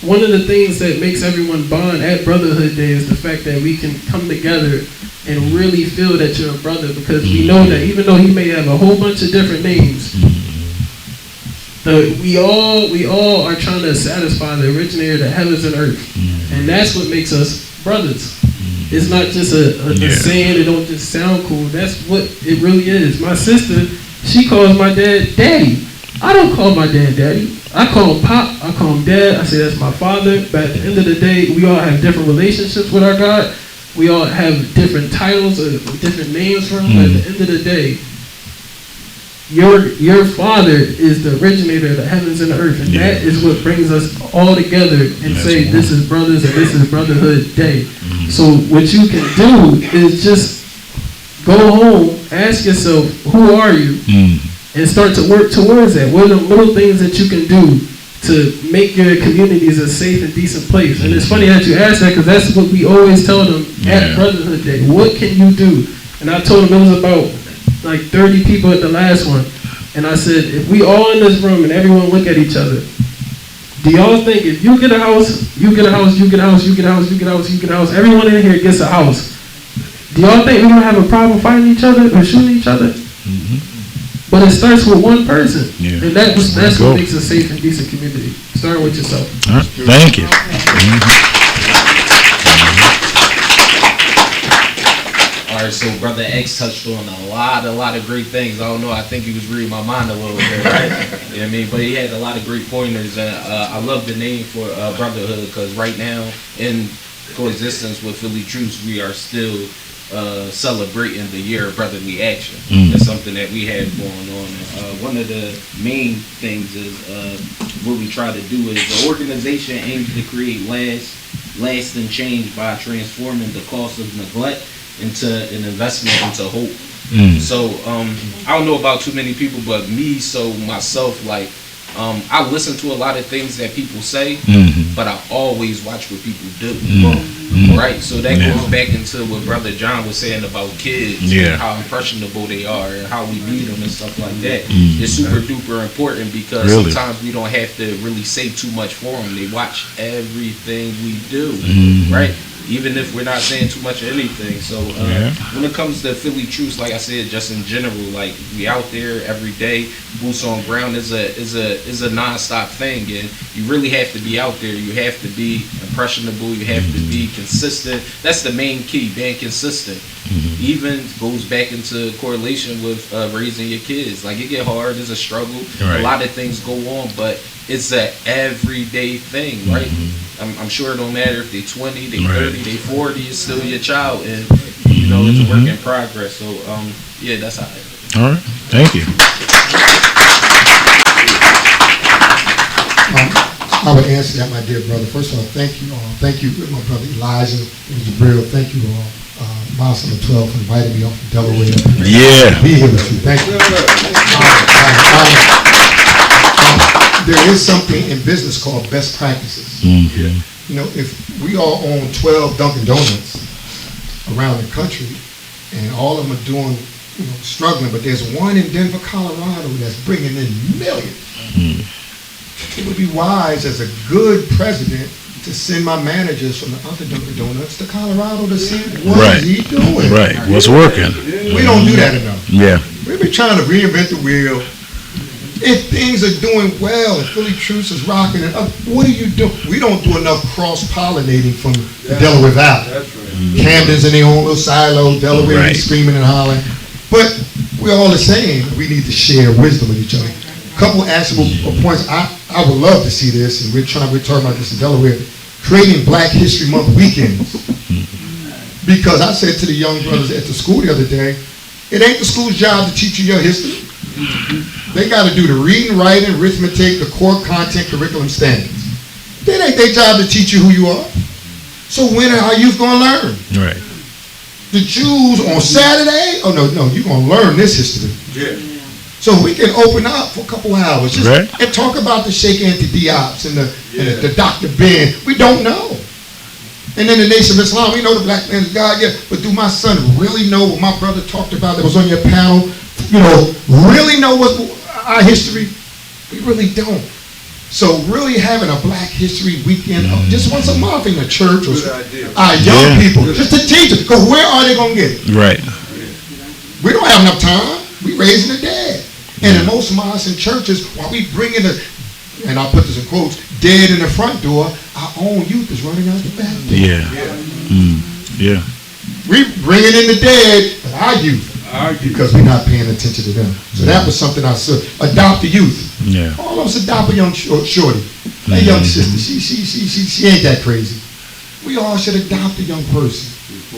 one of the things that makes everyone bond at Brotherhood Day is the fact that we can come together and really feel that you're a brother, because we know that even though he may have a whole bunch of different names, we all are trying to satisfy the originator of the heavens and earth. And that's what makes us brothers. It's not just a saying, it don't just sound cool. That's what it really is. My sister, she calls my dad Daddy. I don't call my dad Daddy. I call him Pop, I call him Dad, I say that's my father. But at the end of the day, we all have different relationships with our God. We all have different titles or different names for him. But at the end of the day, your father is the originator of the heavens and the earth, and that is what brings us all together and say this is brothers and this is Brotherhood Day. So what you can do is just go home, ask yourself, who are you? And start to work towards that. What are the little things that you can do to make your communities a safe and decent place? And it's funny that you asked that, because that's what we always tell them at Brotherhood Day. What can you do? And I told them it was about like 30 people at the last one. And I said, if we all in this room and everyone look at each other, do y'all think if you get a house, you get a house, you get a house, you get a house, you get a house, you get a house, everyone in here gets a house, do y'all think we're going to have a problem fighting each other or shooting each other? But it starts with one person. And that's what makes a safe and decent community. Start with yourself. All right. Thank you. All right, so Brother X touched on a lot of great things. I don't know, I think he was reading my mind a little bit, right? You know what I mean? But he had a lot of great pointers, and I love the name for Brotherhood, because right now, in coexistence with Philly Truce, we are still celebrating the year of brotherly action. That's something that we have going on. One of the main things is what we try to do is the organization aims to create lasting change by transforming the cost of neglect into an investment into hope. So I don't know about too many people, but myself, like, I listen to a lot of things that people say, but I always watch what people do. Right? So that goes back into what Brother John was saying about kids, and how impressionable they are, and how we lead them and stuff like that. It's super duper important, because sometimes we don't have to really say too much for them. They watch everything we do, right? Even if we're not saying too much of anything. So when it comes to Philly Truce, like I said, just in general, like, we out there every day, boots on ground is a non-stop thing, and you really have to be out there. You have to be impressionable. You have to be consistent. That's the main key, being consistent. Even goes back into correlation with raising your kids. Like, it get hard, it's a struggle. A lot of things go on, but it's an everyday thing, right? I'm sure it don't matter if they 20, they 30, they 40, it's still your child, and it's a work in progress. So that's how it is. All right, thank you. I would answer that, my dear brother. First of all, thank you all. Thank you, my brother Elijah and Jabril. Thank you all. Miles on the 12 for inviting me off from Delaware. Be here with you. Thank you. There is something in business called best practices. If we all own 12 Dunkin' Donuts around the country, and all of them are doing, struggling, but there's one in Denver, Colorado that's bringing in millions. It would be wise as a good president to send my managers from the other Dunkin' Donuts to Colorado to see what is he doing. What's working. We don't do that enough. We've been trying to reinvent the wheel. If things are doing well and Philly Truce is rocking it up, what do you do? We don't do enough cross-pollinating from the Delaware Valley. Camden's in their own little silo, Delaware is screaming and hollering. But we're all the same. We need to share wisdom with each other. A couple actionable points. I would love to see this, and we're talking about this in Delaware, creating Black History Month weekends. Because I said to the young brothers at the school the other day, It ain't the school's job to teach you your history. They got to do the reading, writing, arithmetic, the core content, curriculum standards. It ain't their job to teach you who you are. So when are our youth going to learn? Right. The Jews on Saturday? Oh, no, you're going to learn this history. Yeah. So we can open up for a couple hours just, Right. and talk about the Sheikh Anta Diops and the Dr. Ben. We don't know. And then the Nation of Islam, we know the black man's God, yeah. But do my son really know what my brother talked about that was on your panel? Really know what our history? We really don't. So really having a Black History Weekend just once a month in the church or our young people, just to teach them, because where are they going to get it? Right. We don't have enough time. We raising the dead. And in most mosques and churches, while we bring in and I'll put this in quotes, dead in the front door, our own youth is running out the back door. Yeah. Yeah. We bringing in the dead, but our youth, because we're not paying attention to them. So that was something I said. Adopt the youth. Yeah. All of us adopt a young shorty. That young sister, she ain't that crazy. We all should adopt a young person.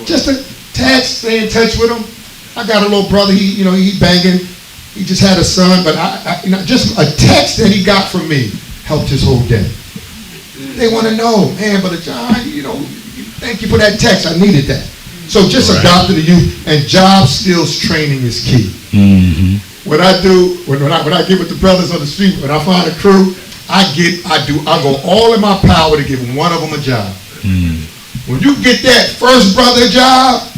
Just a text, stay in touch with them. I got a little brother, he banging. He just had a son, but just a text that he got from me helped his whole day. They want to know, man, Brother John, thank you for that text. I needed that. So just adopting the youth, and job skills training is key. Mm-hmm. What I do, when I get with the brothers on the street, when I find a crew, I go all in my power to give one of them a job. When you get that first brother a job,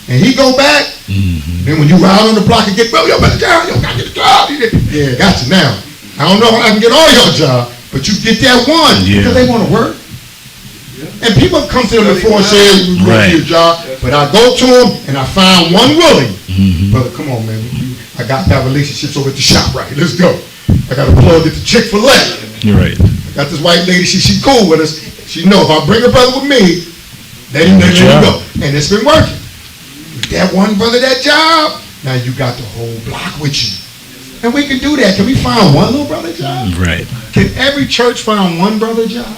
and he go back, then when you out on the block and get, well, yo, Brother John, yo, got to get the job. Yeah, got you now. I don't know if I can get all your job, but you get that one because they want to work. And people come to them before and say, we want your job, but I go to them and I find one willing. Brother, come on, man. I got that relationships over at the shop, right? Let's go. I got a plug at the Chick-fil-A. You're right. I got this white lady, she cool with us. She know if I bring a brother with me, let him go. And it's been working. That one brother, that job, now you got the whole block with you. And we can do that. Can we find one little brother job? Right. Can every church find one brother job?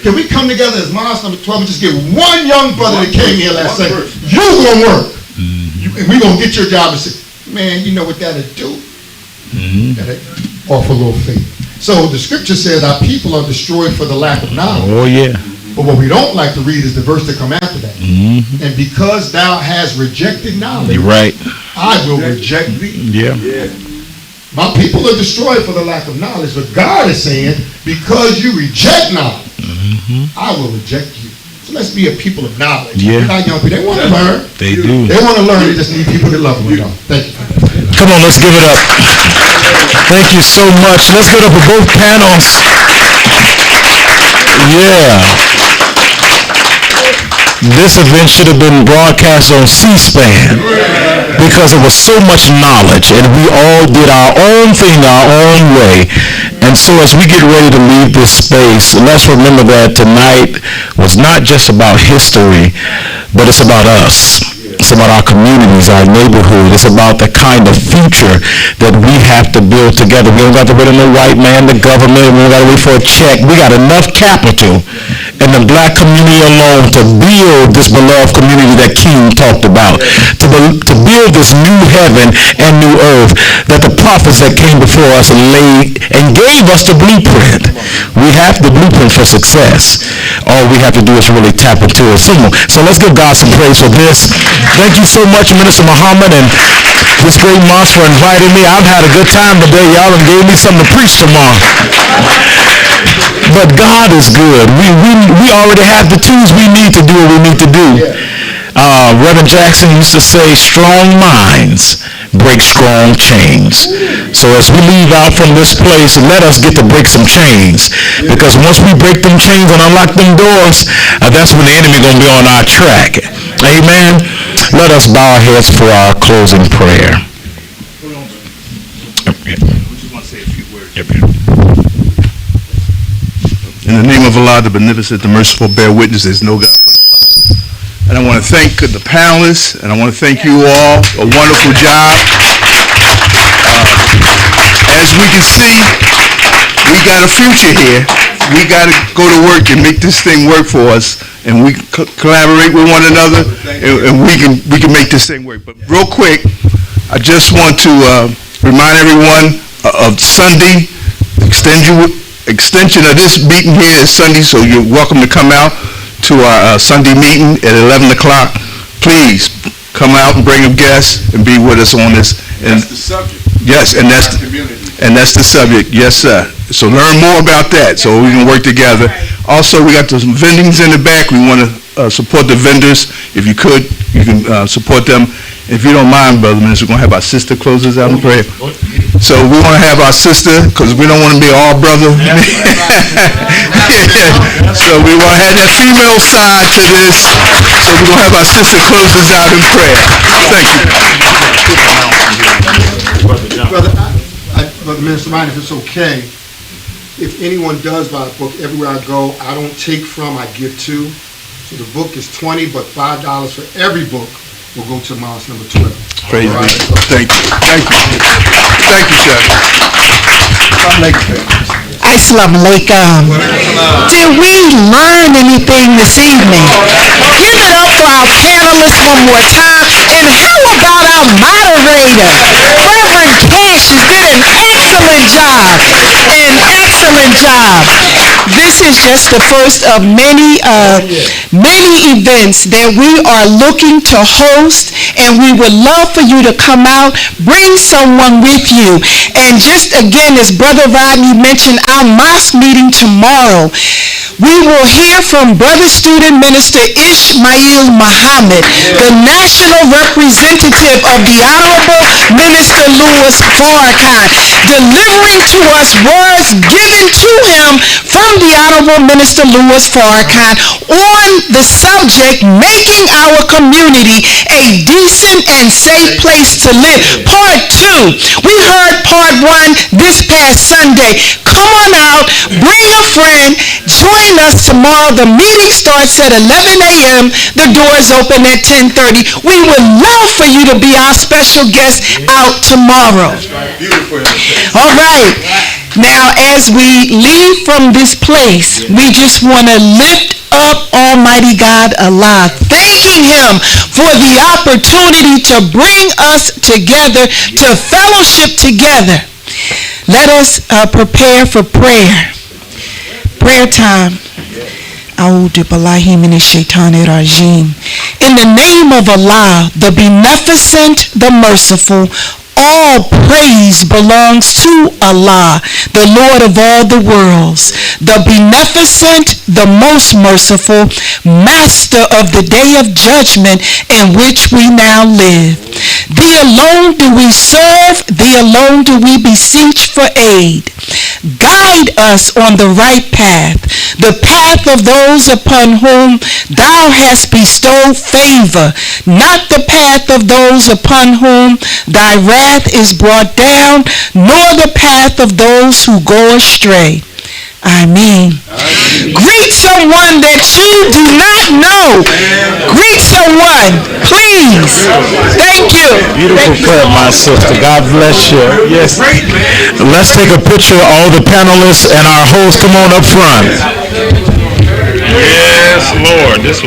Can we come together as Mosque number 12 and just get one young brother that came here last Sunday? You're going to work. And we're going to get your job and say, man, you know what that'll do? That'll offer a little faith. So the scripture says our people are destroyed for the lack of knowledge. Oh, yeah. But what we don't like to read is the verse that come after that. And because thou hast rejected knowledge, You're right. I will reject thee. Yeah. My people are destroyed for the lack of knowledge, but God is saying, because you reject knowledge, I will reject you. So let's be a people of knowledge. Yeah. Our young people, they want to learn. They do. They want to learn. They just need people that love them. Thank you. Come on, let's give it up. Thank you so much. Let's give it up for both panels. Yeah. This event should have been broadcast on C-SPAN because it was so much knowledge, and we all did our own thing our own way. And so as we get ready to leave this space, let's remember that tonight was not just about history, but it's about us. It's about our communities, our neighborhood. It's about the kind of future that we have to build together. We don't got to wait on the white man, the government. We don't got to wait for a check. We got enough capital in the black community alone to build this beloved community that King talked about, to build this new heaven and new earth that the prophets that came before us laid and gave us the blueprint. We have the blueprint for success. All we have to do is really tap into it. So let's give God some praise for this. Thank you so much, Minister Muhammad, and this great mosque for inviting me. I've had a good time today. Y'all done gave me something to preach tomorrow. But God is good. We already have the tools we need to do what we need to do. Reverend Jackson used to say, strong minds break strong chains. So as we leave out from this place, let us get to break some chains. Because once we break them chains and unlock them doors, that's when the enemy going to be on our track. Amen. Let us bow our heads for our closing prayer. In the name of Allah, the beneficent, the merciful, bear witness, there's no God but Allah. And I want to thank the panelists, and I want to thank you all. A wonderful job. As we can see, we got a future here. we got to go to work and make this thing work for us, and we collaborate with one another, and we can make this thing work. But real quick, I just want to remind everyone of Sunday. Extension of this meeting here is Sunday, so you're welcome to come out to our Sunday meeting at 11 o'clock. Please come out and bring a guest and be with us on this. And That's the subject. yes, and that's the subject. Yes, sir. So learn more about that so we can work together. Also, we got some vendings in the back. We want to support the vendors. If you could, you can support them. If you don't mind, Brother Minister, we're going to have our sister close us out in prayer. So we want to have our sister, because we don't want to be all brother. So we want to have that female side to this. So we're going to have our sister close us out in prayer. Thank you. Brother Minister Ryan, if it's okay, if anyone does buy a book, everywhere I go, I don't take from, I give to. So the book is $20, but $5 for every book will go to Miles number 12. Praise be. Thank you. Thank you. Thank you, sir. Assalamu alaikum. Did we learn anything this evening? Give it up for our panelists one more time. And how about our moderator? Reverend Cash has did an excellent job. An excellent job. This is just the first of many events that we are looking to host, and we would love for you to come out, bring someone with you. And just again, as Brother Rodney mentioned, our mosque meeting tomorrow, we will hear from Brother Student Minister Ismail Muhammad, the national representative of the Honorable Minister Louis Farrakhan, delivering to us words given to him from the Honorable Minister Louis Farrakhan on the subject, making our community a decent and safe place to live. Part 2. We heard part 1 this past Sunday. Come on out, bring a friend, join us tomorrow. The meeting starts at 11 a.m. The doors open at 10:30. We would love for you to be our special guest out tomorrow. All right. Now, as we leave from this place, we just want to lift up Almighty God Allah, thanking Him for the opportunity to bring us together, to fellowship together. Let us prepare for prayer. Prayer time. A'udhu billahi minash shaitanir rajim. In the name of Allah, the Beneficent, the Merciful, all praise belongs to Allah, the Lord of all the worlds, the Beneficent, the Most Merciful, Master of the Day of Judgment in which we now live. Thee alone do we serve, Thee alone do we beseech for aid. Guide us on the right path, the path of those upon whom Thou hast bestowed favor, not the path of those upon whom Thy wrath is brought down, nor the path of those who go astray. Amen. Greet someone that you do not know. Greet someone, please. Thank you. Beautiful prayer, my sister. God bless you. Yes. Let's take a picture of all the panelists and our host. Come on up front. Yes, Lord. This